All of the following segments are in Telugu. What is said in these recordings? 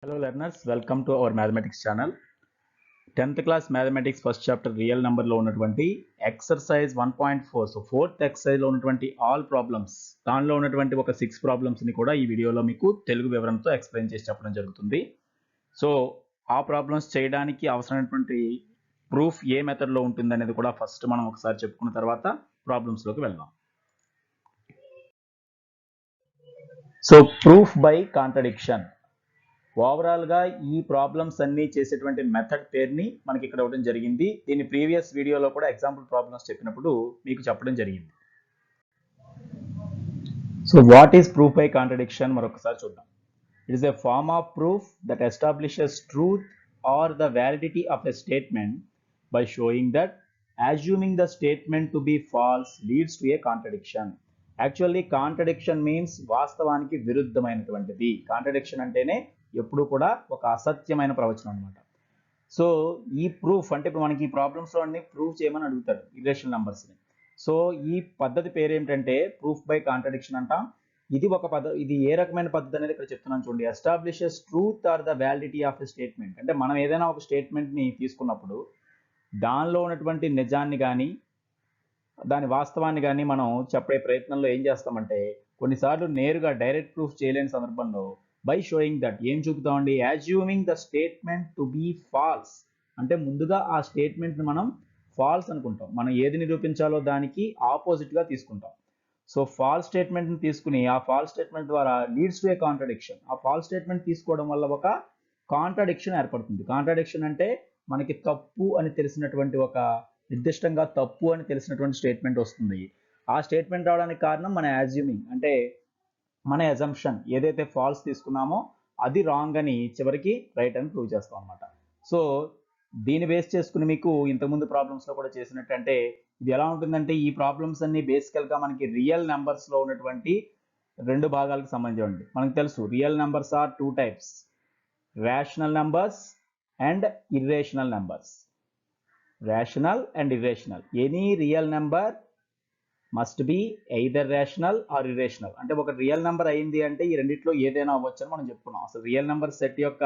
Hello learners, welcome to our mathematics channel. 10th class mathematics first chapter real number లో ఉన్నటువంటి exercise 1.4 సో ఫోర్త్ ఎక్సర్సైజ్ లో ఉన్నటువంటి ఆల్ ప్రాబ్లమ్స్ దానిలో ఉన్నటువంటి ఒక 6 ప్రాబ్లమ్స్ ని కూడా ఈ వీడియోలో మీకు తెలుగు వివరణతో ఎక్స్ప్లెయిన్ చేసి చెప్పడం జరుగుతుంది. సో ఆ ప్రాబ్లమ్స్ చేయడానికి అవసరమైనటువంటి ప్రూఫ్ ఏ మెథడ్ లో ఉంటుంది అనేది కూడా ఫస్ట్ మనం ఒకసారి చెప్పుకున్న తర్వాత ప్రాబ్లమ్స్ లోకి వెళ్దాం. So proof by contradiction overall గా ఈ ప్రాబ్లమ్స్ అన్ని చేసేటువంటి మెథడ్ పేరుని మనకి ఇక్కడ ఇవ్వడం జరిగింది. దీని ప్రీవియస్ వీడియోలో కూడా ఎగ్జాంపుల్ ప్రాబ్లమ్స్ చెప్పినప్పుడు మీకు చెప్పడం జరిగింది. So what is proof by contradiction మరొకసారి చూద్దాం. It is a form of proof that establishes truth or the validity of a statement by showing that assuming the statement to be false leads to a contradiction. Actually contradiction means వాస్తవానికి విరుద్ధమైనటువంటిది. కాంట్రడిక్షన్ అంటేనే ఎప్పుడు కూడా ఒక అసత్యమైన ప్రవచనం అనమాట. సో ఈ ప్రూఫ్ అంటే ఇప్పుడు మనకి ఈ ప్రాబ్లమ్స్లో అన్ని ప్రూఫ్ చేయమని అడుగుతాడు ఇర్రేషనల్ నంబర్స్ని. సో ఈ పద్ధతి పేరు ఏమిటంటే ప్రూఫ్ బై కాంట్రడిక్షన్ అంటాం. ఇది ఒక పద్ధతి. ఇది ఏ రకమైన పద్ధతి అనేది ఇక్కడ చెప్తున్నాను చూడండి. Establishes truth or the validity of a statement. అంటే మనం ఏదైనా ఒక స్టేట్మెంట్ని తీసుకున్నప్పుడు దానిలో ఉన్నటువంటి నిజాన్ని కానీ దాని వాస్తవాన్ని కానీ మనం చెప్పే ప్రయత్నంలో ఏం చేస్తామంటే కొన్నిసార్లు నేరుగా డైరెక్ట్ ప్రూఫ్ చేయలేని సందర్భంలో బై షోయింగ్ దట్ ఏం చూపుతామండి, assuming the statement to be false. అంటే ముందుగా ఆ స్టేట్మెంట్ని మనం ఫాల్స్ అనుకుంటాం. మనం ఏది నిరూపించాలో దానికి ఆపోజిట్గా తీసుకుంటాం. సో ఫాల్స్ స్టేట్మెంట్ని తీసుకుని ఆ ఫాల్స్ స్టేట్మెంట్ ద్వారా లీడ్స్ టు ఏ కాంట్రడిక్షన్. ఆ ఫాల్స్ స్టేట్మెంట్ తీసుకోవడం వల్ల ఒక కాంట్రడిక్షన్ ఏర్పడుతుంది. కాంట్రడిక్షన్ అంటే మనకి తప్పు అని తెలిసినటువంటి ఒక నిర్దిష్టంగా తప్పు అని తెలిసినటువంటి స్టేట్మెంట్ వస్తుంది. ఆ స్టేట్మెంట్ రావడానికి కారణం మన అజ్యూమింగ్ అంటే మన అజంప్షన్ ఏదైతే ఫాల్స్ తీసుకున్నామో అది రాంగ్ అని చివరికి రైట్ అని ప్రూవ్ చేస్తాం అనమాట. సో దీన్ని బేస్ చేసుకుని మీకు ఇంతకుముందు ప్రాబ్లమ్స్లో కూడా చేసినట్టంటే ఇది ఎలా ఉంటుందంటే ఈ ప్రాబ్లమ్స్ అన్ని బేసికల్గా మనకి రియల్ నెంబర్స్లో ఉన్నటువంటి రెండు భాగాలకు సంబంధించి మనకు తెలుసు. Real numbers are two types, rational numbers and irrational numbers. Rational and irrational. Any real number must be either rational or irrational. అంటే ఒక రియల్ నెంబర్ అయింది అంటే ఈ రెండిట్లో ఏదైనా అవ్వచ్చు అని మనం చెప్పుకున్నాం. అసలు రియల్ నెంబర్ సెట్ యొక్క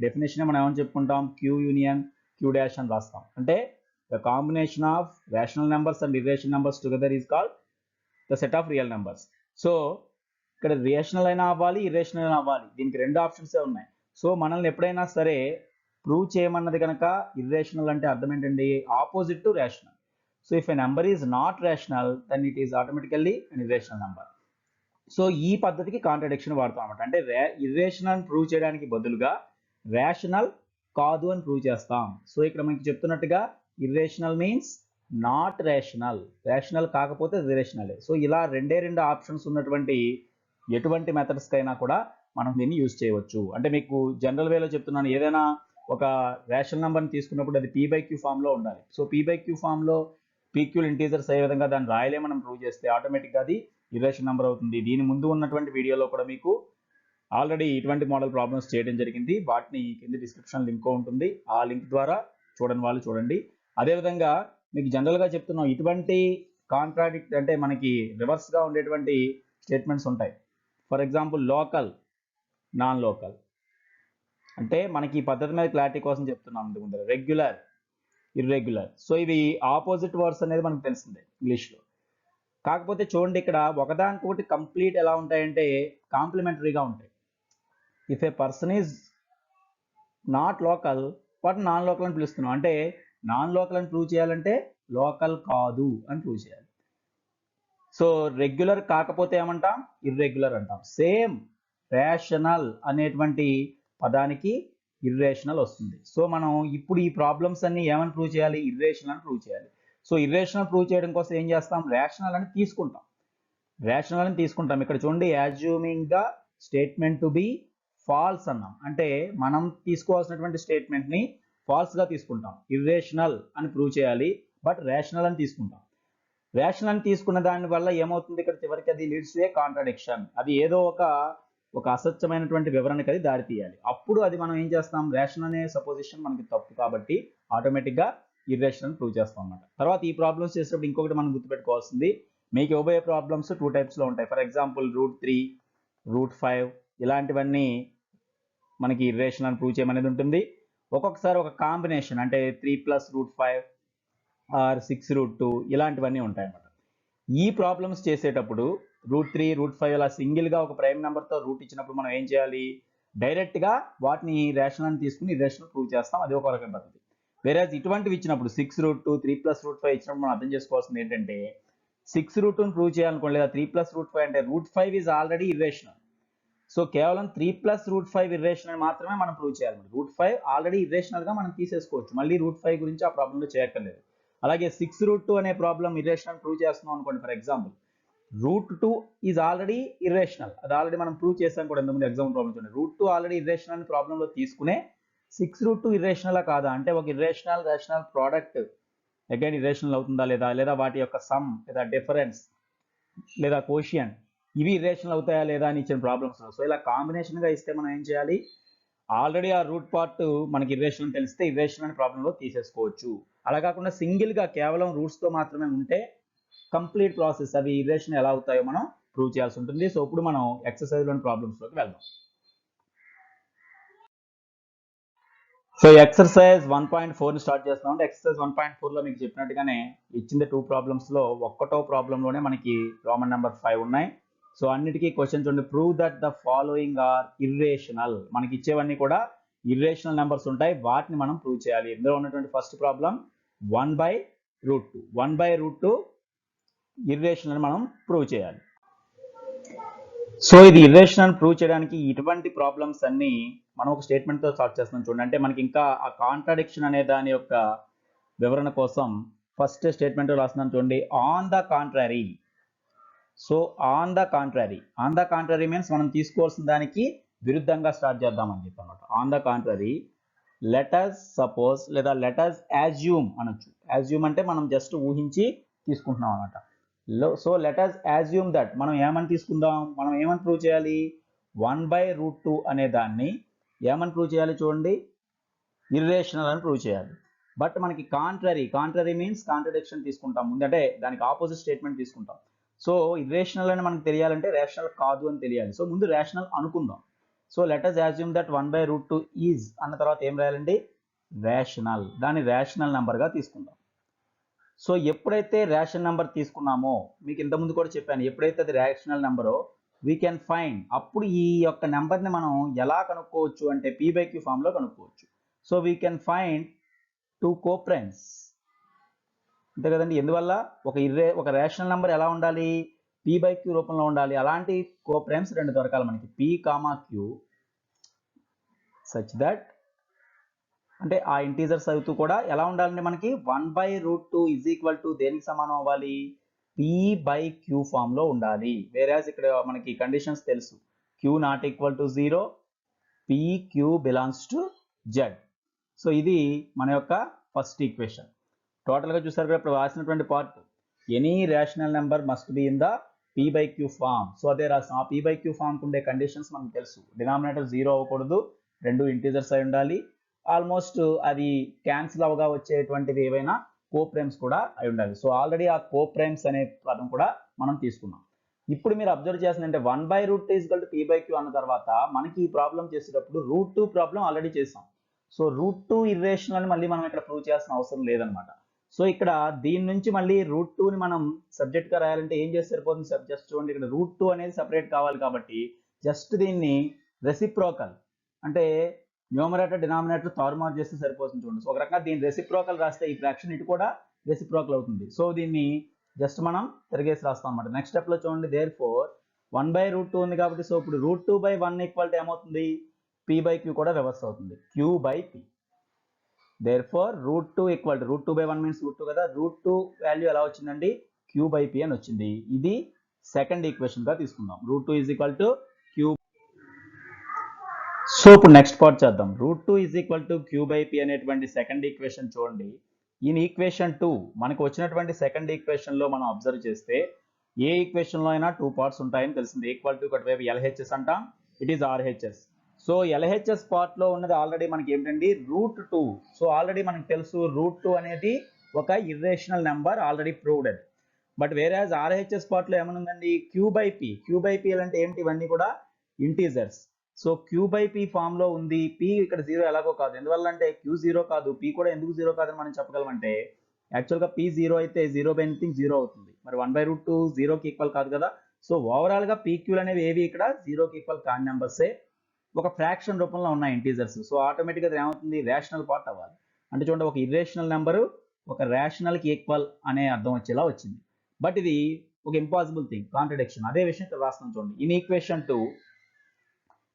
డెఫినేషన్ మనం ఏమని చెప్పుకుంటాం, క్యూ యూనియన్ క్యూ డాష్ అని రాస్తాం. అంటే the combination of rational numbers and irrational numbers together is called the set of real numbers. So ఇక్కడ రేషనల్ అయినా అవ్వాలి, ఇర్రేషనల్ అయినా అవ్వాలి. దీనికి రెండు ఆప్షన్సే ఉన్నాయి. సో మనల్ని ఎప్పుడైనా సరే ప్రూవ్ చేయమన్నది కనుక ఇర్రేషనల్ అంటే అర్థం ఏంటండి, opposite to rational. So if a number is not rational, then it is automatically an irrational number. So ఈ పద్ధతికి కాంట్రడిక్షన్ వాడతాం అనమాట. అంటే ఇర్రేషనల్ ప్రూవ్ చేయడానికి బదులుగా రేషనల్ కాదు అని ప్రూవ్ చేస్తాం. సో ఇక్కడ మనకి చెప్తున్నట్టుగా irrational means not rational, rational కాకపోతే ఇర్రేషనల్. సో ఇలా రెండు ఆప్షన్స్ ఉన్నటువంటి ఎటువంటి మెథడ్స్ కైనా కూడా మనం దీన్ని యూజ్ చేయవచ్చు. అంటే మీకు జనరల్ వేలో చెప్తున్నాను, ఏదైనా ఒక రేషనల్ నెంబర్ని తీసుకున్నప్పుడు అది P/Q ఫామ్లో ఉండాలి. సో P/Q ఫామ్లో పీక్యూల్ ఇంటీజర్స్ అయ్యే విధంగా దాన్ని రాయలే మనం ప్రూవ్ చేస్తే ఆటోమేటిక్గా అది ఇర్రేషనల్ నెంబర్ అవుతుంది. దీని ముందు ఉన్నటువంటి వీడియోలో కూడా మీకు ఆల్రెడీ ఇటువంటి మోడల్ ప్రాబ్లమ్స్ చేయడం జరిగింది. వాటిని కింద డిస్క్రిప్షన్ లింక్ ఉంటుంది. ఆ లింక్ ద్వారా చూడని వాళ్ళు చూడండి. అదేవిధంగా మీకు జనరల్గా చెప్తున్నాం, ఇటువంటి కాంట్రాడిక్ట్ అంటే మనకి రివర్స్గా ఉండేటువంటి స్టేట్మెంట్స్ ఉంటాయి. For example local, non local. అంటే మనకి ఈ పద్ధతి మీద క్లారిటీ కోసం చెప్తున్నాం. ముందు రెగ్యులర్, ఇర్రెగ్యులర్. సో ఇవి ఆపోజిట్ వర్డ్స్ అనేది మనకు తెలిసిందే ఇంగ్లీష్లో. కాకపోతే చూడండి ఇక్కడ ఒకదానికొకటి కంప్లీట్ ఎలా ఉంటాయంటే కాంప్లిమెంటరీగా ఉంటాయి. If A person is not local but non local అని పిలుస్తున్నాం. అంటే నాన్ లోకల్ అని ప్రూవ్ చేయాలంటే లోకల్ కాదు అని ప్రూవ్ చేయాలి. సో రెగ్యులర్ కాకపోతే ఏమంటాం, ఇర్రెగ్యులర్ అంటాం. సేమ్ రేషనల్ అనేటువంటి పదానికి ఇర్రేషనల్ వస్తుంది. సో మనం ఇప్పుడు ఈ ప్రాబ్లమ్స్ అన్ని ఏమని ప్రూవ్ చేయాలి, ఇర్రేషనల్ అని ప్రూవ్ చేయాలి. సో ఇర్రేషనల్ ప్రూవ్ చేయడం కోసం ఏం చేస్తాం, రేషనల్ అని తీసుకుంటాం. రేషనల్ అని తీసుకుంటాం. ఇక్కడ చూడండి, assuming the statement to be false అన్నాం. అంటే మనం తీసుకోవాల్సినటువంటి స్టేట్మెంట్ని ఫాల్స్గా తీసుకుంటాం. ఇర్రేషనల్ అని ప్రూవ్ చేయాలి, బట్ రేషనల్ అని తీసుకుంటాం. రేషనల్ అని తీసుకున్న దాని వల్ల ఏమవుతుంది, ఇక్కడ చివరికి అది లీడ్స్ టు ఏ కాంట్రడిక్షన్. అది ఏదో ఒక అసత్యమైనటువంటి వివరణకి అది దారి తీయాలి. అప్పుడు అది మనం ఏం చేస్తాం, రేషనల్ అనే సపోజిషన్ మనకి తప్పు కాబట్టి ఆటోమేటిక్గా ఇర్రేషనల్ ప్రూవ్ చేస్తాం అన్నమాట. తర్వాత ఈ ప్రాబ్లమ్స్ చేసేటప్పుడు ఇంకొకటి మనం గుర్తుపెట్టుకోవాల్సింది, మీకు ఇవ్వబోయే ప్రాబ్లమ్స్ 2 టైప్స్లో ఉంటాయి. ఫర్ ఎగ్జాంపుల్ రూట్ 3, రూట్ 5 ఇలాంటివన్నీ మనకి ఇర్రేషనల్ అని ప్రూవ్ చేయమనేది ఉంటుంది. ఒక్కొక్కసారి ఒక కాంబినేషన్ అంటే 3+√5 ఆర్ 6√2 ఇలాంటివన్నీ ఉంటాయి అన్నమాట. ఈ ప్రాబ్లమ్స్ చేసేటప్పుడు √3 √5 అలా సింగిల్గా ఒక ప్రైమ్ నెంబర్తో రూట్ ఇచ్చినప్పుడు మనం ఏం చేయాలి, డైరెక్ట్గా వాటిని రేషనల్ అని తీసుకుని ఇర్రేషనల్ ప్రూవ్ చేస్తాం. అది ఒక రకమైన పద్ధతి. వేరే ఇటువంటివి ఇచ్చినప్పుడు 6√2 3+√5 ఇచ్చినప్పుడు మనం అర్థం చేసుకోవాల్సింది ఏంటంటే 6√2ని ప్రూవ్ చేయాలనుకోండి, లేదా 3+√5 అంటే √5 ఈజ్ ఆల్రెడీ ఇర్రేషనల్. సో కేవలం 3+√5 ఇర్రేషనల్ మాత్రమే మనం ప్రూవ్ చేయాలి. √5 ఆల్రెడీ ఇర్రేషనల్గా మనం తీసేసుకోవచ్చు, మళ్ళీ √5 గురించి ఆ ప్రాబ్లంలో చేయక్కర్లేదు. అలాగే 6√2 అనే ప్రాబ్లం ఇర్రేషనల్ ప్రూవ్ చేస్తున్నాం అనుకోండి. For example √2 is already irrational, అది ఆల్రెడీ మనం ప్రూవ్ చేసాం కూడా ఇంతకుముందు ఎగ్జామ్ ప్రాబ్లమ్ చూడండి. √2 ఆల్రెడీ ఇర్రేషనల్ అని ప్రాబ్లంలో తీసుకునే 6√2 ఇర్రేషనలా కాదా అంటే ఒక irrational rational product again irrational అవుతుందా లేదా వాటి యొక్క సమ్ లేదా డిఫరెన్స్ లేదా కోషియంట్ ఇవి ఇర్రేషనల్ అవుతాయా లేదా అని ఇచ్చిన ప్రాబ్లమ్స్. సో ఇలా కాంబినేషన్గా ఇస్తే మనం ఏం చేయాలి, ఆల్రెడీ ఆ రూట్ పార్ట్ మనకి ఇర్రేషనల్ తెలిస్తే ఇర్రేషనల్ అని ప్రాబ్లంలో తీసేసుకోవచ్చు. అలా కాకుండా సింగిల్గా కేవలం రూట్స్తో మాత్రమే ఉంటే కంప్లీట్ ప్రాసెస్ అవి ఇర్రేషనల్ ఎలా అవుతాయో మనం ప్రూవ్ చేయాల్సి ఉంటుంది. సో ఇప్పుడు మనం ఎక్సర్సైజ్లోని ప్రాబ్లమ్స్లోకి వెళ్దాం. సో ఎక్సర్సైజ్ 1.4ని స్టార్ట్ చేస్తున్నాం. అంటే ఎక్సర్సైజ్ 1.4లో మీకు చెప్పినట్టుగానే ఇచ్చిన 2 ప్రాబ్లమ్స్లో ఒక్కటో ప్రాబ్లంలోనే మనకి రోమన్ నెంబర్ 5 ఉన్నాయి. సో అన్నిటికీ క్వశ్చన్ చూడండి, prove that the following are irrational. మనకి ఇచ్చేవన్నీ కూడా ఇర్రేషనల్ నెంబర్స్ ఉంటాయి, వాటిని మనం ప్రూవ్ చేయాలి. ఇందులో ఉన్నటువంటి ఫస్ట్ ప్రాబ్లం 1/√2 1/√2 ఇర్రేషనల్ అని మనం ప్రూవ్ చేయాలి. సో ఇది ఇర్రేషనల్ ప్రూవ్ చేయడానికి ఇటువంటి ప్రాబ్లమ్స్ అన్ని మనం ఒక స్టేట్మెంట్తో స్టార్ట్ చేస్తున్నాం చూడండి. అంటే మనకి ఇంకా ఆ కాంట్రాడిక్షన్ అనే దాని యొక్క వివరణ కోసం ఫస్ట్ స్టేట్మెంట్ రాస్తున్నాం చూడండి, on the contrary. So on the contrary means మనం తీసుకోవాల్సిన దానికి విరుద్ధంగా స్టార్ట్ చేద్దామని చెప్పి అనమాట. On the contrary let us suppose లేదా లెటస్ యాజ్యూమ్ అనొచ్చు. యాజ్యూమ్ అంటే మనం జస్ట్ ఊహించి తీసుకుంటున్నాం అనమాట. సో లెటస్ యాజ్యూమ్ దట్ మనం ఏమని తీసుకుందాం, మనం ఏమని ప్రూవ్ చేయాలి, 1/√2 అనే దాన్ని ఏమని ప్రూవ్ చేయాలి చూడండి, ఇర్రేషనల్ అని ప్రూవ్ చేయాలి. బట్ మనకి కాంట్రరీ మీన్స్ కాంట్రడిక్షన్ తీసుకుంటాం ముందు, అంటే దానికి ఆపోజిట్ స్టేట్మెంట్ తీసుకుంటాం. సో ఇర్రేషనల్ అని మనకు తెలియాలంటే రేషనల్ కాదు అని తెలియాలి. సో ముందు రేషనల్ అనుకుందాం. సో లెటస్ యాజ్యూమ్ దట్ 1/√2 ఈజ్ అన్న తర్వాత ఏం రాయాలండి, రేషనల్. దాన్ని రేషనల్ నెంబర్గా తీసుకుందాం. సో ఎప్పుడైతే రేషనల్ నెంబర్ తీసుకున్నామో, మీకు ఇంతకుముందు కూడా చెప్పాను, ఎప్పుడైతే అది రేషనల్ నెంబరో వీ కెన్ ఫైండ్, అప్పుడు ఈ యొక్క నెంబర్ని మనం ఎలా కనుక్కోవచ్చు అంటే p/q ఫామ్లో కనుక్కోవచ్చు. So we can find 2 coprimes, అంతే కదండి. ఎందువల్ల ఒక రేషనల్ నెంబర్ ఎలా ఉండాలి, p/q రూపంలో ఉండాలి. అలాంటి కోప్రైమ్స్ 2 దొరకాలి మనకి, p, q సచ్ దట్ అంటే ఆ ఇంటీజర్స్ అవుతూ కూడా ఎలా ఉండాలంటే మనకి 1/√2 ఈజ్ ఈక్వల్ టు దేనికి సమానం అవ్వాలి, p/q ఫామ్లో ఉండాలి. వేరేస్ ఇక్కడ మనకి కండిషన్స్ తెలుసు, q not equal to 0, pq belongs to z. So ఇది మన యొక్క ఫస్ట్ ఈక్వేషన్. టోటల్గా చూసారు కదా ఇప్పుడు రాసినటువంటి part, any rational number must be in the p/q form. So అదే రాసాం. ఆ p/q ఫామ్కి ఉండే కండిషన్స్ మనకు తెలుసు, డినామినేటర్ 0 అవ్వకూడదు, 2 ఇంటీజర్స్ అయి ఉండాలి, ఆల్మోస్ట్ అది క్యాన్సిల్ అవగా వచ్చేటువంటివి ఏవైనా కోప్రైమ్స్ కూడా అయి ఉండాలి. సో ఆల్రెడీ ఆ కోప్రైమ్స్ అనే పదం కూడా మనం తీసుకున్నాం. ఇప్పుడు మీరు అబ్జర్వ్ చేసిందంటే 1/√2 ఈక్వల్ టు p/q అన్న తర్వాత మనకి ఈ ప్రాబ్లం చేసేటప్పుడు √2 ప్రాబ్లం ఆల్రెడీ చేసాం. సో √2 ఇర్రేషనల్ అని మళ్ళీ మనం ఇక్కడ ప్రూవ్ చేయాల్సిన అవసరం లేదనమాట. సో ఇక్కడ దీని నుంచి మళ్ళీ √2ని మనం సబ్జెక్ట్గా రాయాలంటే ఏం చేస్తే సరిపోతుంది, జస్ట్ చూడండి ఇక్కడ √2 అనేది సపరేట్ కావాలి కాబట్టి జస్ట్ దీన్ని రెసిప్రోకల్ అంటే న్యూమరేటర్ డినామినేటర్ తారుమారు చేస్తే సరిపోతుంది చూడండి. సో ఒక రకంగా దీన్ని రెసిప్రోకల్ రాస్తే ఈ ఫ్రాక్షన్ ఇటు కూడా రెసిప్రోకల్ అవుతుంది. సో దీన్ని జస్ట్ మనం తిరిగేసి రాస్తాం అన్నమాట. నెక్స్ట్ స్టెప్లో చూడండి, దేర్ఫోర్ 1/√2 ఉంది కాబట్టి సో ఇప్పుడు √2/1 ఈక్వల్ టు ఏమవుతుంది, p/q కూడా రివర్స్ అవుతుంది, q/p. Therefore √2 equal to √2/1 means √2 కదా, √2 వాల్యూ ఎలా వచ్చిందండి, q/p అని వచ్చింది. ఇది సెకండ్ ఈక్వేషన్గా తీసుకుందాం, √2 is equal to q. So ఇప్పుడు నెక్స్ట్ పార్ట్ చేద్దాం. √2 ఈజ్ ఈక్వల్ టు q/p అనేటువంటి సెకండ్ ఈక్వేషన్ చూడండి. ఈ ఈక్వేషన్ 2 మనకు వచ్చినటువంటి సెకండ్ ఈక్వేషన్లో మనం అబ్జర్వ్ చేస్తే ఏ ఈక్వేషన్లో అయినా 2 పార్ట్స్ ఉంటాయని తెలిసింది. ఈక్వల్ టు ఒకటివైపు LHS అంటాం, it is RHS. So LHS పార్ట్లో ఉన్నది ఆల్రెడీ మనకి ఏంటండి √2. సో ఆల్రెడీ మనకు తెలుసు √2 అనేది ఒక ఇర్రేషనల్ నెంబర్, ఆల్రెడీ ప్రూవ్డ్ అది. బట్ వేరే RHS పార్ట్లో ఏమనుందండి, q/p అంటే ఏంటి, ఇవన్నీ కూడా integers. So q by p ఫామ్లో ఉంది, పీ ఇక్కడ జీరో ఎలాగో కాదు. ఎందువల్ల అంటే క్యూ జీరో కాదు, పీ కూడా ఎందుకు జీరో కాదని మనం చెప్పగలమంటే యాక్చువల్గా పీ జీరో అయితే జీరో బై ఎనీథింగ్ జీరో అవుతుంది. మరి 1/√2 జీరోకి ఈక్వల్ కాదు కదా. సో ఓవరాల్గా పీక్యూలు అనేవి ఏవి ఇక్కడ జీరోకి ఈక్వల్ కాని నెంబర్సే, ఒక ఫ్రాక్షన్ రూపంలో ఉన్నాయి ఇంటీజర్స్. సో ఆటోమేటిక్గా ఏమవుతుంది, రేషనల్ పార్ట్ అవ్వాలి. అంటే చూడండి, ఒక ఇర్రేషనల్ నెంబరు ఒక రేషనల్కి ఈక్వల్ అనే అర్థం వచ్చేలా వచ్చింది. బట్ ఇది ఒక ఇంపాసిబుల్ థింగ్, కాంట్రడిక్షన్. అదే విషయం ఇక్కడ రాస్తాం చూడండి. ఇన్ ఈక్వేషన్ టు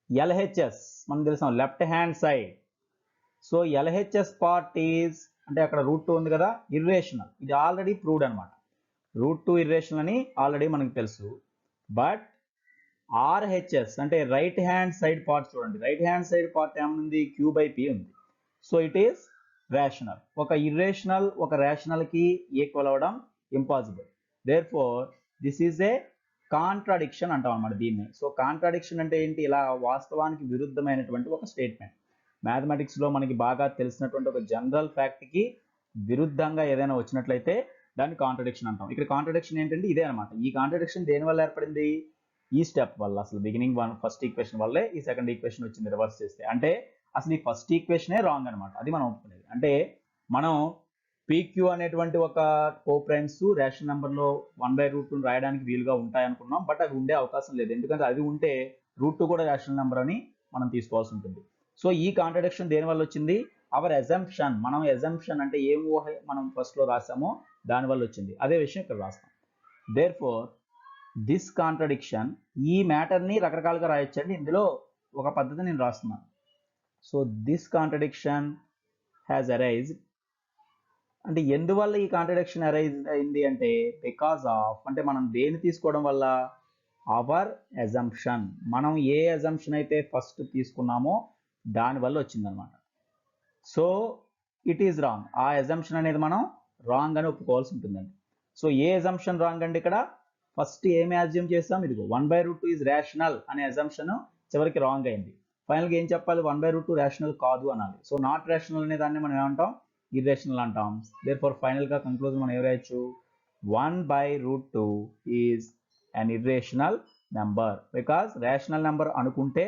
LHS మనం తెలుసాం left hand side. So LHS part is అంటే అక్కడ √2 ఉంది కదా, ఇర్రేషనల్. ఇది ఆల్రెడీ ప్రూవ్డ్ అనమాట. √2 ఇర్రేషనల్ అని ఆల్రెడీ మనకు తెలుసు. బట్ RHS అంటే రైట్ హ్యాండ్ సైడ్ పార్ట్ చూడండి, రైట్ హ్యాండ్ సైడ్ పార్ట్ ఏముంది, క్యూ బై పీ ఉంది. So it is rational. ఒక ఇర్రేషనల్ ఒక రేషనల్కి ఈక్వల్ అవ్వడం impossible. Therefore this is a contradiction అంటాం అనమాట దీన్ని. సో కాంట్రాడిక్షన్ అంటే ఏంటి, ఇలా వాస్తవానికి విరుద్ధమైనటువంటి ఒక స్టేట్మెంట్. మ్యాథమెటిక్స్లో మనకి బాగా తెలిసినటువంటి ఒక జనరల్ ఫ్యాక్ట్కి విరుద్ధంగా ఏదైనా వచ్చినట్లయితే దాన్ని కాంట్రడిక్షన్ అంటాం. ఇక్కడ కాంట్రడిక్షన్ ఏంటంటే ఇదే అనమాట. ఈ కాంట్రడిక్షన్ దేని వల్ల ఏర్పడింది, ఈ స్టెప్ వల్ల. అసలు బిగినింగ్ ఫస్ట్ ఈక్వేషన్ వల్లే ఈ సెకండ్ ఈక్వేషన్ వచ్చింది రివర్స్ చేస్తే. అంటే అసలు ఈ ఫస్ట్ ఈక్వేషనే రాంగ్ అనమాట. అది మనం ఒప్పుకునేది. అంటే మనం పీక్యూ అనేటువంటి ఒక కోప్రైమ్స్ రేషనల్ నెంబర్లో 1/√2 రాయడానికి వీలుగా ఉంటాయి అనుకున్నాం. బట్ అవి ఉండే అవకాశం లేదు. ఎందుకంటే అది ఉంటే √2 కూడా రేషనల్ నెంబర్ అని మనం తీసుకోవాల్సి ఉంటుంది. సో ఈ కాంట్రడిక్షన్ దేని వల్ల వచ్చింది, అవర్ ఎజంప్షన్. మనం ఎజంప్షన్ అంటే ఏం ఊహ మనం ఫస్ట్లో రాసామో దానివల్ల వచ్చింది. అదే విషయం ఇక్కడ రాస్తాం. దేర్ ఫోర్ దిస్ కాంట్రడిక్షన్, ఈ మ్యాటర్ని రకరకాలుగా రాయొచ్చండి. ఇందులో ఒక పద్ధతి నేను రాస్తున్నాను. So this contradiction has arised అంటే ఎందువల్ల ఈ కాంట్రడిక్షన్ అరైజ్ అయింది అంటే బికాజ్ ఆఫ్ అంటే మనం దేని తీసుకోవడం వల్ల, అవర్ అజంప్షన్. మనం ఏ అజంప్షన్ అయితే ఫస్ట్ తీసుకున్నామో దానివల్ల వచ్చిందనమాట. So it is wrong. ఆ అజంప్షన్ అనేది మనం రాంగ్ అని ఒప్పుకోవాల్సి ఉంటుందండి. సో ఏ అజంప్షన్ రాంగ్ అండి, ఇక్కడ ఫస్ట్ ఏమి అజ్యూమ్ చేస్తాం, ఇదిగో 1/√2 ఈజ్ రేషనల్ అనే అజంప్షన్ చివరికి రాంగ్ అయింది. ఫైనల్గా ఏం చెప్పాలి, 1/√2 రేషనల్ కాదు అనాలి. సో నాట్ రేషనల్ అనే దాన్ని మనం ఏమంటాం, ఇర్రేషనల్ అంటాం. దేర్ ఫోర్ ఫైనల్గా కంక్లూజన్ మనం ఏం రాయొచ్చు, 1/√2 is an irrational number. Because rational number అనుకుంటే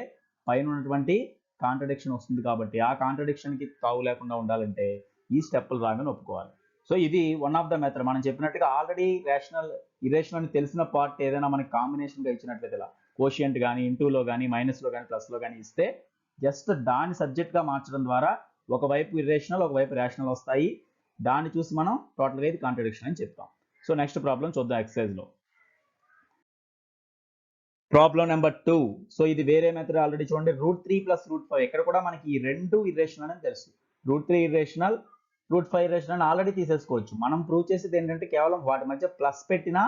పైన ఉన్నటువంటి కాంట్రడిక్షన్ వస్తుంది కాబట్టి ఆ కాంట్రడిక్షన్కి తావు లేకుండా ఉండాలంటే ఈ స్టెప్పులు రాగానే ఒప్పుకోవాలి. సో ఇది వన్ ఆఫ్ ద మెథడ్. మనం చెప్పినట్టుగా ఆల్రెడీ రేషనల్ ఇర్రేషనల్ అని తెలిసిన పార్ట్ ఏదైనా మనకి కాంబినేషన్గా ఇచ్చినట్లయితే ఇలా కోషియంట్ కానీ ఇంటూలో కానీ మైనస్లో కానీ ప్లస్లో కానీ ఇస్తే జస్ట్ దాన్ని సబ్జెక్ట్గా మార్చడం ద్వారా ఒకవైపు ఇర్రేషనల్ ఒకవైపు రేషనల్ వస్తాయి. దాన్ని చూసి మనం టోటల్గా ఇది కాంట్రడిక్షన్ అని చెప్తాం. సో నెక్స్ట్ ప్రాబ్లం చూద్దాం ఎక్సర్సైజ్లో. Problem number 2. సో ఇది వేరే మెథడ్ ఆల్రెడీ చూడండి, √3 + √5. ఇక్కడ కూడా మనకి ఈ రెండు ఇర్రేషనల్ అని తెలుసు. √3 ఇర్రేషనల్, √5 ఇర్రేషనల్ ఆల్రెడీ తీసేసుకోవచ్చు. మనం ప్రూవ్ చేసేది ఏంటంటే కేవలం వాటి మధ్య ప్లస్ పెట్టినా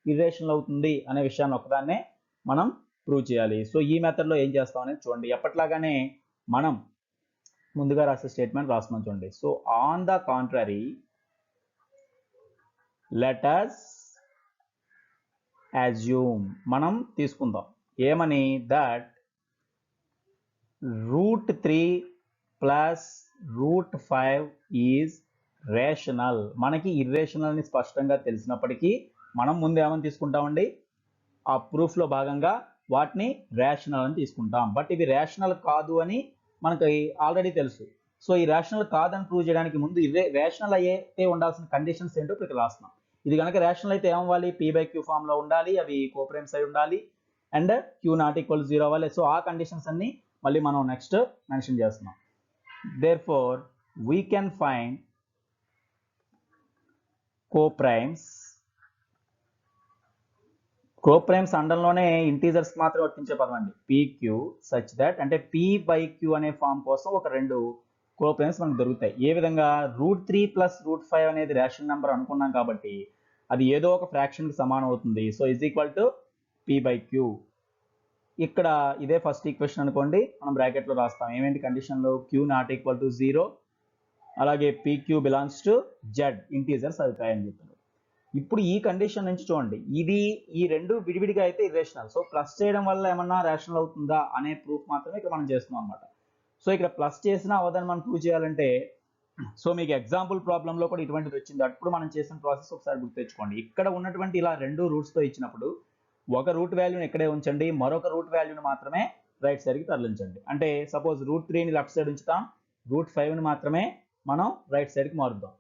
ఇర్రేషనల్ అవుతుంది అనే విషయాన్ని ఒకదాన్నే మనం ప్రూవ్ చేయాలి. సో ఈ మెథడ్లో ఏం చేస్తాం అనేది చూడండి. ఎప్పట్లాగానే మనం ముందుగా రాసే స్టేట్మెంట్ రాస్తున్నాం చూడండి. So on the contrary let us assume, మనం తీసుకుందాం ఏమని, దట్ √3 + √5 ఈజ్ రేషనల్. మనకి ఇర్రేషనల్ అని స్పష్టంగా తెలిసినప్పటికీ మనం ముందు ఏమని తీసుకుంటామండి, ఆ ప్రూఫ్లో భాగంగా వాటిని రేషనల్ అని తీసుకుంటాం. బట్ ఇవి రేషనల్ కాదు అని మనకి ఆల్రెడీ తెలుసు. సో ఈ రేషనల్ కాదని ప్రూవ్ చేయడానికి ముందు రేషనల్ అయితే ఉండాల్సిన కండిషన్స్ ఏంటో ఇక్కడ రాస్తున్నాం. ఇది కనుక రేషనల్ అయితే ఏమవ్వాలి, p/q ఫామ్లో ఉండాలి, అవి కోప్రైమ్స్ అయి ఉండాలి, అండ్ q ≠ 0 అవ్వాలి. సో ఆ కండిషన్స్ అన్ని మళ్ళీ మనం నెక్స్ట్ మెన్షన్ చేస్తున్నాం. Therefore we can find coprimes అండంలోనే ఇంటీజర్స్ మాత్రం వర్తించే పదం అండి, pq సచ్ దట్ అంటే p/q అనే ఫామ్ కోసం ఒక రెండు కోప్రైమ్స్ మనకు దొరుకుతాయి. ఏ విధంగా, √3 + √5 అనేది రేషనల్ నెంబర్ అనుకున్నాం కాబట్టి అది ఏదో ఒక ఫ్రాక్షన్కి సమానం అవుతుంది. So is equal to p/q. ఇక్కడ ఇదే ఫస్ట్ ఈక్వేషన్ అనుకోండి, మనం బ్రాకెట్లో రాస్తాం. ఏమేంటి కండిషన్లో, q ≠ 0, అలాగే pq belongs to z, integers అవుతాయని చెప్తున్నారు. ఇప్పుడు ఈ కండిషన్ నుంచి చూడండి, ఈ రెండు విడివిడిగా అయితే ఇర్రేషనల్. సో ప్లస్ చేయడం వల్ల ఏమన్నా రేషనల్ అవుతుందా అనే ప్రూఫ్ మాత్రమే ఇక్కడ మనం చేస్తున్నాం అనమాట. సో ఇక్కడ ప్లస్ చేసినా అవదని మనం ప్రూవ్ చేయాలంటే, సో మీకు ఎగ్జాంపుల్ ప్రాబ్లంలో కూడా ఇటువంటిది వచ్చింది. అప్పుడు మనం చేసిన ప్రాసెస్ ఒకసారి గుర్తు తెచ్చుకోండి. ఇక్కడ ఉన్నటువంటి ఇలా రెండు రూట్స్తో ఇచ్చినప్పుడు ఒక రూట్ వాల్యూని ఇక్కడే ఉంచండి, మరొక రూట్ వాల్యూని మాత్రమే రైట్ సైడ్కి తరలించండి. అంటే సపోజ్ √3ని లెఫ్ట్ సైడ్ ఉంచుతాం, √5ని మాత్రమే మనం రైట్ సైడ్కి మారుద్దాం.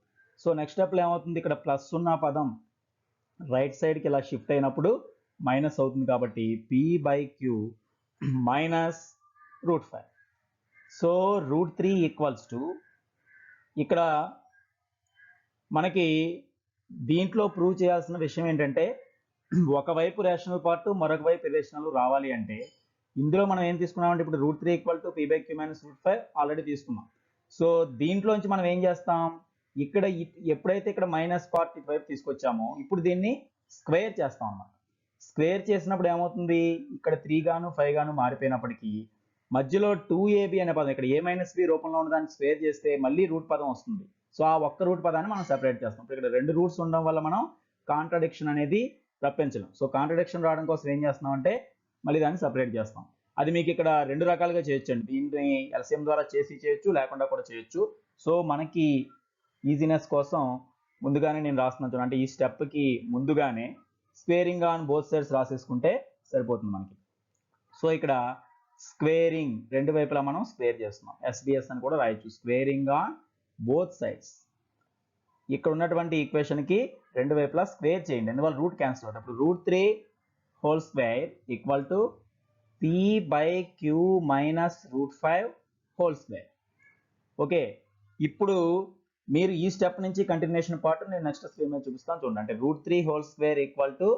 సో నెక్స్ట్ స్టెప్లో ఏమవుతుంది, ఇక్కడ ప్లస్ ఉన్న పదం రైట్ సైడ్కి ఇలా షిఫ్ట్ అయినప్పుడు మైనస్ అవుతుంది కాబట్టి p/q minus √5. So √3 equals to, ఇక్కడ మనకి దీంట్లో ప్రూవ్ చేయాల్సిన విషయం ఏంటంటే ఒకవైపు రేషనల్ పార్ట్ మరొక వైపు ఇర్రేషనల్ రావాలి అంటే ఇందులో మనం ఏం తీసుకున్నామంటే ఇప్పుడు √3 equal to p/q minus √5 already తీసుకున్నాం. సో దీంట్లోంచి మనం ఏం చేస్తాం, ఇక్కడ ఎప్పుడైతే ఇక్కడ మైనస్ పార్ట్ ఇటువైపు తీసుకొచ్చామో ఇప్పుడు దీన్ని స్క్వేర్ చేస్తాం అన్నమాట. స్క్వేర్ చేసినప్పుడు ఏమవుతుంది, ఇక్కడ 3 గాను 5 గాను మారిపోయినప్పటికీ మధ్యలో 2ab అనే పదం ఇక్కడ a-b రూపంలో ఉన్న దాన్ని స్క్వేర్ చేస్తే మళ్ళీ రూట్ పదం వస్తుంది. సో ఆ ఒక్క రూట్ పదాన్ని మనం సెపరేట్ చేస్తాం. ఇక్కడ 2 రూట్స్ ఉండడం వల్ల మనం కాంట్రడిక్షన్ అనేది రప్పించలేం. సో కాంట్రడిక్షన్ రావడం కోసం ఏం చేస్తున్నాం అంటే మళ్ళీ దాన్ని సెపరేట్ చేస్తాం. అది మీకు ఇక్కడ 2 రకాలుగా చేయొచ్చండి. దీన్ని ఎల్సిఎం ద్వారా చేయొచ్చు, లేకుండా కూడా చేయొచ్చు. సో మనకి ఈజీనెస్ కోసం ముందుగానే నేను రాస్తున్నాను చూడండి. అంటే ఈ స్టెప్కి ముందుగానే స్క్వేరింగ్ ఆన్ బోత్ సైడ్స్ రాసేసుకుంటే సరిపోతుంది మనకి. సో ఇక్కడ స్క్వేరింగ్ రెండు వైపులా మనం స్క్వేర్ చేస్తున్నాం, SBS అని కూడా రాయొచ్చు. స్క్వేరింగ్ ఆన్ బోత్ సైడ్స్, ఇక్కడ ఉన్నటువంటి ఈక్వేషన్కి రెండు వైపులా స్క్వేర్ చేయండి, ఎందువల్ల రూట్ క్యాన్సిల్ అవుతుంది. అప్పుడు √3 whole square equal to p/q minus √5 whole square. Okay, ఇప్పుడు మీరు ఈ స్టెప్ నుంచి కంటిన్యూషన్ పార్ట్ నేను నెక్స్ట్ స్క్రీన్ మీద చూపిస్తాను చూడండి. అంటే √3 whole square equal to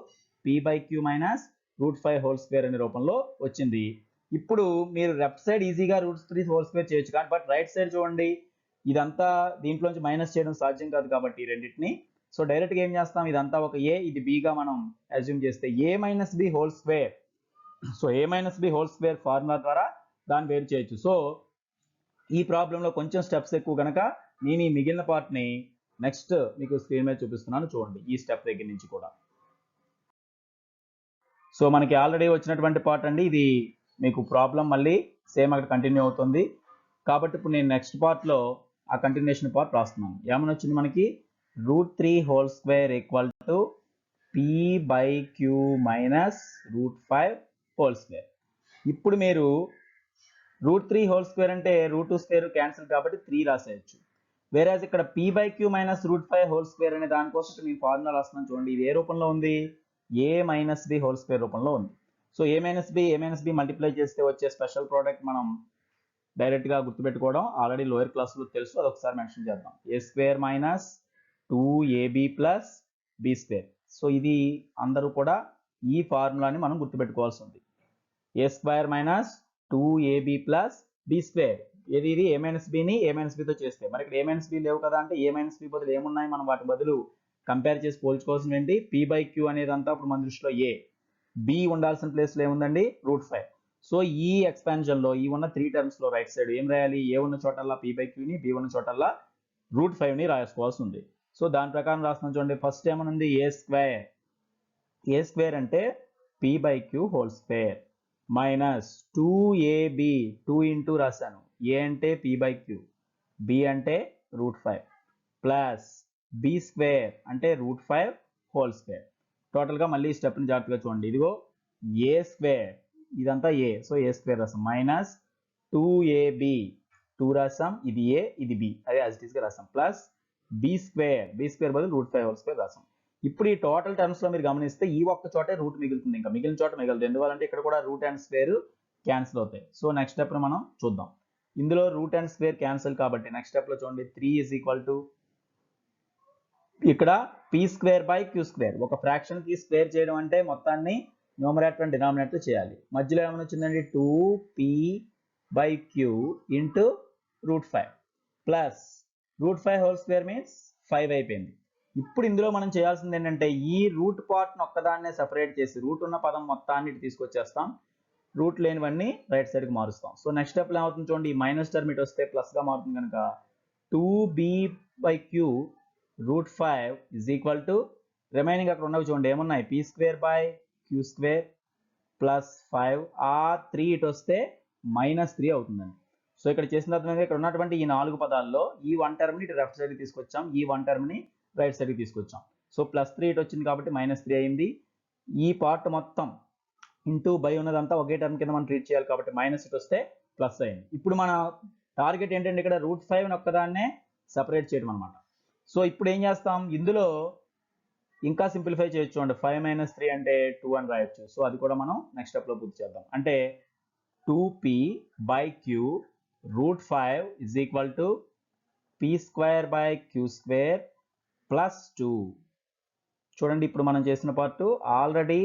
p/q minus √5 whole square అనే రూపంలో వచ్చింది. ఇప్పుడు మీరు లెఫ్ట్ సైడ్ ఈజీగా √3 హోల్ స్క్వేర్ చేయొచ్చు, కానీ బట్ రైట్ సైడ్ చూడండి ఇదంతా దీంట్లోంచి మైనస్ చేయడం సాధ్యం కాదు కాబట్టి రెండింటిని. సో డైరెక్ట్గా ఏం చేస్తాం, ఇదంతా ఒక a ఇది b గా మనం అజ్యూమ్ చేస్తే a-b whole square. So a-b whole square formula ద్వారా దాన్ని వేరు చేయొచ్చు. సో ఈ ప్రాబ్లంలో కొంచెం స్టెప్స్ ఎక్కువ కనుక నేను ఈ మిగిలిన పార్ట్ని నెక్స్ట్ మీకు స్క్రీన్ మీద చూపిస్తున్నాను చూడండి, ఈ స్టెప్ దగ్గర నుంచి కూడా. సో మనకి ఆల్రెడీ వచ్చినటువంటి పార్ట్ అండి ఇది. మీకు ప్రాబ్లం మళ్ళీ సేమ్ అక్కడ కంటిన్యూ అవుతుంది కాబట్టి ఇప్పుడు నేను నెక్స్ట్ పార్ట్లో ఆ కంటిన్యూషన్ పార్ట్ రాస్తున్నాను. ఏమని వచ్చింది మనకి, √3 whole square equal to p/q minus √5 whole square. ఇప్పుడు మీరు √3 హోల్ స్క్వేర్ అంటే √2 స్క్వేర్ క్యాన్సిల్ కాబట్టి 3 రాసేయచ్చు. వేరేజ్ ఇక్కడ p/q మైనస్ √5 హోల్ స్క్వేర్ అనే దానికోసం నేను ఫార్ములా రాస్తున్నాను చూడండి. ఇది ఏ రూపంలో ఉంది, a-b హోల్ స్క్వేర్ రూపంలో ఉంది. సో a-b మల్టిప్లై చేస్తే వచ్చే స్పెషల్ ప్రోడక్ట్ మనం డైరెక్ట్గా గుర్తుపెట్టుకోవడం ఆల్రెడీ లోయర్ క్లాస్లో తెలుసు, అది ఒకసారి మెన్షన్ చేద్దాం. a² minus 2ab plus b². So ఇది అందరూ కూడా ఈ ఫార్ములాని మనం గుర్తుపెట్టుకోవాల్సి ఉంది. a² minus 2ab plus b². ఇది a-bని a-bతో చేస్తే మరి ఇక్కడ a-b లేవు కదా అంటే a-b బదులు ఏమున్నాయి, మనం వాటి బదులు కంపేర్ చేసి పోల్చుకోవాల్సిన ఏంటి, p/q అనేది అంతా ఇప్పుడు మన దృష్టిలో a, b ఉండాల్సిన ప్లేస్లో ఏముందండి √5. సో ఈ ఎక్స్పాన్షన్లో ఈ ఉన్న 3 టర్మ్స్లో రైట్ సైడ్ ఏం రాయాలి, a ఉన్న చోటల్లా p/qని, b ఉన్న చోటల్లా √5ని రాసుకోవాల్సి ఉంది. సో దాని ప్రకారం రాస్తున్నాం చూడండి. ఫస్ట్ ఏమనుంది, a² అంటే p/q whole square minus 2ab 2 into రాశాను, a అంటే p/q, b అంటే √5 ప్లస్ b² అంటే √5 హోల్ స్క్వేర్. టోటల్గా మళ్ళీ స్టెప్ని జాగ్రత్తగా చూడండి. ఇదిగో a² ఇదంతా a, సో a² రాసాం మైనస్ 2ab 2 రాసాం, ఇది a ఇది b, అదే యాజ్ ఇట్ ఈస్గా రాసాం, ప్లస్ b² బదులు √5 హోల్ స్క్వేర్ రాసాం. ఇప్పుడు ఈ టోటల్ టర్మ్స్ లో మీరు గమనిస్తే ఈ ఒక్క చోటే రూట్ మిగులుతుంది, ఇంకా మిగిలిన చోట మిగలదు. ఎందువల్లంటే ఇక్కడ కూడా రూట్ అండ్ స్క్వేర్ క్యాన్సిల్ అవుతాయి. సో నెక్స్ట్ స్టెప్ మనం చూద్దాం. ఇందులో రూట్ అండ్ స్క్వేర్ క్యాన్సిల్ కాబట్టి నెక్స్ట్ స్టెప్ లో చూడండి 3 ఈజ్ ఈక్వల్ టు ఇక్కడ p²/q². ఒక ఫ్రాక్షన్ కి స్క్వేర్ చేయడం అంటే మొత్తాన్ని న్యూమరేటర్ అండ్ డినామినేటర్ చేయాలి. మధ్యలో ఏమైనా వచ్చిందండి 2p/q into √5 plus √5 whole square means 5 అయిపోయింది. ఇప్పుడు ఇందులో మనం చేయాల్సింది ఏంటంటే ఈ రూట్ పార్ట్ను ఒక్కదాన్నే సెపరేట్ చేసి రూట్ ఉన్న పదం మొత్తాన్ని తీసుకొచ్చేస్తాం, రూట్ లేనివన్నీ రైట్ సైడ్కి మారుస్తాం. సో నెక్స్ట్ స్టెప్లో ఏమవుతుంది చూడండి, ఈ మైనస్ టర్మ్ ఇటు వస్తే ప్లస్గా మారుతుంది కనుక 2b/q √5 is equal to remaining అక్కడ ఉన్నవి చూడండి ఏమున్నాయి, p²/q² ప్లస్ 5, ఆ 3 ఇటు వస్తే -3 అవుతుందండి. సో ఇక్కడ చేసిన తర్వాత ఇక్కడ ఉన్నటువంటి ఈ 4 పదాల్లో ఈ 1 టర్మ్ని ఇటు లెఫ్ట్ సైడ్కి తీసుకొచ్చాం, ఈ 1 టర్మ్ని రైట్ సైడ్కి తీసుకొచ్చాం. సో +3 ఇటు వచ్చింది కాబట్టి -3 అయింది. ఈ పార్ట్ మొత్తం ఇంటూ బై ఉన్నదంతా ఒకే టర్మ్ కింద మనం ట్రీట్ చేయాలి కాబట్టి మైనస్ ఇటు వస్తే ప్లస్ అయింది. ఇప్పుడు మన టార్గెట్ ఏంటంటే ఇక్కడ √5 ఒక్కదాన్నే సపరేట్ చేయడం అనమాట. సో ఇప్పుడు ఏం చేస్తాం, ఇందులో ఇంకా సింప్లిఫై చేయొచ్చు అంటే 5 - 3 అంటే 2 అని రాయొచ్చు. సో అది కూడా మనం నెక్స్ట్ స్టెప్లో పూర్తి చేద్దాం. అంటే 2p/q √5 = p²/q² + 2. చూడండి ఇప్పుడు మనం చేసిన పార్ట్ ఆల్రెడీ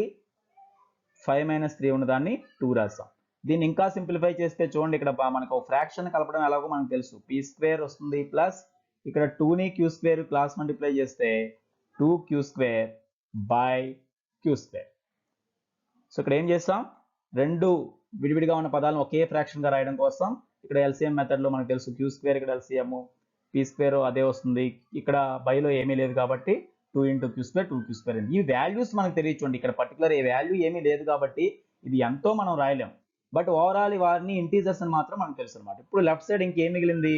5 - 3 ఉన్నదాన్ని 2 రాసాం. దీన్ని ఇంకా సింప్లిఫై చేస్తే చూడండి ఇక్కడ మనకు ఒక ఫ్రాక్షన్ కలపడం ఎలాగో మనకు తెలుసు. p² వస్తుంది ప్లస్ ఇక్కడ 2ని q² క్రాస్ మల్టిప్లై చేస్తే 2q²/q². సో ఇక్కడ ఏం చేస్తాం, రెండు విడివిడిగా ఉన్న పదాలను ఒకే ఫ్రాక్షన్గా రాయడం కోసం ఇక్కడ ఎల్సిఎం మెథడ్లో మనకు తెలుసు q² ఇక్కడ ఎల్సిఎం, p² అదే వస్తుంది. ఇక్కడ బైలో ఏమీ లేదు కాబట్టి 2 × q², 2q². ఈ వాల్యూస్ మనకు తెలియచండి. ఇక్కడ పర్టికులర్ ఏ వాల్యూ ఏమీ లేదు కాబట్టి ఇది ఎంతో మనం రాయలేం. బట్ ఓవరాల్ వారిని ఇంటీజర్స్ అని మాత్రం మనకు తెలుసు అనమాట. ఇప్పుడు లెఫ్ట్ సైడ్ ఇంకేం మిగిలింది,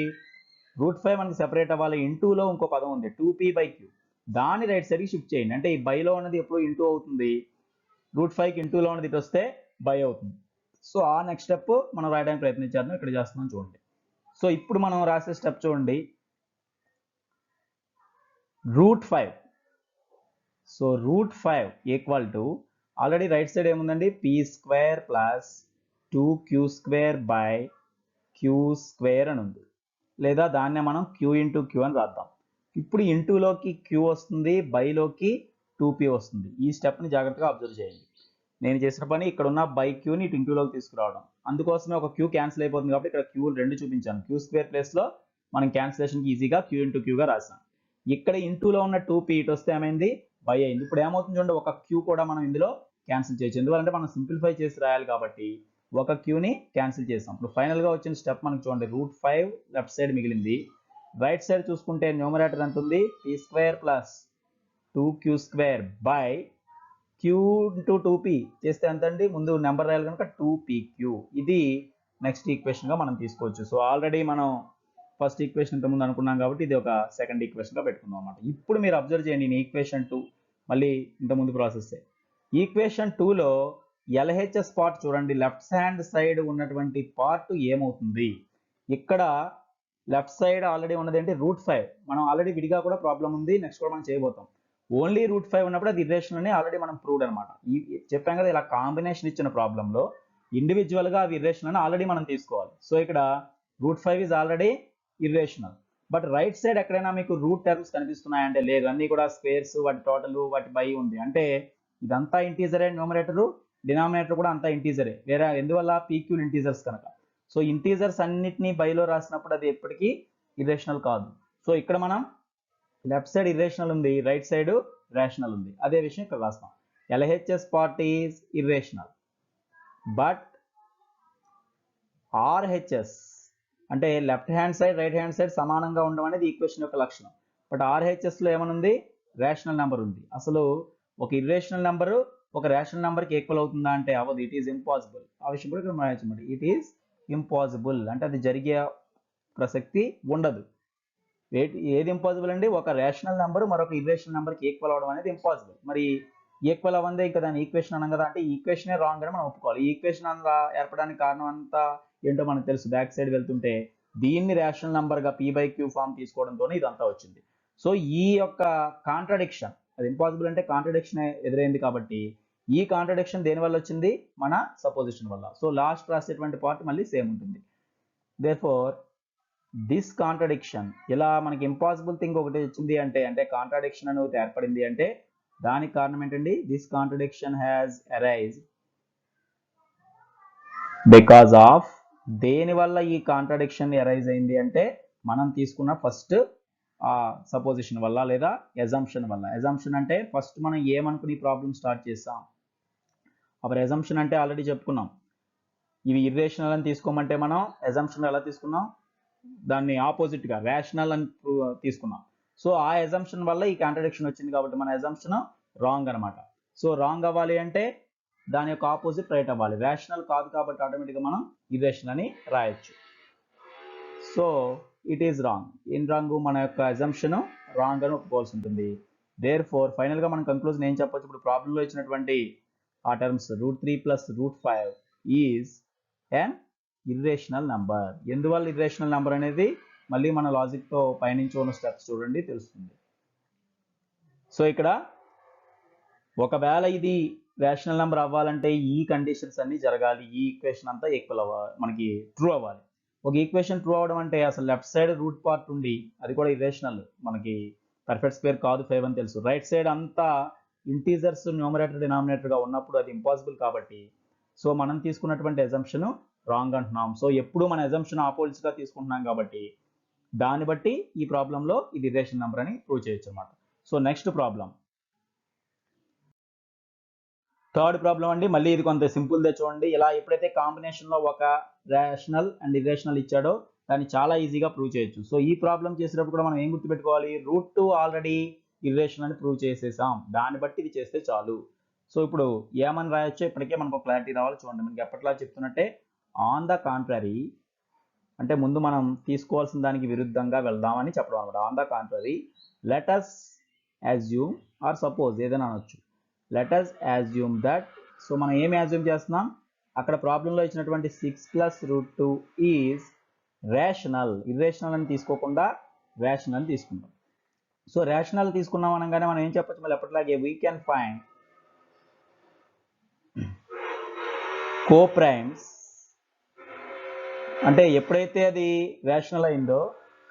√5 మనకి సెపరేట్ అవ్వాలి. ఇంటూలో ఇంకో పదం ఉంది 2p/q, దాన్ని రైట్ సైడ్కి షిఫ్ట్ చేయండి. అంటే ఈ బైలో ఉన్నది ఎప్పుడు ఇంటూ అవుతుంది, √5కి ఇంటూలో ఉన్నది ఇటు వస్తే బై అవుతుంది. సో ఆ నెక్స్ట్ స్టెప్ మనం రాయడానికి ప్రయత్నించాను, ఇక్కడ చేస్తున్నాం చూడండి. సో ఇప్పుడు మనం రాసే స్టెప్ చూడండి, √5. సో √5 ఆల్రెడీ రైట్ సైడ్ ఏముందండి, p² + 2q²/q² అని ఉంది, లేదా దాన్నే మనం q × q అని రాద్దాం. ఇప్పుడు ఇంటూలోకి q వస్తుంది, బైలోకి 2p వస్తుంది. ఈ స్టెప్ని జాగ్రత్తగా అబ్జర్వ్ చేయండి. నేను చేసిన పని ఇక్కడ ఉన్న బై క్యూని ఇటు ఇంటూలోకి తీసుకురావడం, అందుకోసమే ఒక క్యూ క్యాన్సిల్ అయిపోతుంది కాబట్టి ఇక్కడ క్యూ రెండు చూపించాను. q² ప్లేస్లో మనం క్యాన్సిలేషన్కి ఈజీగా q × qగా రాసాం. ఇక్కడ ఇంటూలో ఉన్న 2p ఇటు వస్తే ఏమైంది, బై అయింది. ఇప్పుడు ఏమవుతుంది చూడండి, ఒక క్యూ కూడా మనం ఇందులో క్యాన్సిల్ చేయొచ్చు. ఎందుకంటే మనం సింప్లిఫై చేసి రాయాలి కాబట్టి ఒక క్యూని క్యాన్సిల్ చేసాం. ఇప్పుడు ఫైనల్గా వచ్చిన స్టెప్ మనకు చూడండి, √5 లెఫ్ట్ సైడ్ మిగిలింది. రైట్ సైడ్ చూసుకుంటే న్యూమరేటర్ ఎంత ఉంది, p² + 2q²/q × 2p చేస్తే ఎంత అండి, ముందు నెంబర్ రాయాలి కనుక 2pq. ఇది నెక్స్ట్ ఈక్వేషన్గా మనం తీసుకోవచ్చు. సో ఆల్రెడీ మనం ఫస్ట్ ఈక్వేషన్ ఇంత ముందు అనుకున్నాం కాబట్టి ఇది ఒక సెకండ్ ఈక్వేషన్గా పెట్టుకుందాం అన్నమాట. ఇప్పుడు మీరు అబ్జర్వ్ చేయండి, నేను ఈక్వేషన్ 2 మళ్ళీ ఇంతకుముందు ప్రాసెస్. ఈక్వేషన్ 2లో LHS పార్ట్ చూడండి, లెఫ్ట్ హ్యాండ్ సైడ్ ఉన్నటువంటి పార్ట్ ఏమవుతుంది, ఇక్కడ లెఫ్ట్ సైడ్ ఆల్రెడీ ఉన్నది ఏంటి, √5. మనం ఆల్రెడీ విడిగా కూడా ప్రాబ్లం ఉంది, నెక్స్ట్ కూడా మనం చేయబోతాం. ఓన్లీ √5 ఉన్నప్పుడు అది ఇర్రేషనల్ అని ఆల్రెడీ మనం ప్రూవ్డ్ అనమాట. చెప్పాం కదా, ఇలా కాంబినేషన్ ఇచ్చిన ప్రాబ్లంలో ఇండివిజువల్గా అవి ఇర్రేషనల్ అని ఆల్రెడీ మనం తీసుకోవాలి. సో ఇక్కడ √5 is already irrational. But right side ఎక్కడైనా మీకు రూట్ టర్మ్స్ కనిపిస్తున్నాయంటే లేదు, అన్నీ కూడా స్క్వేర్స్, వాటి టోటల్, వాటి బై ఉంది. అంటే ఇదంతా ఇంటీజరే, న్యూమరేటరు డినామినేటర్ కూడా అంతా ఇంటీజరే. వేరే ఎందువల్ల, పీక్యూల్ ఇంటీజర్స్ కనుక. సో ఇంటీజర్స్ అన్నిటినీ బైలో రాసినప్పుడు అది ఎప్పటికీ ఇర్రేషనల్ కాదు. సో ఇక్కడ మనం లెఫ్ట్ సైడ్ ఇర్రేషనల్ ఉంది, రైట్ సైడ్ రేషనల్ ఉంది. అదే విషయం ఇక్కడ రాస్తాం, LHS part is irrational but RHS అంటే left hand side right hand side సమానంగా ఉండడం అనేది ఈక్వేషన్ యొక్క లక్షణం. బట్ RHSలో ఏమనుంది, రేషనల్ నెంబర్ ఉంది. అసలు ఒక ఇర్రేషనల్ నెంబరు ఒక రేషనల్ నెంబర్కి ఈక్వల్ అవుతుందా అంటే అవ్వదు, ఇట్ ఈస్ ఇంపాసిబుల్. ఆ విషయం కూడా ఇక్కడ రాయొచ్చు, ఇట్ ఈస్ ఇంపాసిబుల్ అంటే అది జరిగే ప్రసక్తి ఉండదు. ఏది ఇంపాసిబుల్ అండి, ఒక రేషనల్ నెంబర్ మరొక ఇర్రేషనల్ నెంబర్కి ఈక్వల్ అవడం అనేది ఇంపాసిబుల్. మరి ఈక్వల్ అవ్వందే ఇంకా దాని ఈక్వేషన్ అనం కదా, అంటే ఈక్వేషనే రాంగ్ అని మనం ఒప్పుకోవాలి. ఈ ఈక్వేషన్ ఏర్పడడానికి కారణం అంతా ఏంటో మనకు తెలుసు, బ్యాక్ సైడ్ వెళ్తుంటే దీన్ని రేషనల్ నెంబర్గా p/q ఫామ్ తీసుకోవడంతోనే ఇదంతా వచ్చింది. సో ఈ యొక్క కాంట్రడిక్షన్, అది ఇంపాసిబుల్ అంటే కాంట్రడిక్షన్ ఎదురైంది కాబట్టి ఈ కాంట్రడిక్షన్ దేని వల్ల వచ్చింది, మన సపోజిషన్ వల్ల. సో లాస్ట్ రాసేటువంటి పార్ట్ మళ్ళీ సేమ్ ఉంటుంది. దేర్ఫోర్ దిస్ కాంట్రడిక్షన్, ఇలా మనకి ఇంపాసిబుల్ థింగ్ ఒకటి వచ్చింది అంటే కాంట్రడిక్షన్ అనేది ఏర్పడింది అంటే దానికి కారణం ఏంటండి, this contradiction has arised because of, దేనివల్ల ఈ కాంట్రడిక్షన్ అరైజ్ అయింది అంటే మనం తీసుకున్న ఫస్ట్ సపోజిషన్ వల్ల లేదా ఎజంప్షన్ వల్ల. ఎజంప్షన్ అంటే ఫస్ట్ మనం ఏమనుకుని ప్రాబ్లం స్టార్ట్ చేస్తాం. అప్పుడు ఎజంప్షన్ అంటే ఆల్రెడీ చెప్పుకున్నాం, ఇవి ఇర్రేషనల్ అని తీసుకోమంటే మనం ఎజంప్షన్ ఎలా తీసుకున్నాం, దాన్ని ఆపోజిట్గా రేషనల్ అని తీసుకున్నాం. సో ఆ ఎజంప్షన్ వల్ల ఈ కాంట్రడిక్షన్ వచ్చింది కాబట్టి మన ఎజంప్షన్ రాంగ్ అనమాట. సో రాంగ్ అవ్వాలి అంటే దాని యొక్క ఆపోజిట్ రైట్ అవ్వాలి. రేషనల్ కాదు కాబట్టి ఆటోమేటిక్గా మనం ఇర్రేషనల్ అని రాయొచ్చు. So it is wrong. ఏం రాంగ్, మన యొక్క ఎజంప్షన్ రాంగ్ అని ఒప్పుకోవాల్సి ఉంటుంది. దేర్ ఫోర్ ఫైనల్గా మనం కంక్లూజన్ ఏం చెప్పొచ్చు, ఇప్పుడు ప్రాబ్లంలో ఇచ్చినటువంటి ఆ terms √3 plus √5 is an irrational number. ఎందువల్ల ఇర్రేషనల్ నంబర్ అనేది మళ్ళీ మన లాజిక్తో పైనుంచి ఉన్న స్టెప్స్ చూడండి తెలుస్తుంది. సో ఇక్కడ ఒకవేళ ఇది రేషనల్ నెంబర్ అవ్వాలంటే ఈ కండిషన్స్ అన్ని జరగాలి, ఈ ఈక్వేషన్ అంతా ఈక్వల్ అవ్వాలి, మనకి ట్రూ అవ్వాలి. ఒక ఈక్వేషన్ ట్రూ అవ్వడం అంటే అసలు లెఫ్ట్ సైడ్ రూట్ పార్ట్ ఉండి అది కూడా ఇర్రేషనల్, మనకి పర్ఫెక్ట్ స్క్వేర్ కాదు 5 అని తెలుసు. రైట్ సైడ్ అంతా ఇంటీజర్స్ న్యూమరేటర్ డినామినేటర్గా ఉన్నప్పుడు అది ఇంపాసిబుల్ కాబట్టి సో మనం తీసుకున్నటువంటి అజంప్షన్ రాంగ్ అంటున్నాం. సో ఎప్పుడు మన అజంప్షన్ ఆపోజిట్గా తీసుకుంటున్నాం కాబట్టి దాన్ని బట్టి ఈ ప్రాబ్లంలో ఇది ఇర్రేషనల్ నెంబర్ అని ప్రూవ్ చేయొచ్చు అనమాట. So next problem, third problem అండి. మళ్ళీ ఇది కొంత సింపుల్దే చూడండి. ఇలా ఎప్పుడైతే కాంబినేషన్లో ఒక రేషనల్ అండ్ ఇర్రేషనల్ ఇచ్చాడో దాన్ని చాలా ఈజీగా ప్రూవ్ చేయొచ్చు. సో ఈ ప్రాబ్లం చేసేటప్పుడు కూడా మనం ఏం గుర్తుపెట్టుకోవాలి, √2 ఆల్రెడీ ఇర్రేషనల్ అని ప్రూవ్ చేసేసాం, దాన్ని బట్టి ఇది చేస్తే చాలు. సో ఇప్పుడు ఏమని రాయొచ్చో ఇప్పటికే మనకు క్లారిటీ రావాలి. చూడండి, మనకి ఎప్పటిలా చెప్తున్నట్టే ఆన్ ద కాంట్రరీ, అంటే ముందు మనం తీసుకోవాల్సిన దానికి విరుద్ధంగా వెళ్దామని చెప్పడం అనమాట. On the contrary let us assume or suppose ఏదైనా అనొచ్చు, let us assume that. So మనం ఏమి అజ్యూమ్ చేస్తున్నాం, అక్కడ ప్రాబ్లంలో ఇచ్చినటువంటి 6 ప్లస్ √2 ఈజ్ రేషనల్. ఇర్రేషనల్ అని తీసుకోకుండా రేషనల్ తీసుకుంటాం. సో రేషనల్ తీసుకున్నాం అనగానే మనం ఏం చెప్పొచ్చు, మళ్ళీ ఎప్పటిలాగే వీ కెన్ ఫైండ్ కోప్రైమ్స్. అంటే ఎప్పుడైతే అది రేషనల్ అయిందో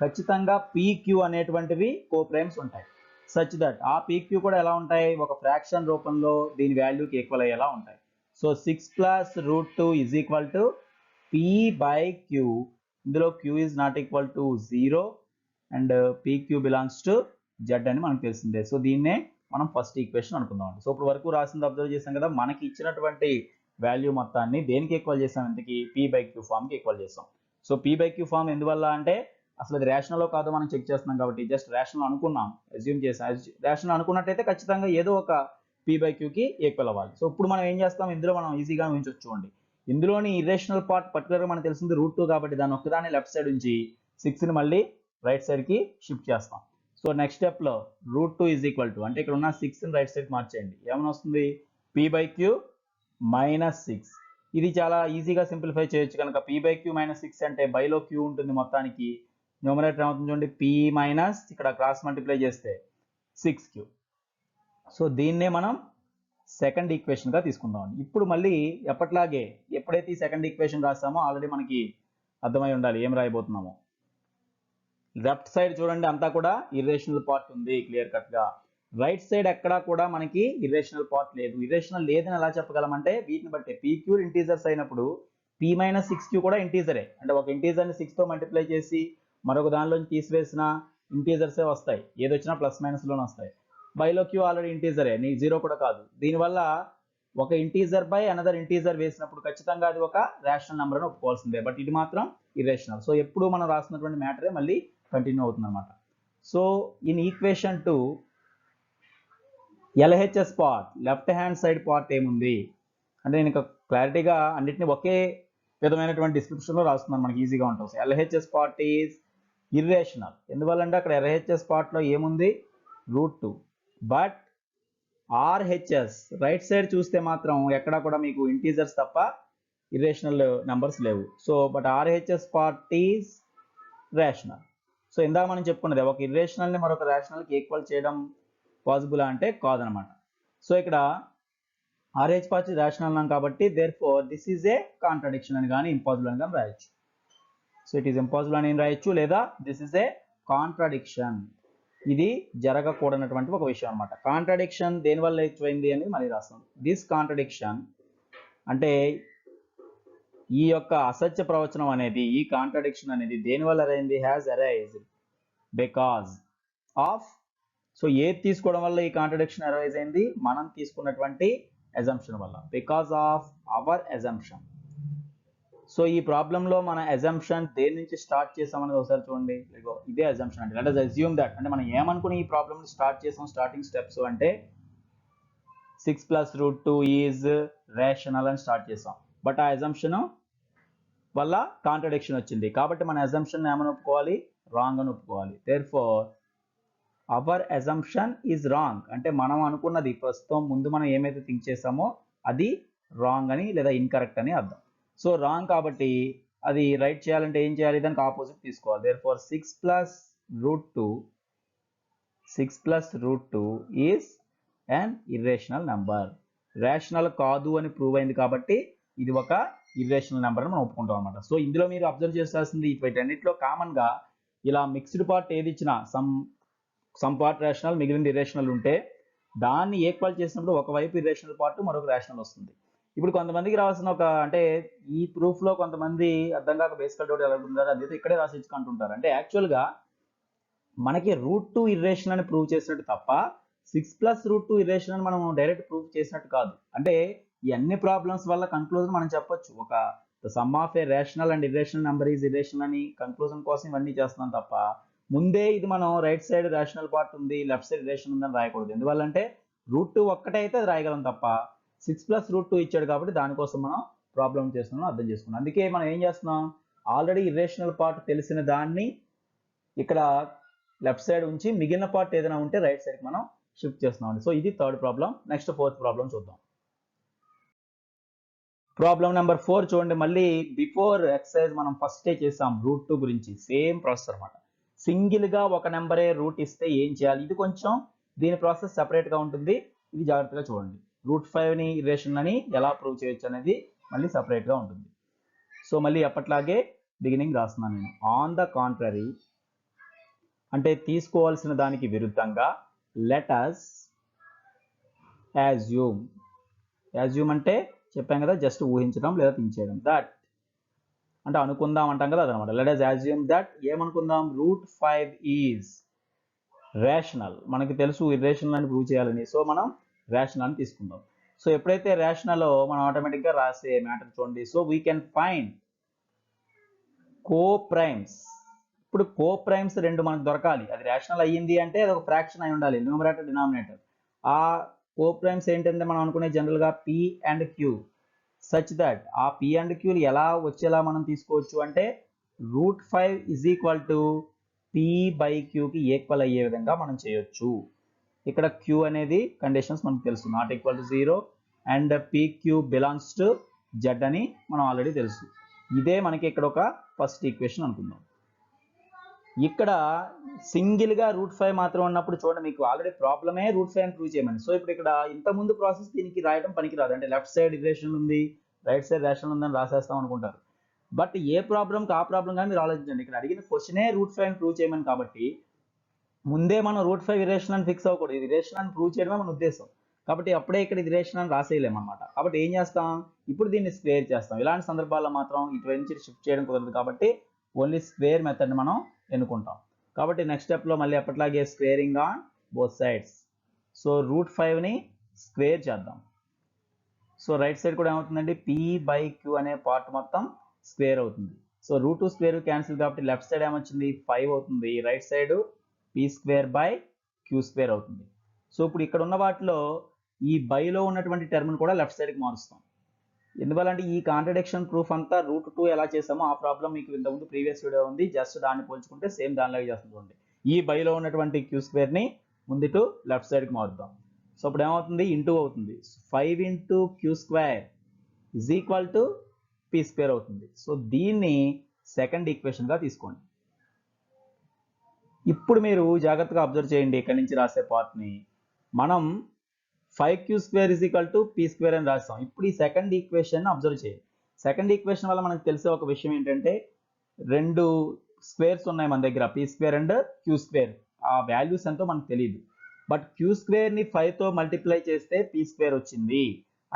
ఖచ్చితంగా PQ అనేటువంటివి కోప్రైమ్స్ ఉంటాయి. సచ్ దట్ ఆ PQ కూడా ఎలా ఉంటాయి, ఒక ఫ్రాక్షన్ రూపంలో దీని వాల్యూకి ఈక్వల్ అయ్యేలా ఉంటాయి. So 6 plus √2 is equal to P/Q. ఇందులో Q is not equal to 0 and PQ belongs to Z అని మనకు తెలిసిందే. సో దీన్నే మనం ఫస్ట్ ఈక్వేషన్ అనుకుందాం. సో ఇప్పుడు వరకు రాసింది అబ్జర్వ్ చేసాం కదా, మనకి ఇచ్చినటువంటి వాల్యూ మొత్తాన్ని దేనికి ఈక్వల్ చేసాం, ఇంతకీ P/Q ఫామ్కి ఈక్వల్ చేసాం. సో P/Q ఫామ్ ఎందువల్ల అంటే అసలు అది రేషనల్లో కాదో మనం చెక్ చేస్తున్నాం కాబట్టి జస్ట్ రేషనల్ అనుకున్నాం, అజ్యూమ్ చేసాం. రేషనల్ అనుకున్నట్టయితే ఖచ్చితంగా ఏదో ఒక P/Qకి ఈక్వల్ అవ్వాలి. సో ఇప్పుడు మనం ఏం చేస్తాం, ఇందులో మనం ఈజీగా ఊహించవచ్చు. చూడండి, ఇందులోని ఇర్రేషనల్ పార్ట్ పర్టికులర్గా మనకు తెలిసింది √2 కాబట్టి దాన్ని ఒక్కదాన్ని లెఫ్ట్ సైడ్ నుంచి 6ని మళ్ళీ రైట్ సైడ్కి షిఫ్ట్ చేస్తాం. సో నెక్స్ట్ స్టెప్లో √2 ఈజ్ ఈక్వల్ టు, అంటే ఇక్కడ ఉన్న 6ని రైట్ సైడ్ మార్చేయండి, ఏమైనా వస్తుంది P/Q -6. ఇది చాలా ఈజీగా సింప్లిఫై చేయొచ్చు కనుక P/Q -6 అంటే బైలో Q ఉంటుంది, మొత్తానికి న్యూమరేటర్ ఏమవుతుంది చూడండి, P మైనస్ ఇక్కడ క్రాస్ మల్టిప్లై చేస్తే 6Q. సో దీన్నే మనం సెకండ్ ఈక్వేషన్గా తీసుకుందాం. ఇప్పుడు మళ్ళీ ఎప్పట్లాగే ఎప్పుడైతే ఈ సెకండ్ ఈక్వేషన్ రాస్తామో ఆల్రెడీ మనకి అర్థమై ఉండాలి ఏం రాయబోతున్నామో. లెఫ్ట్ సైడ్ చూడండి అంతా కూడా ఇర్రేషనల్ పార్ట్ ఉంది క్లియర్ కట్గా. రైట్ సైడ్ ఎక్కడా కూడా మనకి ఇర్రేషనల్ పార్ట్ లేదు. ఇర్రేషనల్ లేదని ఎలా చెప్పగలమంటే వీటిని బట్టి PQ ఇంటీజర్స్ అయినప్పుడు P-6Q కూడా ఇంటీజరే, అంటే ఒక ఇంటీజర్ని 6తో మల్టిప్లై చేసి మరొక దానిలోంచి తీసివేసిన ఇంటీజర్సే వస్తాయి, ఏదొచ్చినా ప్లస్ మైనస్లోనే వస్తాయి. బైలో Q ఆల్రెడీ ఇంటీజరే, నీకు 0 కూడా కాదు. దీనివల్ల ఒక ఇంటీజర్ బై అనదర్ ఇంటీజర్ వేసినప్పుడు ఖచ్చితంగా అది ఒక రేషనల్ నెంబర్ అని ఒప్పుకోవాల్సిందే, బట్ ఇది మాత్రం ఇర్రేషనల్. సో ఎప్పుడు మనం రాసినటువంటి మ్యాటరే మళ్ళీ కంటిన్యూ అవుతుంది అనమాట. So in equation 2 LHS part, left hand side part ఏముంది అంటే నేను క్లారిటీగా అన్నిటిని ఒకే విధమైనటువంటి డిస్క్రిప్షన్లో రాస్తున్నాను, మనకి ఈజీగా ఉంటుంది. So LHS part is irrational. ఎందువల్లంటే అక్కడ LHS పార్ట్లో ఏముంది √2, బట్ RHS రైట్ సైడ్ చూస్తే మాత్రం ఎక్కడా కూడా మీకు ఇంటీజర్స్ తప్ప ఇర్రేషనల్ నెంబర్స్ లేవు. So but RHS part is rational. So ఇందాక మనం చెప్పుకున్నది ఒక ఇర్రేషనల్ని మరొక రేషనల్కి ఈక్వల్ చేయడం పాసిబులా అంటే కాదనమాట. సో ఇక్కడ RH పార్ట్ రేషనల్ అన్నాం కాబట్టి therefore this is a contradiction అని కానీ ఇంపాసిబుల్ అని కానీ రాయొచ్చు. సో ఇట్ ఈస్ ఇంపాసిబుల్ అని రాయొచ్చు, లేదా దిస్ ఈజ్ ఏ కాంట్రడిక్షన్, ఇది జరగకూడనటువంటి ఒక విషయం అనమాట. కాంట్రడిక్షన్ దేనివల్ల ఎక్కువైంది అనేది మళ్ళీ రాస్తాం. దిస్ కాంట్రడిక్షన్ అంటే ఈ యొక్క అసత్య ప్రవచనం అనేది, ఈ కాంట్రడిక్షన్ అనేది దేనివల్ల అరైంది, has arised because of. So ఏది తీసుకోవడం వల్ల ఈ కాంట్రడిక్షన్ అరైజ్ అయింది, మనం తీసుకున్నటువంటి అజంప్షన్ వల్ల, because of our assumption. So ఈ ప్రాబ్లంలో మన అజంప్షన్ దేని నుంచి స్టార్ట్ చేసామనేది ఒకసారి చూడండి. ఇదే అజంప్షన్ అంటే లెట్ us assume దట్, అంటే మనం ఏమనుకుని ఈ ప్రాబ్లమ్ని స్టార్ట్ చేసాం, స్టార్టింగ్ స్టెప్స్ అంటే 6 ప్లస్ √2 ఈజ్ రేషనల్ అని స్టార్ట్ చేసాం, బట్ ఆ అజంప్షన్ వల్ల కాంట్రడిక్షన్ వచ్చింది కాబట్టి మన అజంప్షన్ ఏమని ఒప్పుకోవాలి, రాంగ్ అని ఒప్పుకోవాలి. Therefore hour assumption is wrong, అంటే మనం అనుకున్నది ప్రస్తుతం ముందు మనం ఏమైతే థింక్ చేసామో అది రాంగ్ అని లేదా ఇన్కరెక్ట్ అని అర్థం. సో రాంగ్ కాబట్టి అది రైట్ చేయాలంటే ఏం చేయాలి, దానికి ఆపోజిట్ తీసుకోవాలి. Therefore 6 plus root 2 is an irrational number. Rational కాదు అని ప్రూవ్ అయింది కాబట్టి ఇది ఒక ఇర్రేషనల్ నెంబర్ అని మనం ఒప్పుకుంటాం అనమాట. సో ఇందులో మీరు అబ్జర్వ్ చేయాల్సింది వీటన్నిటిలో కామన్ గా ఇలా మిక్స్డ్ పార్ట్ ఏది ఇచ్చినా సమ్ పార్ట్ రేషనల్ మిగిలింది ఇర్రేషనల్ ఉంటే దాన్ని ఈక్వల్ చేసినప్పుడు ఒకవైపు ఇర్రేషనల్ పార్ట్ మరొక రేషనల్ వస్తుంది. ఇప్పుడు కొంతమందికి రావాల్సిన అంటే ఈ ప్రూఫ్ లో కొంతమంది అర్థం కాక బేసికల్ డౌట్ ఎలా ఉంటుందో అదైతే ఇక్కడే రాసిచ్చుకుంటుంటారు. అంటే యాక్చువల్ గా మనకి √2 ఇర్రేషనల్ అని ప్రూవ్ చేసినట్టు తప్ప 6 plus √2 ఇర్రేషనల్ అని మనం డైరెక్ట్ ప్రూవ్ చేసినట్టు కాదు. అంటే ఈ అన్ని ప్రాబ్లమ్స్ వల్ల కన్క్లూజన్ మనం చెప్పొచ్చు, ఒక the sum of a rational and irrational number is irrational అని కన్క్లూజన్ కోసం ఇవన్నీ చేస్తున్నాం తప్ప ముందే ఇది మనం రైట్ సైడ్ రేషనల్ పార్ట్ ఉంది లెఫ్ట్ సైడ్ ఇర్రేషనల్ ఉందని రాయకూడదు. ఎందువల్లంటే √2 ఒక్కటే అయితే అది రాయగలం తప్ప 6 plus √2 ఇచ్చాడు కాబట్టి దానికోసం మనం ప్రాబ్లం చేస్తున్నాం, అర్థం చేసుకున్నాం. అందుకే మనం ఏం చేస్తున్నాం, ఆల్రెడీ ఇర్రేషనల్ పార్ట్ తెలిసిన దాన్ని ఇక్కడ లెఫ్ట్ సైడ్ ఉంచి మిగిలిన పార్ట్ ఏదైనా ఉంటే రైట్ సైడ్ మనం షిఫ్ట్ చేస్తున్నాం. సో ఇది third problem. Next fourth problem చూద్దాం. ప్రాబ్లం నెంబర్ 4 చూడండి. మళ్ళీ బిఫోర్ ఎక్సర్సైజ్ మనం ఫస్టే చేసాం √2 గురించి, సేమ్ ప్రాసెస్ అనమాట. సింగిల్ గా ఒక నెంబరే రూట్ ఇస్తే ఏం చేయాలి, ఇది కొంచెం దీని ప్రాసెస్ సెపరేట్ గా ఉంటుంది, ఇది జాగ్రత్తగా చూడండి. √5 ని ఇర్రేషనల్ అని ఎలా ప్రూవ్ చేయొచ్చు అనేది మళ్ళీ సెపరేట్ గా ఉంటుంది. సో మళ్ళీ ఎప్పట్లాగే బిగినింగ్ రాస్తున్నాను నేను. ఆన్ ద కాంట్రరీ అంటే తీసుకోవాల్సిన దానికి విరుద్ధంగా let us assume అంటే చెప్పాం కదా, జస్ట్ ఊహించడం లేదా థింక్ చేయడం. దట్ అంటే అనుకుందాం అంటాం కదా అదనమాట. let us assume that ఏమనుకుందాం, √5 is rational. మనకి తెలుసు ఇర్రేషనల్ అని ప్రూవ్ చేయాలని, సో మనం రేషనల్ అని తీసుకుందాం. సో ఎప్పుడైతే రేషనల్ మనం ఆటోమేటిక్గా రాసే మ్యాటర్ చూడండి. So we can find coprimes. ఇప్పుడు కో-ప్రైమ్స్ రెండు మనకు దొరకాలి. అది రేషనల్ అయ్యింది అంటే అది ఒక ఫ్రాక్షన్ అయి ఉండాలి, న్యూమరేటర్ డినామినేటర్. ఆ కో-ప్రైమ్స్ ఏంటంటే మనం అనుకునే జనరల్గా P and Q, such that ఆ P and Qలు ఎలా వచ్చేలా మనం తీసుకోవచ్చు అంటే √5 ఈజ్ ఈక్వల్ టు P/Qకి ఈక్వల్ అయ్యే విధంగా మనం చేయొచ్చు. ఇక్కడ Q అనేది కండిషన్స్ మనకు తెలుసు, not equal to 0 and PQ belongs to Z అని మనం ఆల్రెడీ తెలుసు. ఇదే మనకి ఇక్కడ ఒక ఫస్ట్ ఈక్వేషన్ అనుకుందాం. ఇక్కడ సింగిల్ గా √5 మాత్రం ఉన్నప్పుడు చూడండి, మీకు ఆల్రెడీ ప్రాబ్లమే √5 అని ప్రూవ్ చేయమని. సో ఇప్పుడు ఇక్కడ ఇంత ముందు ప్రాసెస్ దీనికి రాయడం పనికిరాదు. అంటే లెఫ్ట్ సైడ్ ఇర్రేషనల్ ఉంది రైట్ సైడ్ రేషనల్ ఉందని రాసేస్తాం అనుకుంటారు. బట్ ఏ ప్రాబ్లంకి ఆ ప్రాబ్లం కానీ మీరు ఆలోచించండి. ఇక్కడ అడిగిన క్వశ్చనే √5 అని ప్రూవ్ చేయమని కాబట్టి ముందే మనం √5 ఇర్రేషనల్ అని ఫిక్స్ అవ్వకూడదు. ఇది ఇర్రేషనల్ అని ప్రూవ్ చేయడమే మన ఉద్దేశం. కాబట్టి అప్పుడే ఇక్కడ ఇది ఇర్రేషనల్ అని రాసేయలేము అనమాట. కాబట్టి ఏం చేస్తాం, ఇప్పుడు దీన్ని స్క్వేర్ చేస్తాం. ఇలాంటి సందర్భాల్లో మాత్రం ఇటు నుంచి షిఫ్ట్ చేయడం కుదరదు కాబట్టి ఓన్లీ స్క్వేర్ మెథడ్ మనం ఎన్నుకుంటాం. కాబట్టి నెక్స్ట్ స్టెప్లో మళ్ళీ ఎప్పటిలాగే squaring on both sides. So √5 ని స్క్వేర్ చేద్దాం. సో రైట్ సైడ్ కూడా ఏమవుతుందండి, P/Q అనే పార్ట్ మొత్తం స్క్వేర్ అవుతుంది. సో √2 స్క్వేర్ క్యాన్సిల్ కాబట్టి లెఫ్ట్ సైడ్ ఏమొచ్చింది 5 అవుతుంది, రైట్ సైడ్ P²/Q² అవుతుంది. సో ఇప్పుడు ఇక్కడ ఉన్న వాటిలో ఈ బైలో ఉన్నటువంటి టర్మ్ని కూడా లెఫ్ట్ సైడ్కి మారుస్తాం. ఎందువల్లంటే ఈ కాంట్రడిక్షన్ ప్రూఫ్ అంతా √2 ఎలా చేసామో ఆ ప్రాబ్లం మీకు ఇంతకుముందు ప్రీవియస్ వీడియో ఉంది, జస్ట్ దాన్ని పోల్చుకుంటే సేమ్ దానిలాగా చేస్తుంది. ఈ బైలో ఉన్నటువంటి Q² ని ముందు లెఫ్ట్ సైడ్కి మారుద్దాం. సో ఇప్పుడు ఏమవుతుంది, ఇంటూ అవుతుంది. 5 × Q² is equal to P² అవుతుంది. సో దీన్ని సెకండ్ ఈక్వేషన్గా తీసుకోండి. ఇప్పుడు మీరు జాగ్రత్తగా అబ్జర్వ్ చేయండి, ఇక్కడి నుంచి రాసే పార్ట్ని మనం 5Q² is equal to P² అని రాస్తాం. ఇప్పుడు ఈ సెకండ్ ఈక్వేషన్ అబ్జర్వ్ చేయండి. సెకండ్ ఈక్వేషన్ వల్ల మనకు తెలిసే ఒక విషయం ఏంటంటే రెండు స్క్వేర్స్ ఉన్నాయి మన దగ్గర, P² అండ్ Q². ఆ వాల్యూస్ ఎంతో మనకు తెలియదు. బట్ Q² ని 5తో మల్టిప్లై చేస్తే P² వచ్చింది.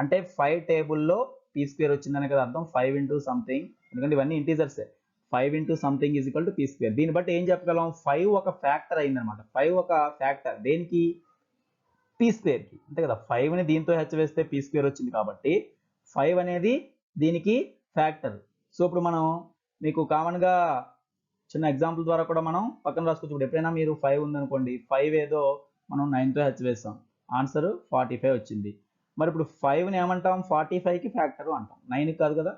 అంటే 5 టేబుల్లో P² వచ్చిందని కదా అర్థం. 5 × సంథింగ్, ఎందుకంటే ఇవన్నీ ఇంటీజర్సే. 5 × something is equal to P². దీన్ని బట్టి ఏం చెప్పగలం, 5 ఒక ఫ్యాక్టర్ అయిందనమాట. 5 ఒక ఫ్యాక్టర్ దేనికి, P²కి. అంతే కదా, 5ని దీంతో హెచ్ వేస్తే P² వచ్చింది కాబట్టి 5 అనేది దీనికి ఫ్యాక్టర్. సో ఇప్పుడు మనం మీకు కామన్గా చిన్న ఎగ్జాంపుల్ ద్వారా కూడా మనం పక్కన రాసుకోవచ్చు. ఇప్పుడు ఎప్పుడైనా మీరు 5 ఉందనుకోండి, 5 ఏదో మనం 9తో హెచ్ వేస్తాం, ఆన్సర్ 45 వచ్చింది. మరి ఇప్పుడు 5ని ఏమంటాం, 45కి ఫ్యాక్టర్ అంటాం, 9కి కాదు కదా.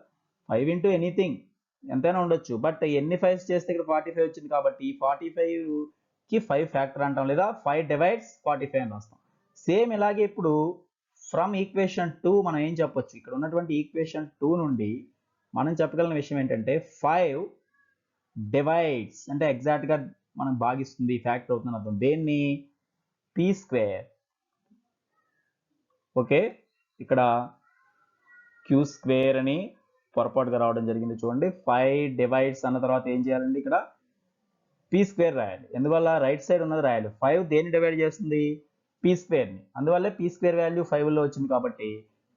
5 × ఎనీథింగ్ ఎంతైనా ఉండొచ్చు, బట్ ఎన్ని 5s చేస్తే ఇక్కడ 45 వచ్చింది కాబట్టి 45కి 5 ఫ్యాక్టర్ అంటాం, లేదా 5 / 45 అని రాస్తాం. సేమ్ ఇలాగే ఇప్పుడు ఫ్రమ్ ఈక్వేషన్ 2 మనం ఏం చెప్పొచ్చు, ఇక్కడ ఉన్నటువంటి ఈక్వేషన్ 2 నుండి మనం చెప్పగలిగిన విషయం ఏంటంటే 5 డివైడ్స్ అంటే ఎగ్జాక్ట్గా మనం భాగిస్తుంది, ఫ్యాక్టర్ అవుతుంది అర్థం. దేన్ని? P square. ఓకే, ఇక్కడ క్యూ స్క్వేర్ అని పొరపాటుగా రావడం జరిగింది చూడండి. 5 డివైడ్స్ అన్న తర్వాత ఏం చేయాలండి, ఇక్కడ పీ స్క్వేర్ రాయాలి. ఎందువల్ల? రైట్ సైడ్ ఉన్నది రాయాలి. 5 దేన్ని డివైడ్ చేస్తుంది? పీ స్క్వేర్ని. అందువల్లే పీ స్క్వేర్ వాల్యూ 5లో వచ్చింది కాబట్టి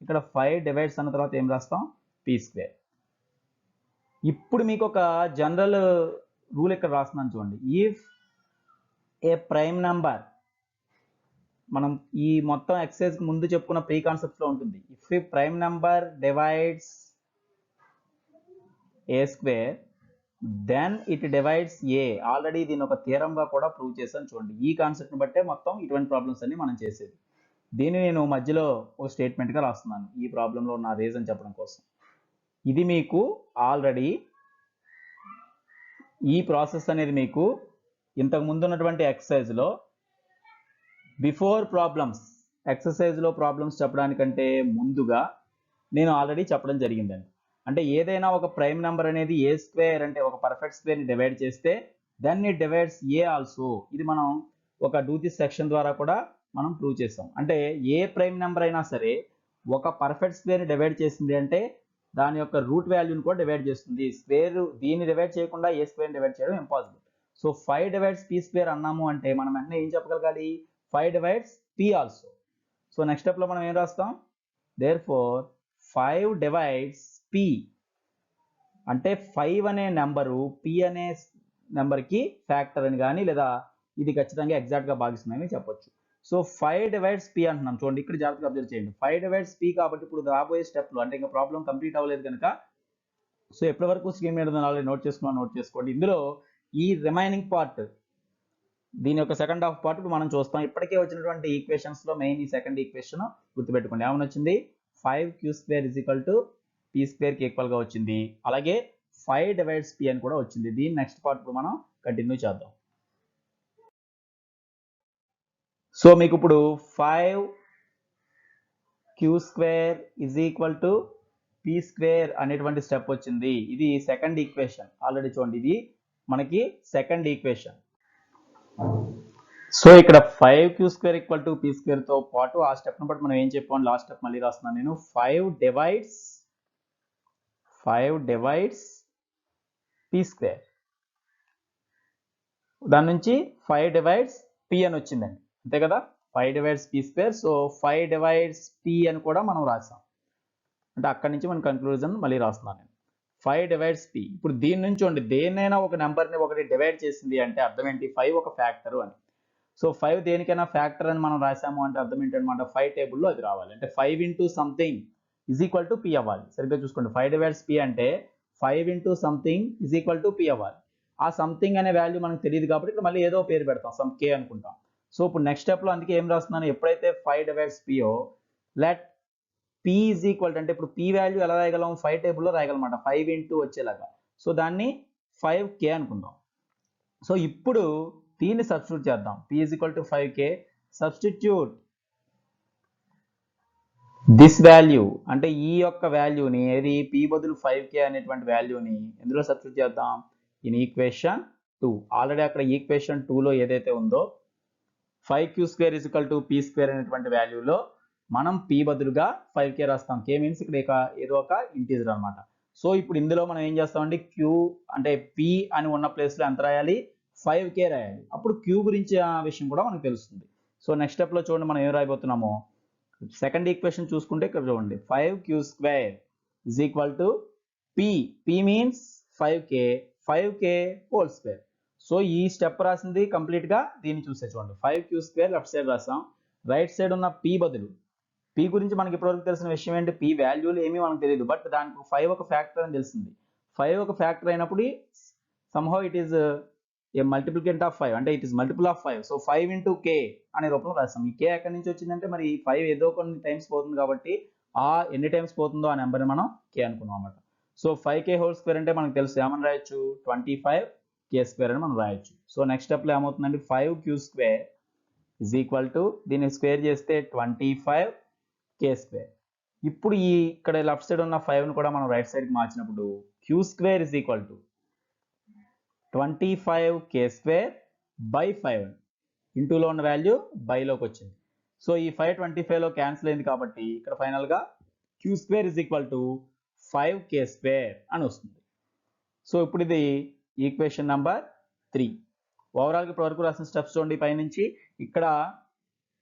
ఇక్కడ 5 డివైడ్స్ అన్న తర్వాత ఏం రాస్తాం? P square. ఇప్పుడు మీకు ఒక జనరల్ రూల్ ఇక్కడ రాస్తున్నాను చూడండి. ఇఫ్ ఏ ప్రైమ్ నంబర్, మనం ఈ మొత్తం ఎక్సర్సైజ్ ముందు చెప్పుకున్న ప్రీ కాన్సెప్ట్స్ లో ఉంటుంది. If a prime number divides a square then it divides a. Already దీని ఒక థియరంగా కూడా ప్రూవ్ చేశాను చూడండి. ఈ కాన్సెప్ట్ని బట్టే మొత్తం ఇటువంటి ప్రాబ్లమ్స్ అన్ని మనం చేసేది. దీన్ని నేను మధ్యలో ఒక స్టేట్మెంట్గా రాస్తున్నాను ఈ ప్రాబ్లంలో ఉన్న రీజన్ చెప్పడం కోసం. ఇది మీకు ఆల్రెడీ ఈ ప్రాసెస్ అనేది మీకు ఇంతకు ముందు ఉన్నటువంటి ఎక్సర్సైజ్లో బిఫోర్ ప్రాబ్లమ్స్, ఎక్సర్సైజ్లో ప్రాబ్లమ్స్ చెప్పడానికంటే ముందుగా నేను ఆల్రెడీ చెప్పడం జరిగిందండి. అంటే ఏదైనా ఒక ప్రైమ్ నెంబర్ అనేది ఏ స్క్వేర్ అంటే ఒక పర్ఫెక్ట్ స్క్వేర్ని డివైడ్ చేస్తే then it divides a also. ఇది మనం ఒక డూ దిస్ సెక్షన్ ద్వారా కూడా మనం ప్రూవ్ చేసాం. అంటే ఏ ప్రైమ్ నెంబర్ అయినా సరే ఒక పర్ఫెక్ట్ స్క్వేర్ని డివైడ్ చేసింది అంటే దాని యొక్క రూట్ వాల్యూని కూడా డివైడ్ చేస్తుంది. స్క్వేర్ దీన్ని డివైడ్ చేయకుండా ఏ స్క్వేర్ని డివైడ్ చేయడం impossible. So 5 divides P square అన్నాము అంటే మనం వెంటనే ఏం చెప్పగలగాలి? 5 divides P also. So next స్టెప్లో మనం ఏం రాస్తాం? దేర్ఫోర్ 5 డివైడ్స్ పీ అంటే 5 అనే నెంబరు పీ అనే నెంబర్కి ఫ్యాక్టర్ అని కానీ లేదా ఇది ఖచ్చితంగా ఎగ్జాక్ట్గా భాగిస్తుందని చెప్పొచ్చు. సో 5 డివైడ్స్ పీ అంటున్నాం చూడండి. ఇక్కడ జాగ్రత్తగా అబ్జర్వ్ చేయండి. 5 డివైడ్స్ పీ కాబట్టి ఇప్పుడు రాబోయే స్టెప్లో అంటే ఇంకా ప్రాబ్లం కంప్లీట్ అవ్వలేదు కనుక సో ఎప్పటి వరకు స్క్రీన్ మీద ఆల్రెడీ నోట్ చేసుకోండి. ఇందులో ఈ రిమైనింగ్ పార్ట్, దీని యొక్క సెకండ్ హాఫ్ పార్ట్ ఇప్పుడు మనం చూస్తాం. ఇప్పటికే వచ్చినటువంటి ఈక్వేషన్స్లో మెయిన్ ఈ సెకండ్ ఈక్వేషన్ గుర్తుపెట్టుకోండి. ఏమని వచ్చింది? 5q² = p² కి ఈక్వల్గా వచ్చింది. అలాగే 5 డివైడ్స్ p అని కూడా వచ్చింది. దీని నెక్స్ట్ పార్ట్ ఇప్పుడు మనం కంటిన్యూ చేద్దాం. సో మీకు ఇప్పుడు 5q² p² అనేటువంటి స్టెప్ వచ్చింది. ఇది సెకండ్ ఈక్వేషన్. ఆల్రెడీ చూడండి, ఇది మనకి సెకండ్ ఈక్వేషన్. సో ఇక్కడ 5q² p² తో పాటు ఆ స్టెప్ను బట్టి మనం ఏం చెప్పాం? లాస్ట్ స్టెప్ మళ్ళీ రాస్తున్నాను నేను. 5 డివైడ్స్ p². దాని నుంచి 5 డివైడ్స్ p అని వచ్చిందండి, అంతే కదా? 5 divides p². So 5 divides p అని కూడా మనం రాసాం. అంటే అక్కడి నుంచి మన కన్క్లూజన్ మళ్ళీ రాస్తున్నాను నేను. 5 డివైడ్స్ p. ఇప్పుడు దీని నుంచి చూడండి, దేన్నైనా ఒక నెంబర్ని ఒకటి డివైడ్ చేసింది అంటే అర్థం ఏంటి? 5 ఒక ఫ్యాక్టర్ అని. సో 5 దేనికైనా ఫ్యాక్టర్ అని మనం రాసాము అంటే అర్థం ఏంటనమాట? 5 టేబుల్లో అది రావాలి. అంటే 5 ఇంటూ సంథింగ్ = p అవ్వాలి. సరిగ్గా చూసుకోండి. 5 డివైడ్స్ p అంటే 5 ఇంటూ సంథింగ్ = p అవ్వాలి. ఆ సంథింగ్ అనే వాల్యూ మనకు తెలియదు కాబట్టి ఇక్కడ మళ్ళీ ఏదో పేరు పెడతాం, సమ్ k అనుకుంటాం. సో ఇప్పుడు నెక్స్ట్ స్టెప్లో అందుకే ఏం రాస్తున్నాను? ఎప్పుడైతే 5 డివైడ్స్ p లెట్ p = అంటే ఇప్పుడు p వాల్యూ ఎలా రాయగలం? 5 టేబుల్లో రాయగలమాట, 5 ఇంటూ వచ్చేలాగా. సో దాన్ని 5k అనుకుందాం. సో ఇప్పుడు దీన్ని సబ్స్టిట్యూట్ చేద్దాం. p = 5k. Substitute this value అంటే ఈ యొక్క వాల్యూని, ఏది p బదులు 5k అనేటువంటి వాల్యూని ఎందులో సబ్స్టిట్యూట్ చేద్దాం? In equation 2. ఆల్రెడీ అక్కడ ఈక్వేషన్ 2లో ఏదైతే ఉందో 5q² = p² అనేటువంటి వాల్యూలో మనం p బదులుగా 5k రాస్తాం. k మీన్స్ ఇక్కడ ఏదో ఒక ఇంటీజర్ అనమాట. సో ఇప్పుడు ఇందులో మనం ఏం చేస్తామండి? q అంటే p అని ఉన్న ప్లేస్లో ఎంత రాయాలి? 5k రాయాలి. అప్పుడు q గురించి ఆ విషయం కూడా మనకు తెలుస్తుంది. సో నెక్స్ట్ స్టెప్లో చూడండి మనం ఏం రాయబోతున్నామో. సెకండ్ ఈక్వేషన్ చూసుకుంటే ఇక్కడ చూడండి, 5q² = p. p means 5k, 5k whole square. So ఈ స్టెప్ రాసింది కంప్లీట్గా దీన్ని చూసే చూడండి. 5q² లెఫ్ట్ సైడ్ రాసాం. రైట్ సైడ్ ఉన్న p బదులు, p గురించి మనకి ఇప్పటివరకు తెలిసిన విషయం ఏంటి? p వాల్యూలు ఏమీ మనకు తెలియదు, బట్ దానికి 5 ఒక ఫ్యాక్టర్ అని తెలిసింది. 5 ఒక ఫ్యాక్టర్ అయినప్పుడు somehow it is a multiplicand of 5, అంటే it is multiple of 5. So 5 into k అనే రూపంలో రాస్తాం. ఈ k ఎక్కడి నుంచి వచ్చిందంటే మరి 5 ఏదో కొన్ని టైమ్స్ పోతుంది కాబట్టి ఆ ఎన్ని టైమ్స్ పోతుందో ఆ నెంబర్ని మనం k అనుకున్నాం అన్నమాట. సో 5k హోల్ స్క్వేర్ అంటే మనకు తెలుసు ఏమని రాయొచ్చు? 25k² అని మనం రాయొచ్చు. సో నెక్స్ట్ స్టెప్లో ఏమవుతుందండి? 5q² = దీన్ని స్క్వేర్ చేస్తే 25k² కే స్క్వేర్. ఇప్పుడు ఈ ఇక్కడ లెఫ్ట్ సైడ్ ఉన్న 5ని కూడా మనం రైట్ సైడ్కి మార్చినప్పుడు q square is equal to 25 k square by 5 ఇంటూలో ఉన్న వాల్యూ బైలోకి వచ్చింది. సో ఈ 5 25లో క్యాన్సిల్ అయింది కాబట్టి ఇక్కడ ఫైనల్గా q square is equal to 5 k square అని వస్తుంది. సో ఇప్పుడు ఇది ఈక్వేషన్ నెంబర్ 3. ఓవరాల్గా ఇప్పటి వరకు రాసిన స్టెప్స్ చూడండి. పైనుంచి ఇక్కడ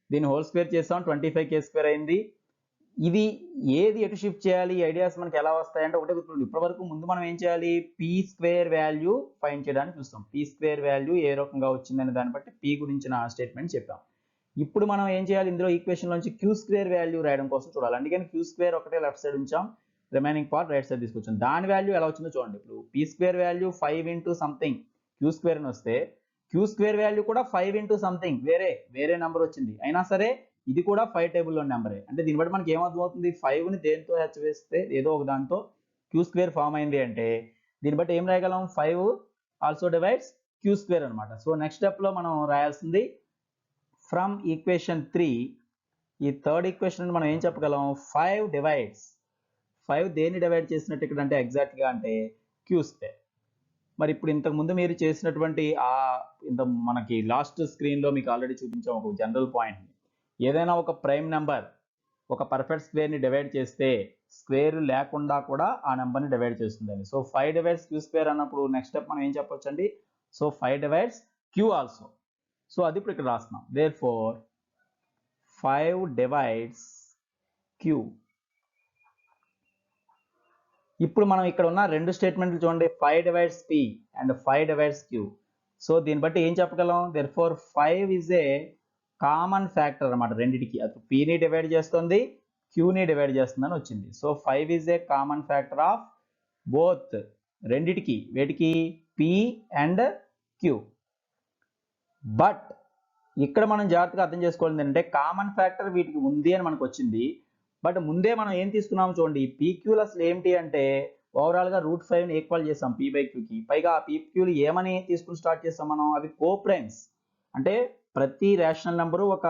దీన్ని హోల్ స్క్వేర్ చేస్తాం, 25 కే స్క్వేర్ అయింది. ఇది ఏది ఎటు షిఫ్ట్ చేయాలి, ఐడియాస్ మనకి ఎలా వస్తాయంటే ఒకటే గుర్తుండి ఇప్పటి వరకు ముందు మనం ఏం చేయాలి, పీ స్క్వేర్ వాల్యూ ఫైండ్ చేయడానికి చూస్తాం. పీ స్క్వేర్ వాల్యూ ఏ రకంగా వచ్చిందనే దాన్ని బట్టి పీ గురించిన స్టేట్మెంట్ చెప్పాం. ఇప్పుడు మనం ఏం చేయాలి, ఇందులో ఈక్వేషన్ నుంచి క్యూ స్క్వేర్ వాల్యూ రాయడం కోసం చూడాలి. అందుకని క్యూ స్క్వేర్ ఒకటే లెఫ్ట్ సైడ్ ఉంచాం, రిమైనింగ్ పార్ట్ రైట్ సైడ్ తీసుకొచ్చాం. దాని వాల్యూ ఎలా వచ్చిందో చూడండి. ఇప్పుడు p square value 5 into something q square అని వస్తే క్యూ స్క్వేర్ వాల్యూ కూడా 5 ఇంటూ సంథింగ్ వేరే నెంబర్ వచ్చింది. అయినా సరే ఇది కూడా 5 టేబుల్లో నెంబరే. అంటే దీన్ని బట్టి మనకి ఏమర్థమవుతుంది, 5ని దేంతో హెచ్ వేస్తే ఏదో ఒక దాంతో క్యూ స్క్వేర్ ఫామ్ అయింది అంటే దీన్ని బట్టి ఏం రాయగలం, 5 ఆల్సో డివైడ్స్ క్యూ స్క్వేర్ అనమాట. సో నెక్స్ట్ స్టెప్లో మనం రాయాల్సింది ఫ్రమ్ ఈక్వేషన్ 3 ఈ థర్డ్ ఈక్వేషన్ మనం ఏం చెప్పగలం, 5 డివైడ్స్ 5 దేన్ని డివైడ్ చేసినట్టు ఇక్కడ అంటే ఎగ్జాక్ట్గా అంటే క్యూ స్క్వేర్. మరి ఇప్పుడు ఇంతకుముందు మీరు చేసినటువంటి ఇంత మనకి లాస్ట్ స్క్రీన్లో మీకు ఆల్రెడీ చూపించాం ఒక జనరల్ పాయింట్ని. ఏదైనా ఒక ప్రైమ్ నెంబర్ ఒక పర్ఫెక్ట్ స్క్వేర్ని డివైడ్ చేస్తే స్క్వేర్ లేకుండా కూడా ఆ నెంబర్ని డివైడ్ చేస్తుందండి. సో 5 డివైడ్స్ క్యూ స్క్వేర్ అన్నప్పుడు నెక్స్ట్ స్టెప్ మనం ఏం చెప్పొచ్చు అండి, so 5 divides q also. So అది ఇప్పుడు ఇక్కడ రాస్తున్నాం. Therefore 5 divides q. ఇప్పుడు మనం ఇక్కడ ఉన్న రెండు స్టేట్మెంట్లు చూడండి, 5 divides p and 5 divides q. So దీన్ని బట్టి ఏం చెప్పగలం, therefore 5 is a common factor అనమాట రెండిటికి. అది పీని డివైడ్ చేస్తుంది, క్యూని డివైడ్ చేస్తుంది అని వచ్చింది. So 5 is a common factor of both రెండిటికి, వేటికి, పి అండ్ క్యూ. బట్ ఇక్కడ మనం జాగ్రత్తగా అర్థం చేసుకోవాలి ఏంటంటే కామన్ ఫ్యాక్టర్ వీటికి ఉంది అని మనకు వచ్చింది. బట్ ముందే మనం ఏం తీసుకున్నాము చూడండి, పీక్యూలు అసలు ఏమిటి అంటే ఓవరాల్గా √5ని ఈక్వల్ చేసాం పీ బై క్యూకి. పైగా ఆ పీక్యూలు ఏమని తీసుకుని స్టార్ట్ చేస్తాం మనం, అవి కోప్రైమ్స్. అంటే ప్రతి రేషనల్ నెంబరు ఒక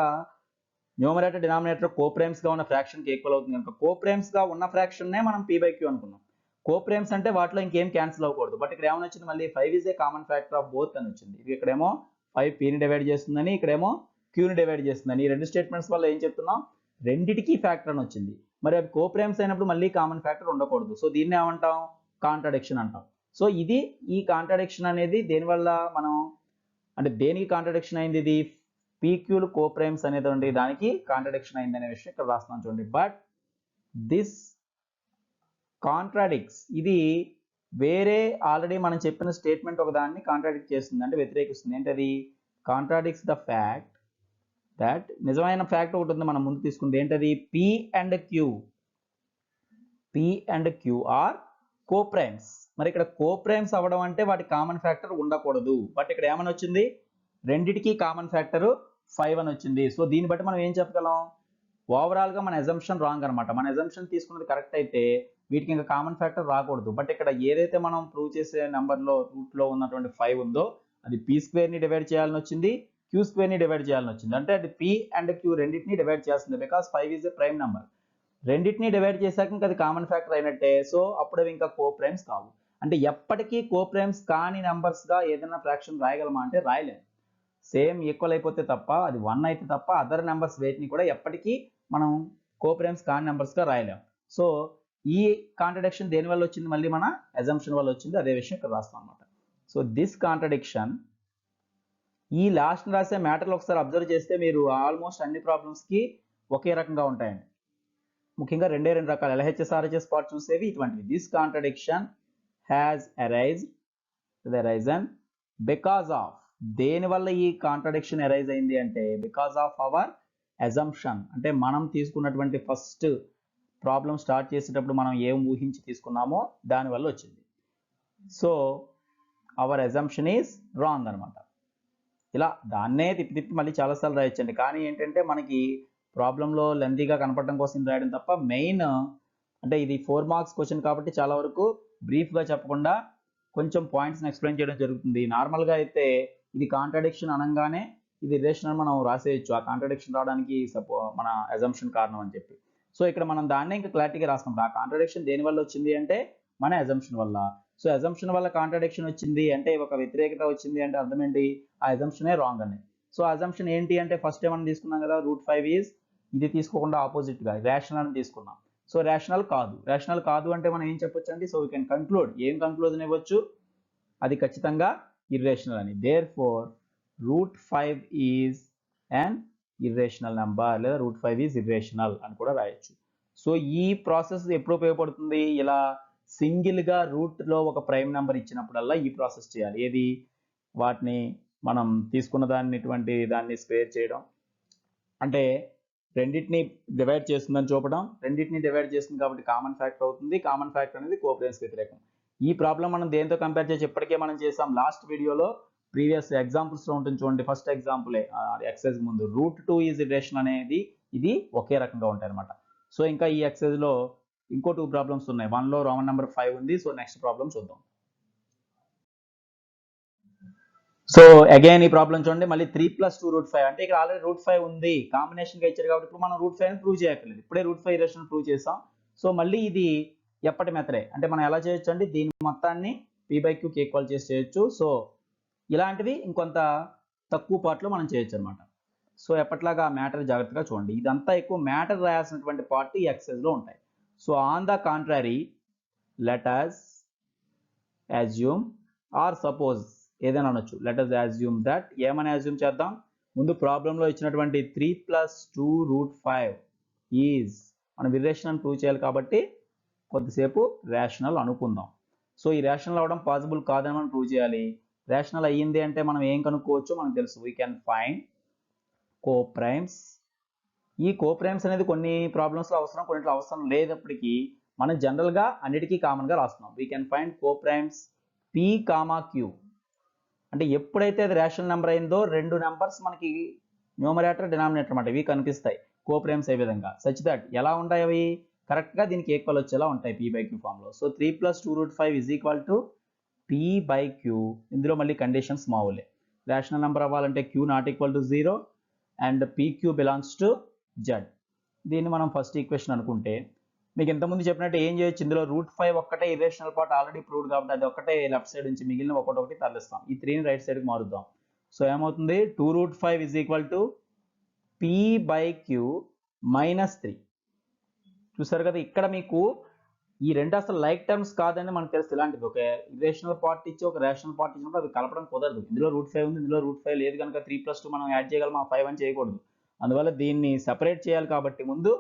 న్యూమరేటర్ డినామినేటర్ కోప్రైమ్స్గా ఉన్న ఫ్రాక్షన్కి ఈక్వల్ అవుతుంది కనుక కోప్రైమ్స్గా ఉన్న ఫ్రాక్షన్నే మనం పీ బై క్యూ అనుకున్నాం. కోప్రైమ్స్ అంటే వాటిలో ఇంకేం క్యాన్సిల్ అవ్వకూడదు. బట్ ఇక్కడ ఏమని వచ్చింది, మళ్ళీ 5 is a common factor of both అని వచ్చింది. ఇక్కడేమో 5 పీని డివైడ్ చేస్తుందని, ఇక్కడేమో క్యూని డివైడ్ చేస్తుందని. ఈ రెండు స్టేట్మెంట్స్ వల్ల ఏం చెప్తున్నాం, రెండిటికి ఫ్యాక్టర్ అని వచ్చింది. మరి అవి కోప్రైమ్స్ అయినప్పుడు మళ్ళీ కామన్ ఫ్యాక్టర్ ఉండకూడదు. సో దీన్ని ఏమంటాం, కాంట్రాడిక్షన్ అంటాం. సో ఇది ఈ కాంట్రాడిక్షన్ అనేది దేనివల్ల మనం అంటే దేనికి కాంట్రాడిక్షన్ అయింది, ఇది పీక్యూలు కోప్రైమ్స్ అనేటువంటి దానికి కాంట్రాడిక్షన్ అయింది అనే విషయం ఇక్కడ రాస్తున్నాం చూడండి. బట్ దిస్ కాంట్రాడిక్ట్స్, ఇది వేరే ఆల్రెడీ మనం చెప్పిన స్టేట్మెంట్ ఒక దాన్ని కాంట్రాడిక్ట్ చేస్తుంది, అంటే వ్యతిరేకిస్తుంది. ఏంటది, కాంట్రాడిక్ట్స్ ద ఫ్యాక్ట్ దట్, నిజమైన ఫ్యాక్ట్ ఒకటి ఉంది మనం ముందు తీసుకుంది, ఏంటది, p and q are coprimes. మరి ఇక్కడ కోప్రైమ్స్ అవ్వడం అంటే వాటి కామన్ ఫ్యాక్టర్ ఉండకూడదు. బట్ ఇక్కడ ఏమని వచ్చింది, రెండిటికి కామన్ ఫ్యాక్టర్ 5 అని వచ్చింది. సో దీన్ని బట్టి మనం ఏం చెప్పగలం, ఓవరాల్గా మన అజంప్షన్ రాంగ్ అనమాట. మన అజంప్షన్ తీసుకున్నది కరెక్ట్ అయితే వీటికి ఇంకా కామన్ ఫ్యాక్టర్ రాకూడదు. బట్ ఇక్కడ ఏదైతే మనం ప్రూవ్ చేసే నెంబర్లో రూట్లో ఉన్నటువంటి 5 ఉందో అది పీ స్క్వేర్ని డివైడ్ చేయాలని వచ్చింది, క్యూ స్క్వేర్ని డివైడ్ చేయాలని వచ్చింది. అంటే అది పీ అండ్ క్యూ రెండింటిని డివైడ్ చేస్తుంది. Because 5 is A prime number. రెండింటిని డివైడ్ చేశాక ఇంకా అది కామన్ ఫ్యాక్టర్ అయినట్టే. సో అప్పుడు అవి ఇంకా కోప్రైమ్స్ కావు. అంటే ఎప్పటికీ కోప్రైమ్స్ కాని నెంబర్స్గా ఏదైనా ఫ్రాక్షన్ రాయగలమా అంటే రాయలేము. సేమ్ ఈక్వల్ అయిపోతే తప్ప, అది 1 అయితే తప్ప అదర్ నెంబర్స్ వేటిని కూడా ఎప్పటికీ మనం కోప్రైమ్స్ కాని నెంబర్స్గా రాయలేము. సో ఈ కాంట్రడిక్షన్ దేని వల్ల వచ్చింది, మళ్ళీ మన అజంప్షన్ వల్ల వచ్చింది. అదే విషయం ఇక్కడ రాస్తాం అనమాట. సో దిస్ కాంట్రడిక్షన్, ఈ లాస్ట్ రాసే మ్యాటర్లో ఒకసారి అబ్జర్వ్ చేస్తే మీరు ఆల్మోస్ట్ అన్ని ప్రాబ్లమ్స్కి ఒకే రకంగా ఉంటాయండి. ముఖ్యంగా రెండే రెండు రకాల LHS RHS పార్ట్ చూసేవి ఇటువంటివి. This contradiction has arisen because of, దేనివల్ల ఈ కాంట్రడిక్షన్ అరైజ్ అయింది అంటే బికాస్ ఆఫ్ అవర్ అజంప్షన్. అంటే మనం తీసుకున్నటువంటి ఫస్ట్ ప్రాబ్లం స్టార్ట్ చేసేటప్పుడు మనం ఏం ఊహించి తీసుకున్నామో దానివల్ల వచ్చింది. So our assumption is wrong అనమాట. ఇలా దాన్నే తిప్పి మళ్ళీ చాలాసార్లు రాయొచ్చండి. కానీ ఏంటంటే మనకి ప్రాబ్లంలో లెంతీగా కనపడడం కోసం రాయడం తప్ప మెయిన్ అంటే ఇది 4 మార్క్స్ క్వశ్చన్ కాబట్టి చాలా వరకు బ్రీఫ్గా చెప్పకుండా కొంచెం పాయింట్స్ని ఎక్స్ప్లెయిన్ చేయడం జరుగుతుంది. నార్మల్గా అయితే ఇది కాంట్రడిక్షన్ అనగానే ఇది రిలేషన్ మనం రాసేయచ్చు, ఆ కాంట్రడిక్షన్ రావడానికి మన అజంప్షన్ కారణం అని చెప్పి. సో ఇక్కడ మనం దాన్నే ఇంకా క్లారిటీగా రాస్తాం. ఆ కాంట్రడిక్షన్ దేని వల్ల వచ్చింది అంటే మన అజంప్షన్ వల్ల. సో అజంప్షన్ వల్ల కాంట్రడిక్షన్ వచ్చింది అంటే ఒక వ్యతిరేకత వచ్చింది అంటే అర్థం ఏంటి, ఆ అజంప్షనే రాంగ్ అని. సో అజంప్షన్ ఏంటి అంటే ఫస్ట్ ఏమన్నా తీసుకున్నాం కదా, √5 ఈజ్ ఇది తీసుకోకుండా ఆపోజిట్ గా రేషనల్ అని తీసుకున్నాం. సో రేషనల్ కాదు అంటే మనం ఏం చెప్పొచ్చు అండి, సో వీ కెన్ కన్క్లూడ్, ఏం కన్క్లూజన్ ఇవ్వచ్చు, అది ఖచ్చితంగా ఇర్రేషనల్ అని. Therefore √5 is and irrational number, లేదా √5 ఈజ్ ఇర్రేషనల్ అని కూడా రాయొచ్చు. సో ఈ ప్రాసెస్ ఎప్పుడు ఉపయోగపడుతుంది, ఇలా సింగిల్ గా రూట్ లో ఒక ప్రైమ్ నెంబర్ ఇచ్చినప్పుడల్లా ఈ ప్రాసెస్ చేయాలి. ఏది, వాటిని మనం తీసుకున్న దాన్ని స్క్వేర్ చేయడం, అంటే రెండింటిని డివైడ్ చేస్తుందని చూపడం, రెండింటిని డివైడ్ చేస్తుంది కాబట్టి కామన్ ఫ్యాక్టర్ అవుతుంది. కామన్ ఫ్యాక్టర్ అనేది కోప్రెన్స్ వ్యతిరేకం. ఈ ప్రాబ్లం మనం దేంతో కంపేర్ చేసి ఇప్పటికే మనం చేసాం లాస్ట్ వీడియోలో, ప్రీవియస్ ఎగ్జాంపుల్స్ లో ఉంటుంది చూడండి. ఫస్ట్ ఎగ్జాంపులే ఎక్సైజ్ ముందు √2 ఈజ్ ఇర్రేషనల్ అనేది ఇది ఒకే రకంగా ఉంటాయి అనమాట. సో ఇంకా ఈ ఎక్సైజ్ లో ఇంకో 2 ప్రాబ్లమ్స్ ఉన్నాయి. 1లో రోమన్ నెంబర్ 5 ఉంది. సో నెక్స్ట్ ప్రాబ్లం చూద్దాం. సో అగైన్ ఈ ప్రాబ్లం చూడండి, మళ్ళీ 3 + 2 √5 అంటే ఇక్కడ ఆల్రెడీ √5 ఉంది, కాంబినేషన్ గా ఇచ్చారు కాబట్టి ఇప్పుడు మనం √5 అని ప్రూవ్ చేయక్కర్లేదు, ఇప్పుడే √5 ఇర్రేషనల్ ప్రూవ్ చేసాం. సో మళ్ళీ ఇది ఎప్పటి మెథడే, అంటే మనం ఎలా చేయొచ్చు అండి, దీని మొత్తాన్ని p/q కి ఈక్వల్ చేసి చేయొచ్చు. సో ఇలాంటివి ఇంకొంత తక్కువ పార్ట్లో మనం చేయొచ్చు అనమాట. సో ఎప్పట్లాగా మ్యాటర్ జాగ్రత్తగా చూడండి, ఇదంతా ఎక్కువ మ్యాటర్ రాయాల్సినటువంటి పార్ట్ ఈ ఎక్సైజ్ లో ఉంటాయి. So on the contrary let us assume or suppose ఏదైనా అనొచ్చు, లెట్ us assume దట్, ఏమని అజ్యూమ్ చేద్దాం, ముందు ప్రాబ్లంలో ఇచ్చినటువంటి 3 + 2 √5 ఈజ్, మనం ఇర్రేషనల్ ప్రూవ్ చేయాలి కాబట్టి కొద్దిసేపు రేషనల్ అనుకుందాం. సో ఈ రేషనల్ అవడం పాసిబుల్ కాదని మనం ప్రూవ్ చేయాలి. రేషనల్ అయ్యింది అంటే మనం ఏం కనుక్కోవచ్చు, మనకు తెలుసు, వీ కెన్ ఫైండ్ కోప్రైమ్స్. ఈ కోప్రైమ్స్ అనేది కొన్ని ప్రాబ్లమ్స్లో అవసరం, కొన్నిట్లో అవసరం లేనప్పటికీ మనం జనరల్గా అన్నిటికీ కామన్గా రాస్తున్నాం. We can find coprimes p, q. అంటే ఎప్పుడైతే అది రేషనల్ నెంబర్ అయిందో రెండు నెంబర్స్ మనకి న్యూమరేటర్ డినామినేటర్ అన్నమాట ఇవి కనిపిస్తాయి కోప్రైమ్స్ ఏ విధంగా, సచ్ దట్ ఎలా ఉంటాయి అవి, కరెక్ట్ గా దీనికి ఈక్వల్ వచ్చేలా ఉంటాయి p/q ఫామ్ లో. So 3 + 2 √5 is equal to p/q. ఇందులో మళ్ళీ కండిషన్స్ మామూలే, రేషనల్ నెంబర్ అవ్వాలంటే q not equal to 0 and pq belongs to z. దీన్ని మనం ఫస్ట్ ఈక్వేషన్ అనుకుంటే, మీకు ఇంతకుముందు చెప్పినట్టు ఏం చేయొచ్చు, ఇందులో √5 ఒక్కటే ఇర్రేషనల్ పార్ట్ ఆల్రెడీ ప్రూవ్డ్ కాబట్టి అది ఒక్కటే లెఫ్ట్ సైడ్ నుంచి మిగిలిన ఒకటి తరలిస్తాం. ఈ 3ని రైట్ సైడ్కి మారుద్దాం. సో ఏమవుతుంది, 2 √5 ఈజ్ ఈక్వల్ టు p/q -3. చూసారు కదా, ఇక్కడ మీకు ఈ రెండు అసలు లైక్ టర్మ్స్ కాదని మనకు తెలుసు. ఇలాంటిది ఒక ఇర్రేషనల్ పార్ట్ ఇచ్చి ఒక రేషనల్ పార్ట్ ఇచ్చినప్పుడు అవి కలపడం కుదరదు. ఇందులో √5 ఉంది, ఇందులో √5 లేదు కనుక 3 + 2 మనం యాడ్ చేయగలం, ఆ 5 అని చేయకూడదు. అందువల్ల దీన్ని సెపరేట్ చేయాలి కాబట్టి ముందు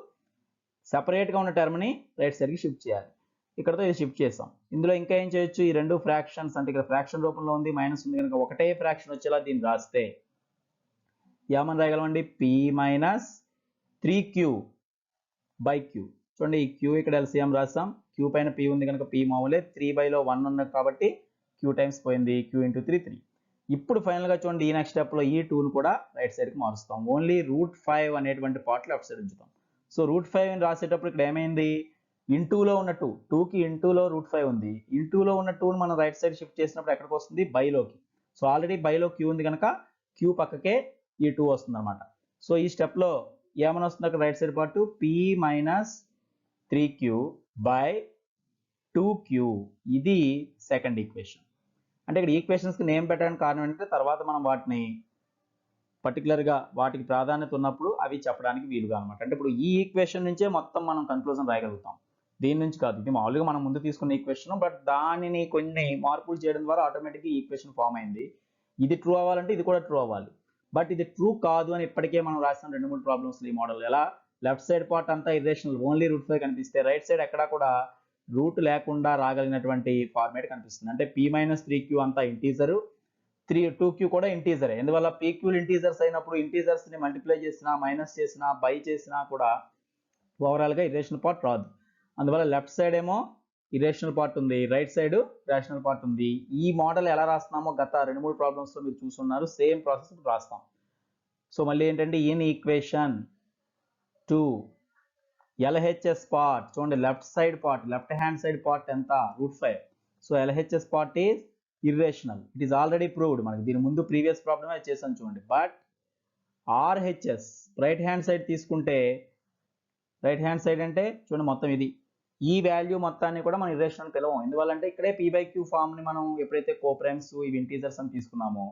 సెపరేట్గా ఉన్న టర్మ్ని రైట్ సైడ్కి షిఫ్ట్ చేయాలి. ఇక్కడతో ఇది షిఫ్ట్ చేసాం. ఇందులో ఇంకా ఏం చేయొచ్చు, ఈ రెండు ఫ్రాక్షన్స్ అంటే ఇక్కడ ఫ్రాక్షన్ రూపంలో ఉంది, మైనస్ ఉంది కనుక ఒకటే ఫ్రాక్షన్ వచ్చేలా దీన్ని రాస్తే ఏమని రాయగలమండి, p - 3q/q. చూడండి ఈ q ఇక్కడ LCM రాస్తాం, q పైన p ఉంది కనుక p మామూలే, 3/లో 1 ఉన్నది కాబట్టి q టైమ్స్ పోయింది, q × 3 3. ఇప్పుడు ఫైనల్గా చూడండి ఈ నెక్స్ట్ స్టెప్లో ఈ 2ని కూడా రైట్ సైడ్కి మారుస్తాం, ఓన్లీ √5 అనేటువంటి పార్ట్ లెఫ్ట్ సైడ్ ఉంచుతాం. సో √5 రాసేటప్పుడు ఇక్కడ ఏమైంది, ఇంటూలో ఉన్న 2కి ఇంటూలో √5 ఉంది, ఇంటూలో ఉన్న 2ని మనం రైట్ సైడ్ షిఫ్ట్ చేసినప్పుడు ఎక్కడికి వస్తుంది, బైలోకి. సో ఆల్రెడీ బైలో q ఉంది కనుక q పక్కకే ఈ 2 వస్తుంది అనమాట. సో ఈ స్టెప్లో ఏమని వస్తుంది అక్కడ right side part, p - 3q/2q. ఇది సెకండ్ ఈక్వేషన్. అంటే ఇక్కడ ఈక్వేషన్స్కి నేమ్ పెట్టడానికి కారణం ఏంటంటే తర్వాత మనం వాటిని పర్టికులర్గా వాటికి ప్రాధాన్యత ఉన్నప్పుడు అవి చెప్పడానికి వీలుగా అనమాట. అంటే ఇప్పుడు ఈ ఈక్వేషన్ నుంచే మొత్తం మనం కన్క్లూజన్ రాయగలుగుతాం, దీని నుంచి కాదు. ఇది మామూలుగా మనం ముందు తీసుకున్న ఈక్వేషన్, బట్ దానిని కొన్ని మార్పులు చేయడం ద్వారా ఆటోమేటిక్గా ఈ ఈక్వేషన్ ఫామ్ అయింది. ఇది ట్రూ అవ్వాలంటే ఇది కూడా ట్రూ అవ్వాలి, బట్ ఇది ట్రూ కాదు అని ఇప్పటికే మనం రాసిన 2-3 ప్రాబ్లమ్స్ ఈ మోడల్. ఎలా, లెఫ్ట్ సైడ్ పార్ట్ అంతా ఇర్రేషనల్, ఓన్లీ √5 కనిపిస్తే రైట్ సైడ్ ఎక్కడా కూడా రూట్ లేకుండా రాగలిగినటువంటి ఫార్మేట్ కనిపిస్తుంది. అంటే p - 3q అంతా ఇంటీజరు, 2q కూడా ఇంటీజరే. ఎందువల్ల pqలు ఇంటీజర్స్ అయినప్పుడు ఇంటీజర్స్ ని మల్టిప్లై చేసినా, మైనస్ చేసినా, బై చేసినా కూడా ఓవరాల్ గా ఇర్రేషనల్ పార్ట్ రాదు. అందువల్ల లెఫ్ట్ సైడ్ ఏమో ఇర్రేషనల్ పార్ట్ ఉంది, రైట్ సైడ్ రేషనల్ పార్ట్ ఉంది. ఈ మోడల్ ఎలా రాస్తున్నామో గత 2-3 ప్రాబ్లమ్స్ లో మీరు చూస్తున్నారు, సేమ్ ప్రాసెస్ రాస్తాం. సో మళ్ళీ ఏంటంటే ఇన్ ఈక్వేషన్ 2 LHS పార్ట్ చూడండి, left side part, left hand side part ఎంత, √5. So LHS part is irrational, it is already proved. మనకి దీని ముందు ప్రీవియస్ ప్రాబ్లమే చేసాను చూడండి. But RHS right hand side తీసుకుంటే రైట్ హ్యాండ్ సైడ్ అంటే చూడండి మొత్తం ఇది ఈ వాల్యూ మొత్తాన్ని కూడా మనం ఇర్రేషనల్ అని పిలవం. ఎందువల్లంటే ఇక్కడే p/q ఫామ్ని మనం ఎప్పుడైతే కోప్రైమ్స్ ఇవి ఇంటీజర్స్ అని తీసుకున్నామో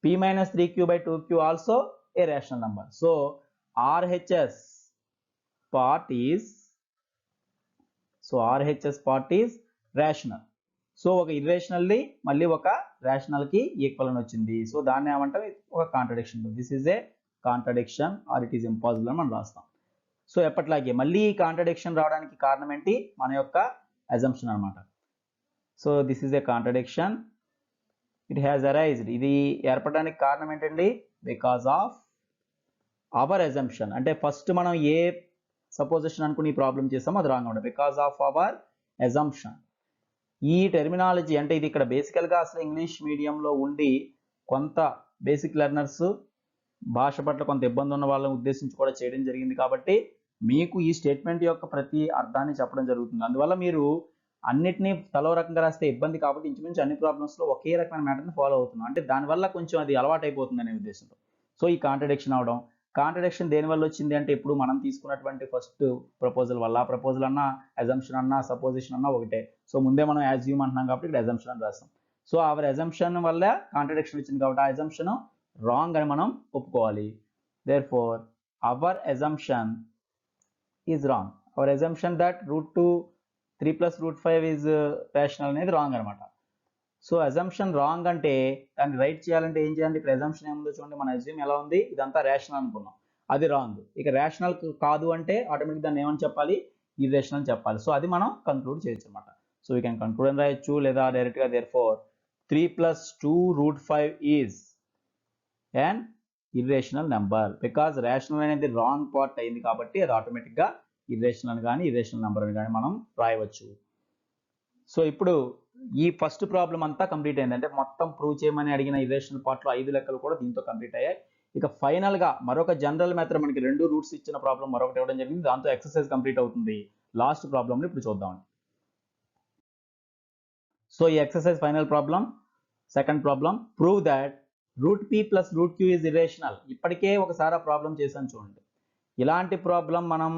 p-3q/2q also a rational number. So RHS part is rational. So ఒక ఇర్రేషనల్ది మళ్ళీ ఒక రేషనల్ కి ఈక్వల్ అని వచ్చింది. సో దాన్ని ఏమంటాం, ఒక contradiction. This is a contradiction or it is impossible అని మనం రాస్తాం. సో ఎప్పట్లాగే మళ్ళీ ఈ కాంట్రడిక్షన్ రావడానికి కారణం ఏంటి, మన యొక్క అజంప్షన్ అనమాట. So this is a contradiction, it has arised. ఇది ఏర్పడడానికి కారణం ఏంటండి, బికాస్ ఆఫ్ అవర్ అజంప్షన్. అంటే ఫస్ట్ మనం ఏ సపోజిషన్ అనుకుని ప్రాబ్లం చేస్తామో అది రాంగ్ ఉంటుంది. Because of our assumption. ఈ టెర్మినాలజీ అంటే ఇది ఇక్కడ బేసికల్గా అసలు ఇంగ్లీష్ మీడియంలో ఉండి కొంత బేసిక్ లెర్నర్స్ భాష పట్ల కొంత ఇబ్బంది ఉన్న వాళ్ళని ఉద్దేశించి కూడా చేయడం జరిగింది. కాబట్టి మీకు ఈ స్టేట్మెంట్ యొక్క ప్రతి అర్థాన్ని చెప్పడం జరుగుతుంది. అందువల్ల మీరు అన్నిటినీ తలో రకంగా రాస్తే ఇబ్బంది, కాబట్టి ఇంచుమించు అన్ని ప్రాబ్లమ్స్లో ఒకే రకమైన మ్యాటర్ని ఫాలో అవుతున్నాం. అంటే దానివల్ల కొంచెం అది అలవాటు అయిపోతుంది అనే ఉద్దేశంతో. సో ఈ కాంట్రడిక్షన్ అవడం, కాంట్రడిక్షన్ దేనివల్ల వచ్చింది అంటే ఇప్పుడు మనం తీసుకున్నటువంటి ఫస్ట్ ప్రపోజల్ వల్ల. ప్రపోజల్ అన్నా అజంప్షన్ అన్నా సపోజిషన్ అన్నా ఒకటే. సో ముందే మనం యాజ్యూమ్ అంటున్నాం కాబట్టి ఇక్కడ అజంప్షన్ అని రాస్తాం. సో అవర్ అజంప్షన్ వల్ల కాంట్రడిక్షన్ వచ్చింది కాబట్టి ఆ అజంప్షన్ రాంగ్ అని మనం ఒప్పుకోవాలి. Therefore hour assumption is wrong. Hour assumption that √2 3 + √5 is rational అనేది రాంగ్ అనమాట. సో అజంప్షన్ రాంగ్ అంటే దాన్ని రైట్ చేయాలంటే ఏం చేయాలి, ఇక్కడ అజంప్షన్ ఏముందో చూడండి. మన అజ్యూమ్ ఎలా ఉంది, ఇదంతా రేషనల్ అనుకున్నాం, అది రాంగ్. ఇక రేషనల్ కాదు అంటే ఆటోమేటిక్ దాన్ని ఏమని చెప్పాలి, ఇర్రేషనల్ అని చెప్పాలి. సో అది మనం కంక్లూడ్ చేయొచ్చు అనమాట. సో వీ కెన్ కంక్లూడ్ అని రాయొచ్చు, లేదా డైరెక్ట్గా therefore 3 + 2 √5 is and irrational number. Because rational అనేది రాంగ్ పార్ట్ అయింది కాబట్టి అది ఆటోమేటిక్గా ఇర్రేషనల్ అని కానీ ఇర్రేషనల్ నెంబర్ అని కానీ మనం రాయవచ్చు. సో ఇప్పుడు ఈ ఫస్ట్ ప్రాబ్లం అంతా కంప్లీట్ అయింది. అంటే మొత్తం ప్రూవ్ చేయమని అడిగిన ఇర్రేషనల్ పార్ట్లో 5 లెక్కలు కూడా దీంతో కంప్లీట్ అయ్యాయి. ఇక ఫైనల్గా మరొక జనరల్ మెథడ్ మనకి 2 రూట్స్ ఇచ్చిన ప్రాబ్లం మరొకటి ఇవ్వడం జరిగింది. దాంతో ఎక్సర్సైజ్ కంప్లీట్ అవుతుంది. లాస్ట్ ప్రాబ్లమ్ని ఇప్పుడు చూద్దామండి. సో ఈ exercise final problem, second problem, prove that √p + √q is irrational. ఇప్పటికే ఒకసారి ఆ ప్రాబ్లం చేశాను చూడండి. ఇలాంటి ప్రాబ్లం మనం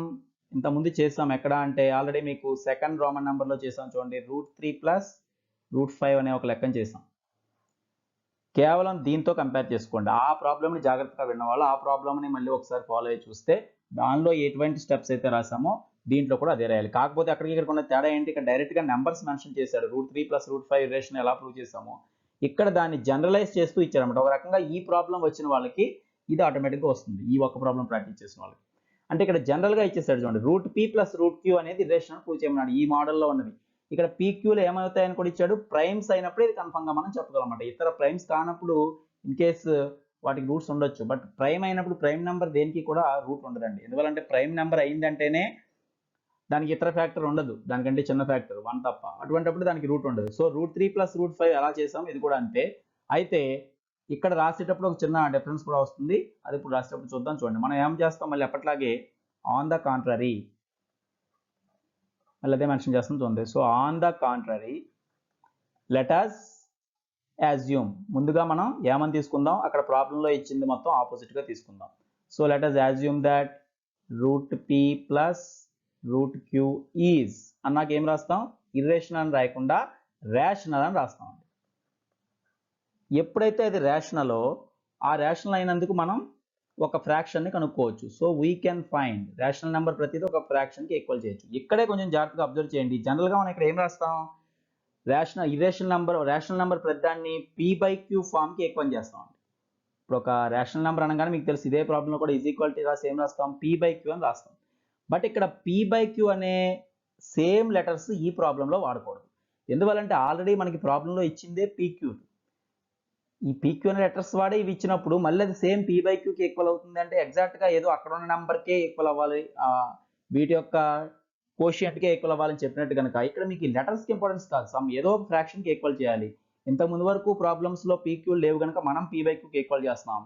ఇంతకుముందు చేసాం. ఎక్కడ అంటే ఆల్రెడీ మీకు సెకండ్ రోమన్ నెంబర్లో చేసాం చూడండి. √3 + √5 అనే ఒక లెక్కను చేసాం. కేవలం దీంతో కంపేర్ చేసుకోండి. ఆ ప్రాబ్లమ్ని జాగ్రత్తగా విన్న వాళ్ళు ఆ ప్రాబ్లమ్ని మళ్ళీ ఒకసారి ఫాలో అయ్యి చూస్తే దానిలో ఎటువంటి స్టెప్స్ అయితే రాసామో దీంట్లో కూడా అదే రాయాలి. కాకపోతే అక్కడికి ఇక్కడ ఉన్న తేడా ఏంటి, ఇక్కడ డైరెక్ట్గా నెంబర్స్ మెన్షన్ చేశారు. √3 + √5 ఇర్రేషనల్ ఎలా ప్రూవ్ చేసామో ఇక్కడ దాన్ని జనరలైజ్ చేస్తూ ఇచ్చారన్నమాట. ఒక రకంగా ఈ ప్రాబ్లం వచ్చిన వాళ్ళకి ఇది ఆటోమేటిక్గా వస్తుంది, ఈ ఒక్క ప్రాబ్లం ప్రాక్టీస్ చేసిన వాళ్ళకి. అంటే ఇక్కడ జనరల్గా ఇచ్చేసాడు చూడండి. √p + √q అనేది ఇర్రేషనల్ ప్రూవ్ చేయమన్నాడు. ఈ మోడల్లో ఉన్నది ఇక్కడ PQలు ఏమవుతాయని కూడా ఇచ్చాడు. ప్రైమ్స్ అయినప్పుడు ఇది కన్ఫర్మ్గా మనం చెప్పగలమాట. ఇతర ప్రైమ్స్ కానప్పుడు ఇన్ కేస్ వాటికి రూట్స్ ఉండొచ్చు, బట్ ప్రైమ్ అయినప్పుడు ప్రైమ్ నెంబర్ దేనికి కూడా రూట్ ఉండదండి. ఎందువల్లంటే ప్రైమ్ నెంబర్ అయిందంటేనే దానికి ఇతర ఫ్యాక్టర్ ఉండదు, దానికంటే చిన్న ఫ్యాక్టర్ 1 తప్ప. అటువంటిప్పుడు దానికి రూట్ ఉండదు. సో √3 + √5 ఎలా చేసాం ఇది కూడా అంతే. అయితే ఇక్కడ రాసేటప్పుడు ఒక చిన్న డిఫరెన్స్ కూడా వస్తుంది, అది ఇప్పుడు రాసేటప్పుడు చూద్దాం. చూడండి మనం ఏం చేస్తాం, మళ్ళీ ఎప్పట్లాగే ఆన్ ద కాంట్రరీ మళ్ళీ అదే మెన్షన్ చేస్తాం చూడండి. So on the contrary let us assume, ముందుగా మనం ఏమని తీసుకుందాం, అక్కడ ప్రాబ్లంలో ఇచ్చింది మొత్తం ఆపోజిట్గా తీసుకుందాం. So let us assume that √p + √q is అన్నాక ఏం రాస్తాం, ఇర్రేషనల్ అని రాయకుండా రేషనల్ అని రాస్తాం. ఎప్పుడైతే అది రేషనలో ఆ రేషనల్ అయినందుకు మనం ఒక ఫ్రాక్షన్ని కనుక్కోవచ్చు. So we can find rational number ప్రతిదీ ఒక ఫ్రాక్షన్కి ఈక్వల్ చేయొచ్చు. ఇక్కడే కొంచెం జాగ్రత్తగా అబ్జర్వ్ చేయండి. జనరల్గా మనం ఇక్కడ ఏం రాస్తాం, రేషనల్ నెంబర్ ప్రతిదాన్ని p/q ఫామ్కి ఈక్వల్ చేస్తాం. ఇప్పుడు ఒక రేషనల్ నెంబర్ అనగానే మీకు తెలుసు ఇదే ప్రాబ్లంలో కూడా ఈజ్ ఈక్వాలిటీ రాసి ఏం రాస్తాం, p/q అని రాస్తాం. బట్ ఇక్కడ p/q అనే సేమ్ లెటర్స్ ఈ ప్రాబ్లంలో వాడకూడదు. ఎందువల్లంటే ఆల్రెడీ మనకి ప్రాబ్లంలో ఇచ్చిందే pq. ఈ pq అనే లెటర్స్ వాడే ఇవి ఇచ్చినప్పుడు మళ్ళీ అది సేమ్ p/qకి ఈక్వల్ అవుతుంది అంటే ఎగ్జాక్ట్గా ఏదో అక్కడ ఉన్న నెంబర్కే ఈక్వల్ అవ్వాలి, వీటి యొక్క కోషియంట్కే ఈక్వల్ అవ్వాలని చెప్పినట్టు కనుక ఇక్కడ మీకు ఈ లెటర్స్కి ఇంపార్టెన్స్ కాదు, సమ్ ఏదో ఒక ఫ్రాక్షన్కి ఈక్వల్ చేయాలి. ఇంతకుముందు వరకు ప్రాబ్లమ్స్లో pq లేవు కనుక మనం p/qకి ఈక్వల్ చేస్తున్నాం.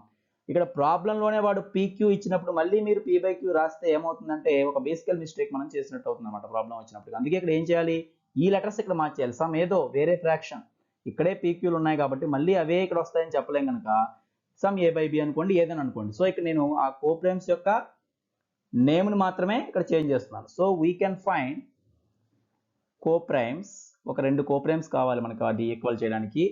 ఇక్కడ ప్రాబ్లంలోనే వాడు pq ఇచ్చినప్పుడు మళ్ళీ మీరు p/q రాస్తే ఏమవుతుందంటే ఒక బేసికల్ మిస్టేక్ మనం చేసినట్టు అవుతుంది అనమాట ప్రాబ్లం వచ్చినప్పుడు. అందుకే ఇక్కడ ఏం చేయాలి, ఈ లెటర్స్ ఇక్కడ మార్చేయాలి. సమ్ ఏదో వేరే ఫ్రాక్షన్, ఇక్కడే pqలు ఉన్నాయి కాబట్టి మళ్ళీ అవే ఇక్కడ వస్తాయని చెప్పలేం కనుక సమ్ a/b అనుకోండి, ఏదని అనుకోండి. సో ఇక్కడ నేను ఆ కోప్రైమ్స్ యొక్క నేమ్ని మాత్రమే ఇక్కడ చేంజ్ చేస్తున్నాను. So we can find coprimes. ఒక 2 కోప్రైమ్స్ కావాలి మనకు అది ఈక్వల్ చేయడానికి.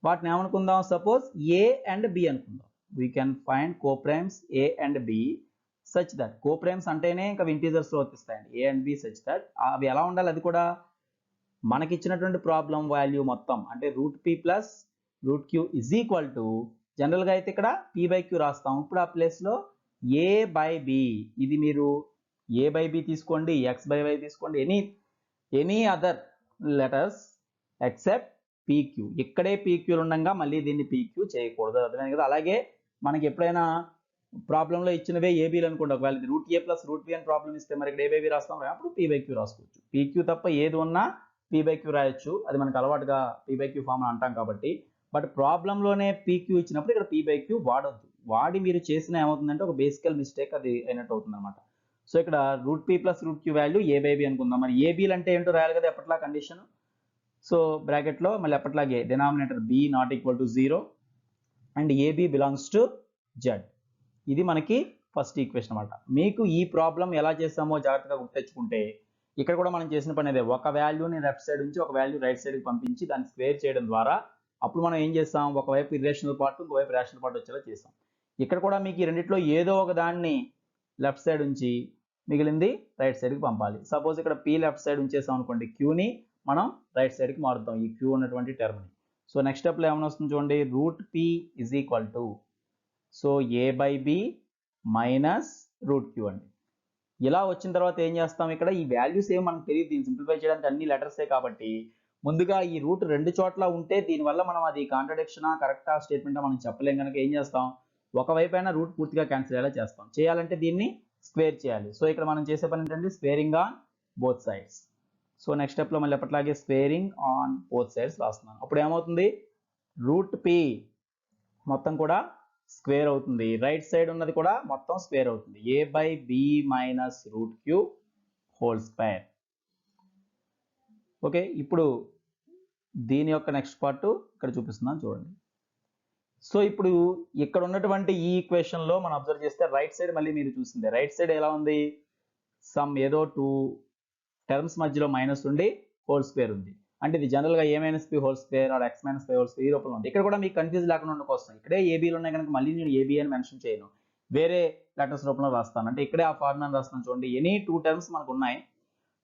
వాటిని ఏమనుకుందాం, సపోజ్ ఏ అండ్ బి అనుకుందాం. We can find coprimes a and b such that, coprimes అంటేనే ఇంకా ఇంటీజర్స్లో వర్తిస్తాయండి, a and b such that. అవి ఎలా ఉండాలి, అది కూడా మనకి ఇచ్చినటువంటి ప్రాబ్లం వాల్యూ మొత్తం అంటే √p plus √q is equal to, జనరల్గా అయితే ఇక్కడ p/q రాస్తాం. ఇప్పుడు ఆ ప్లేస్లో a/b, ఇది మీరు a/b తీసుకోండి, x/y తీసుకోండి, any other letters except pq. ఇక్కడే pqలు ఉండగా మళ్ళీ దీన్ని pq చేయకూడదు, అర్థమైంది కదా. అలాగే మనకి ఎప్పుడైనా ప్రాబ్లంలో ఇచ్చినవే ఏబీలు అనుకోండి, ఒకవేళ √a ప్లస్ √b అని ప్రాబ్లం ఇస్తే మరి ఇక్కడ a/b రాస్తాం, అప్పుడు p/q రాసుకోవచ్చు. pq తప్ప ఏది ఉన్నా p/q రాయొచ్చు, అది మనకు అలవాటుగా p/q ఫామ్ అంటాం కాబట్టి. బట్ ప్రాబ్లంలోనే pq ఇచ్చినప్పుడు ఇక్కడ p/q వాడొద్దు. వాడి మీరు చేసిన ఏమవుతుందంటే ఒక బేసికల్ మిస్టేక్ అది అయినట్టు అవుతుంది అనమాట. సో ఇక్కడ √p plus √q value a/b అనుకుందాం. మరి ఏబీలు అంటే ఏంటో రాయాలి కదా ఎప్పట్లా కండిషన్. సో బ్రాకెట్లో మళ్ళీ ఎప్పట్లాగే denominator b not equal to 0 and ab belongs to z. ఇది మనకి ఫస్ట్ ఈక్వేషన్ అనమాట. మీకు ఈ ప్రాబ్లం ఎలా చేస్తామో జాగ్రత్తగా గుర్తెచ్చుకుంటే ఇక్కడ కూడా మనం చేసిన పని అదే, ఒక వాల్యూని లెఫ్ట్ సైడ్ నుంచి ఒక వాల్యూ రైట్ సైడ్కి పంపించి దాన్ని స్క్వేర్ చేయడం ద్వారా అప్పుడు మనం ఏం చేస్తాం, ఒకవైపు ఇర్రేషనల్ పార్ట్ ఇంకోవైపు రేషనల్ పార్ట్ వచ్చేలా చేస్తాం. ఇక్కడ కూడా మీకు ఈ రెండిట్లో ఏదో ఒక దాన్ని లెఫ్ట్ సైడ్ ఉంచి మిగిలింది రైట్ సైడ్కి పంపాలి. సపోజ్ ఇక్కడ p లెఫ్ట్ సైడ్ ఉంచేసాం అనుకోండి, qని మనం రైట్ సైడ్కి మారుతాం ఈ q ఉన్నటువంటి టర్మ్ని. సో నెక్స్ట్ స్టెప్లో ఏమైనా వస్తుంది చూడండి, √p is equal to, so a/b minus √q అండి. ఇలా వచ్చిన తర్వాత ఏం చేస్తాం, ఇక్కడ ఈ వాల్యూస్ ఏమి మనకు తెలియదు, దీన్ని సింప్లిఫై చేయడానికి అన్ని లెటర్సే కాబట్టి ముందుగా ఈ రూట్ 2 చోట్ల ఉంటే దీనివల్ల మనం అది కాంట్రడిక్షనా కరెక్టా స్టేట్మెంటా మనం చెప్పలేం కనుక ఏం చేస్తాం, ఒకవైపైనా రూట్ పూర్తిగా క్యాన్సిల్ అయ్యేలా చేస్తాం. చేయాలంటే దీన్ని స్క్వేర్ చేయాలి. సో ఇక్కడ మనం చేసే పని ఏంటంటే squaring on both sides. So next స్టెప్లో మళ్ళీ ఎప్పటిలాగే స్క్వేరింగ్ ఆన్ బోత్ సైడ్స్ రాస్తున్నాను. అప్పుడు ఏమవుతుంది, √p మొత్తం కూడా స్క్వేర్ అవుతుంది, రైట్ సైడ్ ఉన్నది కూడా మొత్తం స్క్వేర్ అవుతుంది, a/b minus √q whole square. Okay, ఇప్పుడు దీని యొక్క నెక్స్ట్ పార్ట్ ఇక్కడ చూపిస్తున్నాను చూడండి. సో ఇప్పుడు ఇక్కడ ఉన్నటువంటి ఈ ఈక్వేషన్లో మనం అబ్జర్వ్ చేస్తే రైట్ సైడ్ మళ్ళీ మీరు చూసిందే, రైట్ సైడ్ ఎలా ఉంది, సమ్ ఏదో 2 టర్మ్స్ మధ్యలో మైనస్ ఉండి హోల్ స్క్వేర్ ఉంది. అంటే ఇది జనరల్గా a-p whole square or x-5 whole square ఈ రూపంలో ఉంది. ఇక్కడ కూడా మీకు కన్ఫ్యూజ్ లేకుండా ఉండడం కోసం ఇక్కడే ఏబీలు ఉన్నాయి కనుక మళ్ళీ నేను ఏబీ అని మెన్షన్ చేయను, వేరే లెటర్స్ రూపంలో రాస్తాను. అంటే ఇక్కడే ఆ ఫార్ములా రాస్తాను చూడండి. ఎనీ 2 టర్మ్స్ మనకు ఉన్నాయి,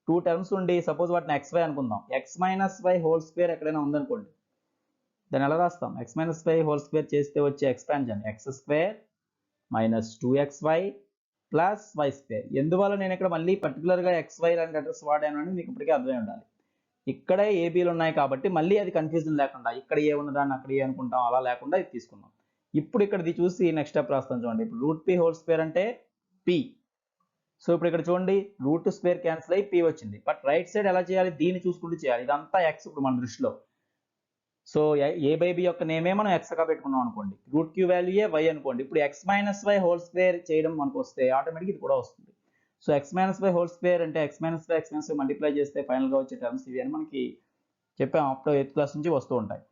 2 టర్మ్స్ ఉండి సపోజ్ వాటిని xy అనుకుందాం, x-y హోల్ స్క్వేర్ ఎక్కడైనా ఉందనుకోండి, దాన్ని ఎలా రాస్తాం, x-y హోల్ స్క్వేర్ చేస్తే వచ్చే expansion x² minus 2xy plus y². ఎందువల్ల నేను ఇక్కడ మళ్ళీ పర్టికులర్గా xy లాంటి లెటర్స్ వాడాను అని మీకు ఇప్పటికే అర్థమై ఉండాలి. ఇక్కడే ఏబీలు ఉన్నాయి కాబట్టి మళ్ళీ అది కన్ఫ్యూజన్ లేకుండా ఇక్కడ ఏ ఉన్నదాన్ని అక్కడ ఏ అనుకుంటాం, అలా లేకుండా ఇది తీసుకున్నాం. ఇప్పుడు ఇక్కడది చూసి నెక్స్ట్ స్టెప్ రాస్తాం చూడండి. ఇప్పుడు √p హోల్ స్క్వేర్ అంటే p. సో ఇప్పుడు ఇక్కడ చూడండి √2² క్యాన్సిల్ అయ్యి p వచ్చింది. బట్ రైట్ సైడ్ ఎలా చేయాలి, దీన్ని చూసుకుంటూ చేయాలి. ఇదంతా x ఇప్పుడు మన దృష్టిలో. సో a/b యొక్క నేమే మనం x గా పెట్టుకున్నాం అనుకోండి, √q వాల్యూయే y అనుకోండి. ఇప్పుడు x-y హోల్ స్క్వేర్ చేయడం మనకు వస్తే ఆటోమేటిక్ ఇది కూడా వస్తుంది. సో x-y హోల్ స్క్వేర్ అంటే x-y మల్టిప్లై చేస్తే ఫైనల్గా వచ్చే టర్మ్స్ ఇవి అని మనకి చెప్పాం, అప్ టు 8th క్లాస్ నుంచి వస్తూ ఉంటాయి.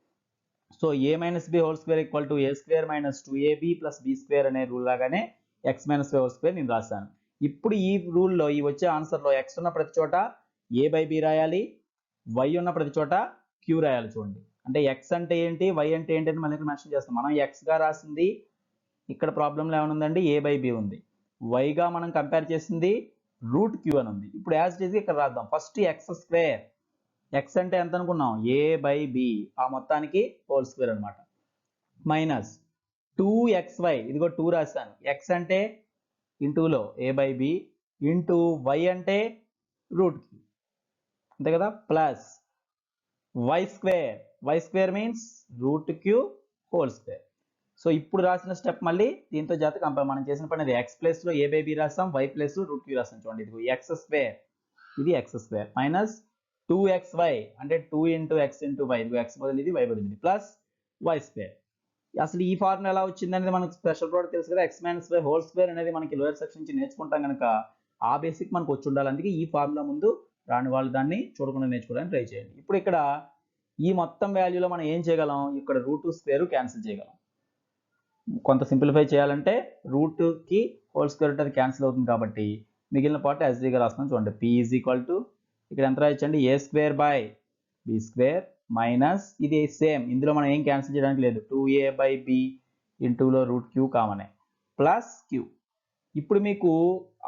So a-b whole square equal to a² minus 2ab plus b² అనే రూల్ లాగానే x-y హోల్ స్క్వేర్ నేను రాశాను. ఇప్పుడు ఈ రూల్లో ఈ వచ్చే ఆన్సర్లో x ఉన్న ప్రతి చోట a/b రాయాలి, y ఉన్న ప్రతి చోట q రాయాలి. చూడండి అంటే x అంటే ఏంటి, y అంటే ఏంటి అని మళ్ళీ మెన్షన్ చేస్తాం. మనం xగా రాసింది ఇక్కడ ప్రాబ్లంలో ఏమనుందండి, a/b ఉంది, yగా మనం కంపేర్ చేసింది √q అని ఉంది. ఇప్పుడు యాజ్ ఇట్ ఈజ్ ఇక్కడ రాద్దాం. ఫస్ట్ x², x అంటే ఎంత అనుకున్నాం, a/b ఆ మొత్తానికి హోల్ స్క్వేర్ అనమాట, మైనస్ 2xy, ఇదిగో 2 రాశాను, x అంటే ఇంటూలో a/b ఇంటూ y అంటే √q అంతే కదా, plus y² means √q whole square. So ఇప్పుడు రాసిన స్టెప్ మళ్ళీ దీంతో జాగ్రత్త కంపేర్, మనం చేసిన పని అది x ప్లేస్లో a/b రాస్తాం, y ప్లేస్లో √q రాస్తాం. చూడండి ఇది x², ఇది x² మైనస్ 2xy అంటే 2 ఇంటూ x ఇంటూ y, ఇది x బదులు ఇది y బదులు ఇది ప్లస్ y². అసలు ఈ ఫార్ములా ఎలా వచ్చింది అనేది మనకు స్పెషల్ ప్రోడక్ట్ తెలుసు కదా, x-y హోల్ స్క్వేర్ అనేది మనకి లోయర్ సెక్షన్ నుంచి నేర్చుకుంటాం కనుక ఆ బేసిక్ మనకు వచ్చి ఉండాలి. అందుకే ఈ ఫార్ములా ముందు రాని వాళ్ళు దాన్ని చూడకుండా నేర్చుకోవడానికి ట్రై చేయండి. ఇప్పుడు ఇక్కడ ఈ మొత్తం వాల్యూలో మనం ఏం చేయగలం, ఇక్కడ √2² క్యాన్సిల్ చేయగలం. కొంత సింప్లిఫై చేయాలంటే √2కి హోల్ స్క్వేర్ రూట్ అది క్యాన్సిల్ అవుతుంది కాబట్టి మిగిలిన పార్ట్ యాజ్గా రాస్తున్నాం చూడండి. p ఈజ్ ఈక్వల్ టు ఇక్కడ ఎంత రాయొచ్చండి, a square by b square minus ఇది సేమ్, ఇందులో మనం ఏం క్యాన్సిల్ చేయడానికి లేదు, 2a బై బి ఇంటూలో రూట్ క్యూ కామనే ప్లస్ క్యూ. ఇప్పుడు మీకు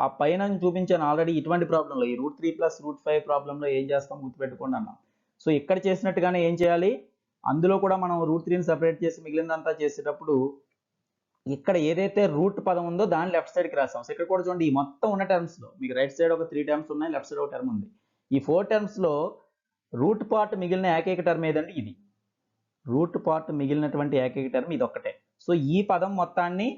ఆ పైన చూపించాను ఆల్రెడీ ఇటువంటి ప్రాబ్లంలో, ఈ √3 ప్లస్ √5 ప్రాబ్లంలో ఏం చేస్తాం గుర్తుపెట్టుకోండి అన్నాం. సో ఇక్కడ చేసినట్టుగానే ఏం చేయాలి, అందులో కూడా మనం √3ని సపరేట్ చేసి మిగిలినంతా చేసేటప్పుడు ఇక్కడ ఏదైతే రూట్ పదం ఉందో దాన్ని లెఫ్ట్ సైడ్కి రాస్తాం. సో ఇక్కడ కూడా చూడండి, ఈ మొత్తం ఉన్న టర్మ్స్లో మీకు రైట్ సైడ్ ఒక 3 టర్మ్స్ ఉన్నాయి, లెఫ్ట్ సైడ్ ఒక టర్మ్ ఉంది. ఈ 4 టర్మ్స్లో రూట్ పార్ట్ మిగిలిన ఏకైక టర్మ్ ఏదంటే ఇది. రూట్ పార్ట్ మిగిలినటువంటి ఏకైక టర్మ్ ఇది ఒక్కటే. సో ఈ పదం మొత్తాన్ని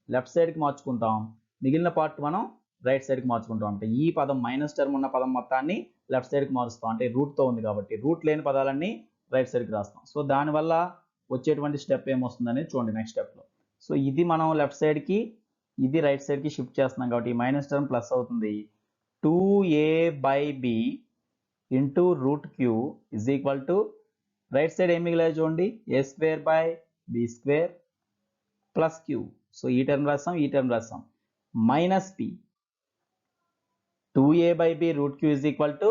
లెఫ్ట్ సైడ్కి మార్చుకుంటాం, మిగిలిన పార్ట్ మనం రైట్ సైడ్కి మార్చుకుంటాం. అంటే ఈ పదం మైనస్ టర్మ్ ఉన్న పదం మొత్తాన్ని లెఫ్ట్ సైడ్కి మారుస్తాం, అంటే రూట్తో ఉంది కాబట్టి రూట్ లేని పదాలన్నీ రైట్ సైడ్కి రాస్తాం. సో దానివల్ల వచ్చేటువంటి స్టెప్ ఏమొస్తుందనేది చూడండి నెక్స్ట్ స్టెప్లో. సో ఇది మనం లెఫ్ట్ సైడ్కి, ఇది రైట్ సైడ్కి షిఫ్ట్ చేస్తున్నాం కాబట్టి ఈ మైనస్ టర్మ్ ప్లస్ అవుతుంది. 2a by b into root q is equal to right side ఏం మిగిలేదు చూడండి, a square by b square plus q. So ఈ టర్మ్ రాస్తాం, ఈ టర్మ్ రాస్తాం, minus p. 2a by b root q is equal to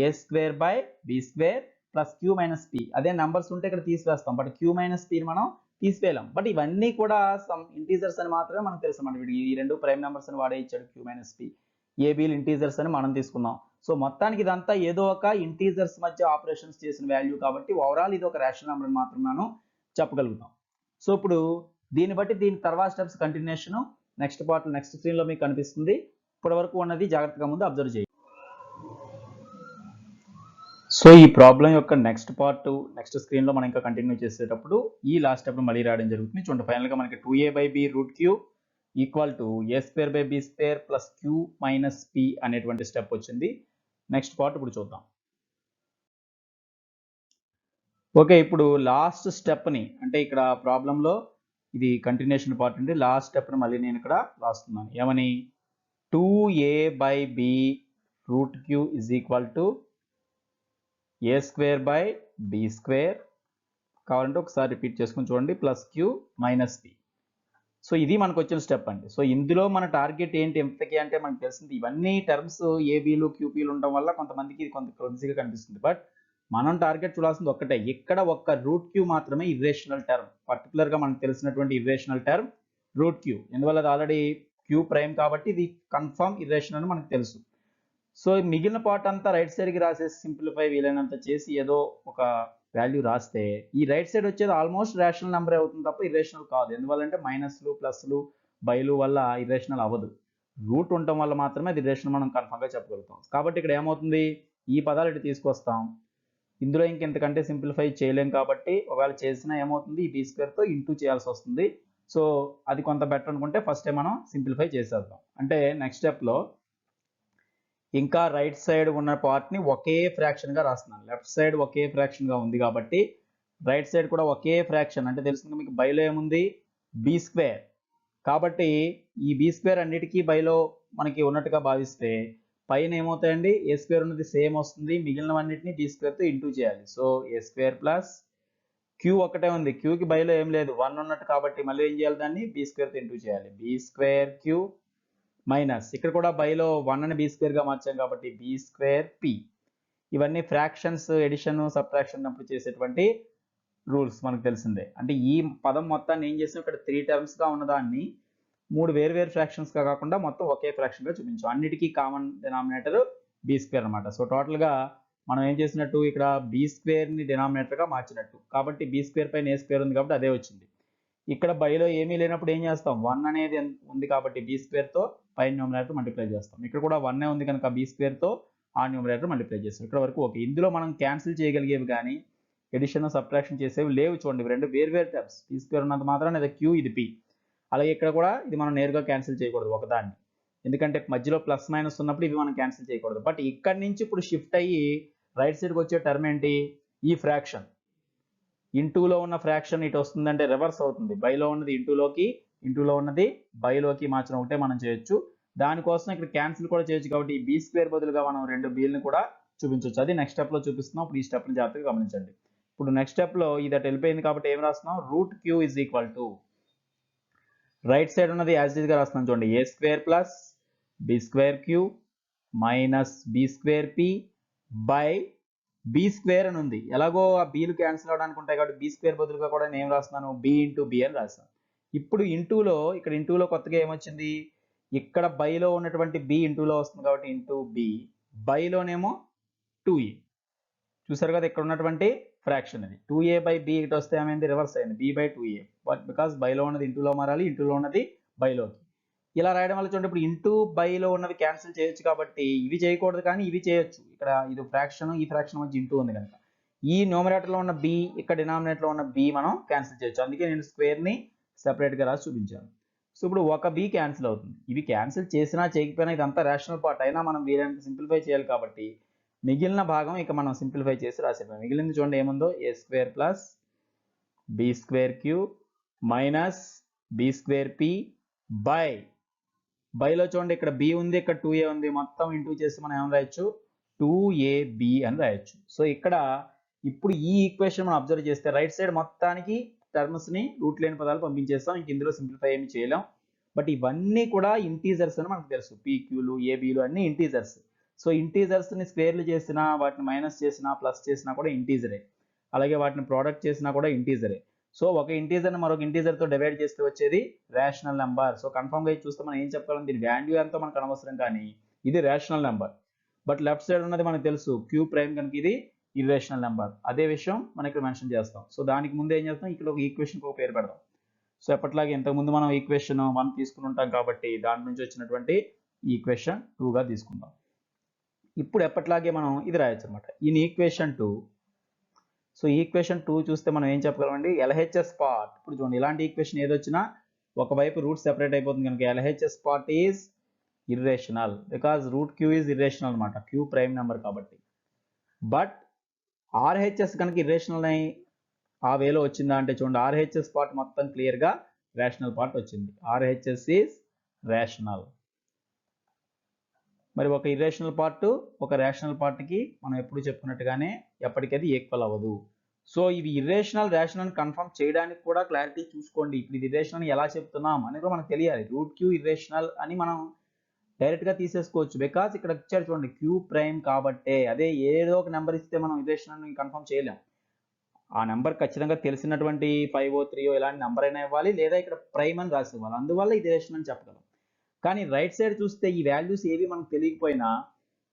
a square by b square plus q minus p. అదే నెంబర్స్ ఉంటే ఇక్కడ తీసివేస్తాం, బట్ క్యూ మైనస్ పిని మనం తీసివేయలేం. బట్ ఇవన్నీ కూడా సమ్ ఇంటీజర్స్ అని మాత్రమే మనకు తెలుసు అన్నమాట. ఈ రెండు ప్రైమ్ నెంబర్స్ అని వాడే ఇచ్చాడు, క్యూ మైనస్ పి. ఏబీలు ఇంటీజర్స్ అని మనం తీసుకున్నాం. సో మొత్తానికి ఇదంతా ఏదో ఒక ఇంటీజర్స్ మధ్య ఆపరేషన్స్ చేసిన వాల్యూ కాబట్టి ఓవరాల్ ఇది ఒక రేషనల్ నెంబర్ అని మాత్రం మనం చెప్పగలుగుతాం. సో ఇప్పుడు దీన్ని బట్టి దీని తర్వాత steps continuation next part next స్క్రీన్లో మీకు కనిపిస్తుంది. ఇప్పటి వరకు ఉన్నది జాగ్రత్తగా ముందు అబ్జర్వ్ చేయండి. సో ఈ ప్రాబ్లం యొక్క నెక్స్ట్ పార్ట్ నెక్స్ట్ స్క్రీన్లో మనం ఇంకా కంటిన్యూ చేసేటప్పుడు ఈ లాస్ట్ స్టెప్ మళ్ళీ రాయడం జరుగుతుంది. చూడండి, ఫైనల్గా మనకి 2a by b root q equal to a square by b square plus q minus p అనేటువంటి స్టెప్ వచ్చింది. నెక్స్ట్ పార్ట్ ఇప్పుడు చూద్దాం. ఓకే, ఇప్పుడు లాస్ట్ స్టెప్ని, అంటే ఇక్కడ ప్రాబ్లంలో ఇది కంటిన్యూషన్ పార్ట్ అండి, లాస్ట్ స్టెప్ని మళ్ళీ నేను ఇక్కడ రాస్తున్నాను. ఏమని, 2a by b root q is equal to a square by b square, కావాలంటే ఒకసారి రిపీట్ చేసుకుని చూడండి, plus q minus p. So ఇది మనకు వచ్చిన స్టెప్ అండి. సో ఇందులో మన టార్గెట్ ఏంటి ఎంతకి అంటే మనకు తెలిసింది ఇవన్నీ టర్మ్స్ ఏబీలు క్యూపీలు ఉండడం వల్ల కొంతమందికి ఇది కొంత క్లమ్జీగా కనిపిస్తుంది. బట్ మనం టార్గెట్ చూడాల్సింది ఒక్కటే, ఇక్కడ ఒక్క రూట్ క్యూ మాత్రమే ఇర్రేషనల్ టర్మ్, పర్టికులర్గా మనకు తెలిసినటువంటి ఇర్రేషనల్ టర్మ్ రూట్ క్యూ. ఎందువల్ల అది ఆల్రెడీ క్యూ ప్రైమ్ కాబట్టి ఇది కన్ఫర్మ్ ఇర్రేషనల్ అని మనకు తెలుసు. సో మిగిలిన పార్ట్ అంతా రైట్ సైడ్కి రాసేసి సింప్లిఫై వీలైనంత చేసి ఏదో ఒక వాల్యూ రాస్తే ఈ రైట్ సైడ్ వచ్చేది ఆల్మోస్ట్ రేషనల్ నెంబర్ అవుతుంది తప్ప ఇర్రేషనల్ కాదు. ఎందువల్లంటే మైనస్లు ప్లస్లు బైలు వల్ల ఇర్రేషనల్ అవ్వదు, రూట్ ఉండటం వల్ల మాత్రమే అది ఇర్రేషనల్ మనం కన్ఫర్మ్గా చెప్పగలుగుతాం. కాబట్టి ఇక్కడ ఏమవుతుంది, ఈ పదాలు ఇటు తీసుకొస్తాం, ఇందులో ఇంకెంతకంటే సింప్లిఫై చేయలేం కాబట్టి ఒకవేళ చేసినా ఏమవుతుంది, ఈ బీ స్క్వేర్తో ఇంటూ చేయాల్సి వస్తుంది. సో అది కొంత బెటర్ అనుకుంటే ఫస్టే మనం సింప్లిఫై చేసేద్దాం. అంటే నెక్స్ట్ స్టెప్లో ఇంకా రైట్ సైడ్ ఉన్న పార్ట్ని ఒకే ఫ్రాక్షన్గా రాస్తున్నాను, లెఫ్ట్ సైడ్ ఒకే ఫ్రాక్షన్గా ఉంది కాబట్టి రైట్ సైడ్ కూడా ఒకే ఫ్రాక్షన్. అంటే తెలుస్తుంది మీకు బైలో ఏముంది, బీ స్క్వేర్, కాబట్టి ఈ బీ స్క్వేర్ అన్నిటికీ బైలో మనకి ఉన్నట్టుగా భావిస్తే పైన ఏమవుతాయండి, ఏ స్క్వేర్ ఉన్నది సేమ్ వస్తుంది, మిగిలినవన్నిటిని బీ స్క్వేర్తో ఇంటూ చేయాలి. సో ఏ స్క్వేర్ ప్లస్ క్యూ ఒకటే ఉంది, క్యూకి బైలో ఏం లేదు 1 ఉన్నట్టు కాబట్టి మళ్ళీ ఏం చేయాలి, దాన్ని బీ స్క్వేర్తో ఇంటూ చేయాలి. బీ స్క్వేర్ క్యూ మైనస్ ఇక్కడ కూడా బైలో 1 అని బీ స్క్వేర్గా మార్చాం కాబట్టి బీ స్క్వేర్ పి. ఇవన్నీ ఫ్రాక్షన్స్ ఎడిషన్ సబ్ట్రాక్షన్ అప్పుడు చేసేటువంటి రూల్స్ మనకు తెలిసిందే. అంటే ఈ పదం మొత్తాన్ని ఏం చేసాం, ఇక్కడ 3 టర్మ్స్గా ఉన్నదాన్ని 3 వేరు ఫ్రాక్షన్స్గా కాకుండా మొత్తం ఒకే ఫ్రాక్షన్గా చూపించాం. అన్నిటికీ కామన్ డినామినేటర్ బీ స్క్వేర్ అనమాట. సో టోటల్గా మనం ఏం చేసినట్టు, ఇక్కడ బీ స్క్వేర్ని డినామినేటర్గా మార్చినట్టు, కాబట్టి బీ స్క్వేర్ పైన ఏ స్క్వేర్ ఉంది కాబట్టి అదే వచ్చింది. ఇక్కడ బైలో ఏమీ లేనప్పుడు ఏం చేస్తాం, 1 అనేది ఉంది కాబట్టి బీ స్క్వేర్తో పైన న్యూమరేటర్ మల్టిప్లై చేస్తాం. ఇక్కడ కూడా 1 ఉంది కనుక బీ స్క్వేర్తో ఆ న్యూమరేటర్ మల్టిప్లై చేస్తాం. ఇక్కడ వరకు ఓకే. ఇందులో మనం క్యాన్సిల్ చేయగలిగేవి కానీ ఎడిషన్ సబ్ట్రాక్షన్ చేసేవి లేవు. చూడండి, రెండు వేరు టర్మ్స్, బీ స్క్వేర్ ఉన్నంత మాత్రాన ఇది క్యూ ఇది పి. అలాగే ఇక్కడ కూడా ఇది మనం నేరుగా క్యాన్సిల్ చేయకూడదు ఒకదాన్ని, ఎందుకంటే మధ్యలో ప్లస్ మైనస్ ఉన్నప్పుడు ఇవి మనం క్యాన్సిల్ చేయకూడదు. బట్ ఇక్కడి నుంచి ఇప్పుడు షిఫ్ట్ అయ్యి రైట్ సైడ్కి వచ్చే టర్మ్ ఏంటి, ఈ ఫ్రాక్షన్ ఇంటూలో ఉన్న ఫ్రాక్షన్ ఇటు వస్తుందంటే రివర్స్ అవుతుంది, బైలో ఉన్నది ఇంటూలోకి, ఇంటూలో ఉన్నది బైలోకి మార్చడం ఒకటే మనం చేయొచ్చు. దానికోసం ఇక్కడ క్యాన్సిల్ కూడా చేయొచ్చు కాబట్టి ఈ బీ స్క్వేర్ బదులుగా మనం 2 బీల్ని కూడా చూపించవచ్చు. అది నెక్స్ట్ స్టెప్లో చూపిస్తున్నాం. ఇప్పుడు ఈ స్టెప్ని జాగ్రత్తగా గమనించండి. ఇప్పుడు నెక్స్ట్ స్టెప్లో ఇది అటు వెళ్ళిపోయింది కాబట్టి ఏం రాస్తున్నాం, root q is equal to right side ఉన్నది యాజ్ ఇట్ గా రాస్తున్నాను చూడండి, a square plus b square q minus b square p by b square అని ఉంది. ఎలాగో ఆ బీలు క్యాన్సిల్ అవడానికి ఉంటాయి కాబట్టి బి స్క్వేర్ బదులుగా కూడా నేను ఏం రాస్తున్నాను, బి ఇంటూ బి అని రాస్తాను. ఇప్పుడు ఇంటూలో ఇక్కడ ఇంటూలో కొత్తగా ఏమొచ్చింది, ఇక్కడ బైలో ఉన్నటువంటి బి ఇంటూలో వస్తుంది కాబట్టి ఇంటూ బి, బైలోనేమో 2a. చూసారు కదా ఇక్కడ ఉన్నటువంటి ఫ్రాక్షన్ అది 2a బై బి ఇటు వస్తే ఏమైంది, రివర్స్ అయింది, b by 2a. But because బైలో ఉన్నది ఇంటూలో మారాలి, ఇంటూలో ఉన్నది బైలోకి. ఇలా రాయడం వల్ల చూడండి ఇప్పుడు ఇంటూ బైలో ఉన్నవి క్యాన్సిల్ చేయొచ్చు కాబట్టి ఇవి చేయకూడదు కానీ ఇవి చేయొచ్చు. ఇక్కడ ఇది ఫ్రాక్షన్, ఈ ఫ్రాక్షన్ మధ్య ఇంటూ ఉంది కనుక ఈ న్యూమరేటర్లో ఉన్న b ఇక్కడ డినామినేటర్లో ఉన్న b మనం క్యాన్సిల్ చేయొచ్చు. అందుకే నేను స్క్వేర్ని సెపరేట్గా రాసి చూపించాను. సో ఇప్పుడు ఒక b క్యాన్సిల్ అవుతుంది. ఇవి క్యాన్సిల్ చేసినా చేయకపోయినా ఇదంతా రేషనల్ పార్ట్ అయినా మనం వీరంత సింప్లిఫై చేయాలి కాబట్టి మిగిలిన భాగం ఇక మనం సింప్లిఫై చేసి రాసేద్దాం. మిగిలింది చూడండి ఏముందో, a square plus b square q minus b square p by, బైలో చూడండి ఇక్కడ బి ఉంది, ఇక్కడ 2a ఉంది, మొత్తం ఇంటూ చేసి మనం ఏం రాయొచ్చు, 2ab అని రాయొచ్చు. సో ఇక్కడ ఇప్పుడు ఈ ఈక్వేషన్ మనం అబ్జర్వ్ చేస్తే రైట్ సైడ్ మొత్తానికి టర్మ్స్ని రూట్ లేని పదాలు పంపించేస్తాం, ఇంక ఇందులో సింప్లిఫై ఏమి చేయలేం. బట్ ఇవన్నీ కూడా ఇంటీజర్స్ అని మనకు తెలుసు, పీక్యూలు ఏబీలు అన్నీ ఇంటీజర్స్. సో ఇంటీజర్స్ని స్క్వేర్లు చేసినా, వాటిని మైనస్ చేసినా, ప్లస్ చేసినా కూడా ఇంటీజరే. అలాగే వాటిని ప్రోడక్ట్ చేసినా కూడా ఇంటీజరే. సో ఒక ఇంటీజర్ని మరొక ఇంటీజర్తో డివైడ్ చేస్తే వచ్చేది రేషనల్ నెంబర్. సో కన్ఫర్మ్గా చూస్తే మనం ఏం చెప్పగలం, దీని వాల్యూ ఎంతో మనకు అనవసరం కానీ ఇది rational number. But left side ఉన్నది మనకు తెలుసు క్యూ ప్రైమ్ కనుక ఇది ఇర్రేషనల్ నెంబర్. అదే విషయం మనం ఇక్కడ మెన్షన్ చేస్తాం. సో దానికి ముందు ఏం చేస్తాం, ఇక్కడ ఒక ఈక్వేషన్కి ఒక పేరు పెడదాం. సో ఎప్పటిలాగే ఇంతకుముందు మనం ఈక్వేషన్ 1 తీసుకుని ఉంటాం కాబట్టి దాని నుంచి వచ్చినటువంటి ఈక్వేషన్ 2గా తీసుకుందాం. ఇప్పుడు ఎప్పటిలాగే మనం ఇది రాయొచ్చు అనమాట, ఇన్ ఈక్వేషన్ 2. సో ఈక్వేషన్ 2 చూస్తే మనం ఏం చెప్పగలమండి, ఎల్హెచ్ఎస్ పార్ట్. ఇప్పుడు చూడండి ఇలాంటి ఈక్వేషన్ ఏదొచ్చినా ఒకవైపు రూట్ సెపరేట్ అయిపోతుంది కనుక LHS part is irrational because root q is irrational అనమాట, క్యూ ప్రైమ్ నెంబర్ కాబట్టి. బట్ ఆర్హెచ్ఎస్ కనుక ఇర్రేషనల్ అయి ఆ వేలో వచ్చిందా అంటే చూడండి ఆర్హెచ్ఎస్ పార్ట్ మొత్తం క్లియర్గా రేషనల్ పార్ట్ వచ్చింది. RHS is rational. మరి ఒక ఇర్రేషనల్ పార్ట్ ఒక రేషనల్ పార్ట్కి మనం ఎప్పుడు చెప్పుకున్నట్టుగానే ఎప్పటికీ ఈక్వల్ అవ్వదు. సో ఇవి ఇర్రేషనల్ రేషనల్ కన్ఫర్మ్ చేయడానికి కూడా క్లారిటీ చూసుకోండి. ఇప్పుడు ఇది ఇర్రేషనల్ ఎలా చెప్తున్నాం అని కూడా మనకు తెలియాలి. రూట్ క్యూ ఇర్రేషనల్ అని మనం డైరెక్ట్గా తీసేసుకోవచ్చు బికాస్ ఇక్కడ ఇచ్చారు చూడండి క్యూ ప్రైమ్ కాబట్టే. అదే ఏదో ఒక నెంబర్ ఇస్తే మనం ఇర్రేషనల్ కన్ఫర్మ్ చేయలేం. ఆ నెంబర్ ఖచ్చితంగా తెలిసినటువంటి 5 3 ఇలాంటి నెంబర్ అయినా ఇవ్వాలి, లేదా ఇక్కడ ప్రైమ్ అని రాసి ఇవ్వాలి. అందువల్ల ఇది ఇర్రేషనల్ అని చెప్పగలం. కానీ రైట్ సైడ్ చూస్తే ఈ వాల్యూస్ ఏవి మనకు తెలియకపోయినా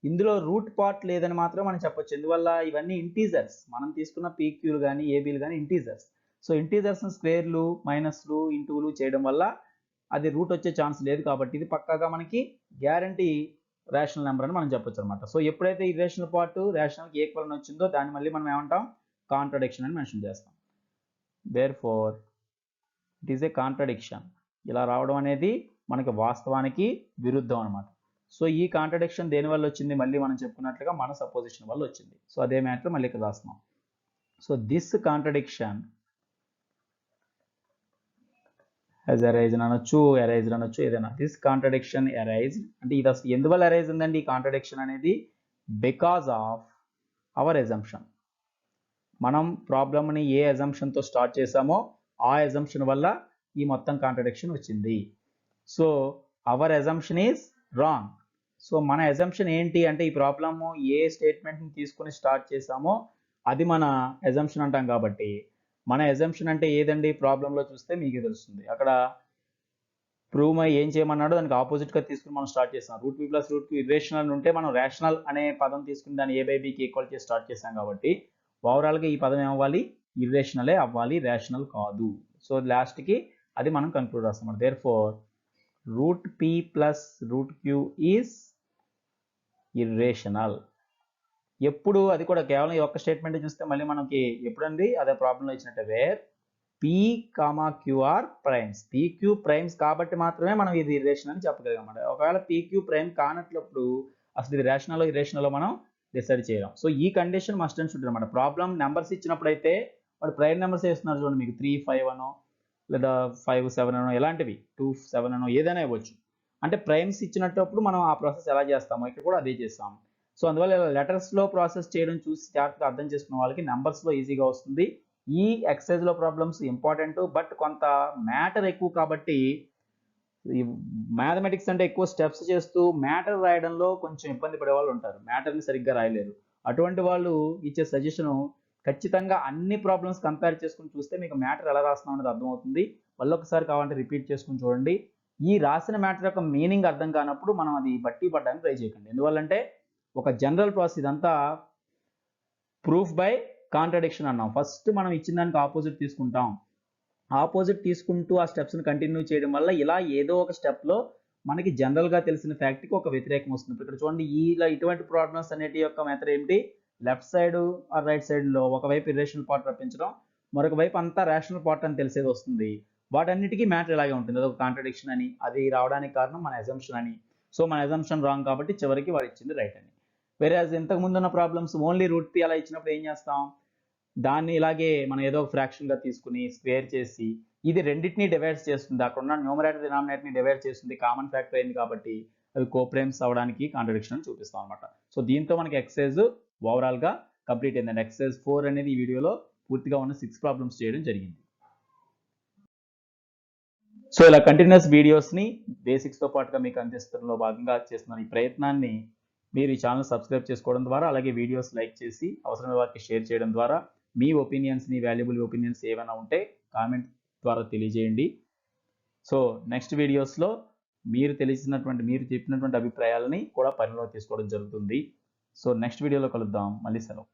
ఇందులో రూట్ పార్ట్ లేదని మాత్రం మనం చెప్పొచ్చు. ఎందువల్ల ఇవన్నీ ఇంటీజర్స్, మనం తీసుకున్న పీక్యూలు కానీ ఏబీలు కానీ ఇంటీజర్స్. సో ఇంటీజర్స్ స్క్వేర్లు మైనస్లు ఇంటూలు చేయడం వల్ల అది రూట్ వచ్చే ఛాన్స్ లేదు కాబట్టి ఇది పక్కాగా మనకి గ్యారంటీ రేషనల్ నెంబర్ అని మనం చెప్పొచ్చు అనమాట. సో ఎప్పుడైతే ఇర్రేషనల్ పార్ట్ రేషనల్కి ఈక్వల్ అని వచ్చిందో దాన్ని మళ్ళీ మనం ఏమంటాం, కాంట్రడిక్షన్ అని మెన్షన్ చేస్తాం. Therefore it is a contradiction. ఇలా రావడం అనేది మనకి వాస్తవానికి విరుద్ధం అనమాట. సో ఈ కాంట్రడిక్షన్ దేని వల్ల వచ్చింది, మళ్ళీ మనం చెప్పుకున్నట్లుగా మన సపోజిషన్ వల్ల వచ్చింది. సో అదే మ్యాటర్ మళ్ళీ ఇక్కడ రాస్తున్నాం. So this contradiction has arisen అనొచ్చు, అరైజ్డ్ అనొచ్చు, ఏదైనా. దిస్ కాంట్రడిక్షన్ అరైజ్డ్ అంటే ఇది అసలు ఎందువల్ల అరైజ్ ఉందండి ఈ కాంట్రడిక్షన్ అనేది, బికాజ్ ఆఫ్ అవర్ అజంప్షన్. మనం ప్రాబ్లమ్ని ఏ అజంప్షన్తో స్టార్ట్ చేసామో ఆ అజంప్షన్ వల్ల ఈ మొత్తం కాంట్రడిక్షన్ వచ్చింది. So our assumption is wrong. So మన అజంప్షన్ ఏంటి అంటే ఈ ప్రాబ్లము ఏ స్టేట్మెంట్ని తీసుకుని స్టార్ట్ చేసామో అది మన అజంప్షన్ అంటాం కాబట్టి మన అజంప్షన్ అంటే ఏదండి ప్రాబ్లంలో చూస్తే మీకు తెలుస్తుంది. అక్కడ ప్రూవ్ ఏం చేయమన్నాడో దానికి ఆపోజిట్గా తీసుకుని మనం స్టార్ట్ చేసాం. Root b plus root q irrational ఉంటే మనం రేషనల్ అనే పదం తీసుకుని దాన్ని ఏ బై బికి ఈక్వల్ చేసి స్టార్ట్ చేసాం కాబట్టి ఓవరాల్గా ఈ పదం ఏమవ్వాలి, ఇర్రేషనలే అవ్వాలి, రేషనల్ కాదు. సో లాస్ట్కి అది మనం కన్క్లూడ్ చేస్తాం. Therefore root p plus root q is irrational. ఎప్పుడు అది కూడా కేవలం ఈ ఒక్క స్టేట్మెంట్ చూస్తే మళ్ళీ మనకి ఎప్పుడండి అదే ప్రాబ్లంలో ఇచ్చినట్టే where p comma q are primes. P q primes కాబట్టి మాత్రమే మనం ఇది ఇర్రేషనల్ అని చెప్పగలం అన్నమాట. ఒకవేళ పీక్యూ ప్రైమ్ కానట్లప్పుడు అసలు ఇది రేషనల్ ఇర్రేషనల్ మనం డిసైడ్ చేయడం. సో ఈ కండిషన్ మస్ట్ అండ్ షుడ్ అనమాట. ప్రాబ్లం నెంబర్స్ ఇచ్చినప్పుడు అయితే వాడు ప్రైమ్ నెంబర్స్ వేస్తున్నారు చూడండి, మీకు 3 5 అనో లేదా 5 7 అనో ఇలాంటివి 2 7 అనో ఏదైనా ఇవ్వచ్చు. అంటే ప్రైమ్స్ ఇచ్చినప్పుడు మనం ఆ ప్రాసెస్ ఎలా చేస్తామో ఇక్కడ కూడా అదే చేస్తాం. సో అందువల్ల లెటర్స్లో ప్రాసెస్ చేయడం చూసి జాగ్రత్తగా అర్థం చేసుకున్న వాళ్ళకి నెంబర్స్లో ఈజీగా వస్తుంది. ఈ ఎక్సర్సైజ్లో ప్రాబ్లమ్స్ ఇంపార్టెంట్, బట్ కొంత మ్యాటర్ ఎక్కువ కాబట్టి ఈ మ్యాథమెటిక్స్ అంటే ఎక్కువ స్టెప్స్ చేస్తూ మ్యాటర్ రాయడంలో కొంచెం ఇబ్బంది పడే వాళ్ళు ఉంటారు, మ్యాటర్ని సరిగ్గా రాయలేరు. అటువంటి వాళ్ళు ఇచ్చే సజెషను ఖచ్చితంగా అన్ని ప్రాబ్లమ్స్ కంపేర్ చేసుకుని చూస్తే మీకు మ్యాటర్ ఎలా రాస్తున్నాం అనేది అర్థమవుతుంది. మళ్ళొకసారి కావాలంటే రిపీట్ చేసుకుని చూడండి. ఈ రాసిన మ్యాటర్ యొక్క మీనింగ్ అర్థం కానప్పుడు మనం అది బట్టి పడడానికి ట్రై చేయకండి. ఎందువల్లంటే ఒక జనరల్ ప్రాసెస్ ఇదంతా ప్రూఫ్ బై కాంట్రడిక్షన్ అన్నాం. ఫస్ట్ మనం ఇచ్చిన దానికి ఆపోజిట్ తీసుకుంటాం. ఆపోజిట్ తీసుకుంటూ ఆ స్టెప్స్ని కంటిన్యూ చేయడం వల్ల ఇలా ఏదో ఒక స్టెప్లో మనకి జనరల్గా తెలిసిన ఫ్యాక్ట్కి ఒక వ్యతిరేకం వస్తుంది. ఇక్కడ చూడండి, ఇలా ఇటువంటి ప్రాబ్లమ్స్ అనేటి యొక్క మెథడ్ ఏమిటి, లెఫ్ట్ సైడ్ ఆర్ రైట్ సైడ్లో ఒకవైపు ఇర్రేషనల్ పార్ట్ రప్పించడం, మరొక వైపు అంతా రేషనల్ పార్ట్ అని తెలిసేది వస్తుంది. వాటన్నిటికీ మ్యాటర్ ఇలాగే ఉంటుంది, అదొక కాంట్రడిక్షన్ అని. అది రావడానికి కారణం మన అజంప్షన్ అని. సో మన అజంప్షన్ రాంగ్ కాబట్టి చివరికి వాడు ఇచ్చింది రైట్ అని. వేరే ఇంతకు ముందున్న ప్రాబ్లమ్స్ ఓన్లీ రూట్ పి అలా ఇచ్చినప్పుడు ఏం చేస్తాం, దాన్ని ఇలాగే మనం ఏదో ఒక ఫ్రాక్షన్గా తీసుకుని స్క్వేర్ చేసి ఇది రెండింటిని డివైడ్ చేస్తుంది, అక్కడ ఉన్న న్యూమరేటర్ డినామినేటర్ని డివైడ్ చేస్తుంది, కామన్ ఫ్యాక్టర్ అయింది కాబట్టి అవి కోప్రైమ్స్ అవడానికి కాంట్రడిక్షన్ అని చూపిస్తాం అనమాట. సో దీంతో మనకి ఎక్సైజ్ ఓవరాల్గా కంప్లీట్ అయిందండి. ఎక్సైజ్ 4 అనేది ఈ వీడియోలో పూర్తిగా ఉన్న 6 ప్రాబ్లమ్స్ చేయడం జరిగింది. సో ఇలా కంటిన్యూస్ వీడియోస్ని బేసిక్స్తో పాటుగా మీకు అందించడంలో భాగంగా చేస్తున్న ఈ ప్రయత్నాన్ని మీరు ఈ ఛానల్ సబ్స్క్రైబ్ చేసుకోవడం ద్వారా, అలాగే వీడియోస్ లైక్ చేసి అవసరమైన వారికి షేర్ చేయడం ద్వారా, మీ ఒపీనియన్స్ని, వాల్యుబుల్ ఒపీనియన్స్ ఏమైనా ఉంటే కామెంట్ ద్వారా తెలియజేయండి. సో నెక్స్ట్ వీడియోస్లో మీరు చెప్పినటువంటి అభిప్రాయాలని కూడా పరిగణలోకి తీసుకోవడం జరుగుతుంది. సో నెక్స్ట్ వీడియోలో కలుద్దాం. మళ్ళీ సెలవు.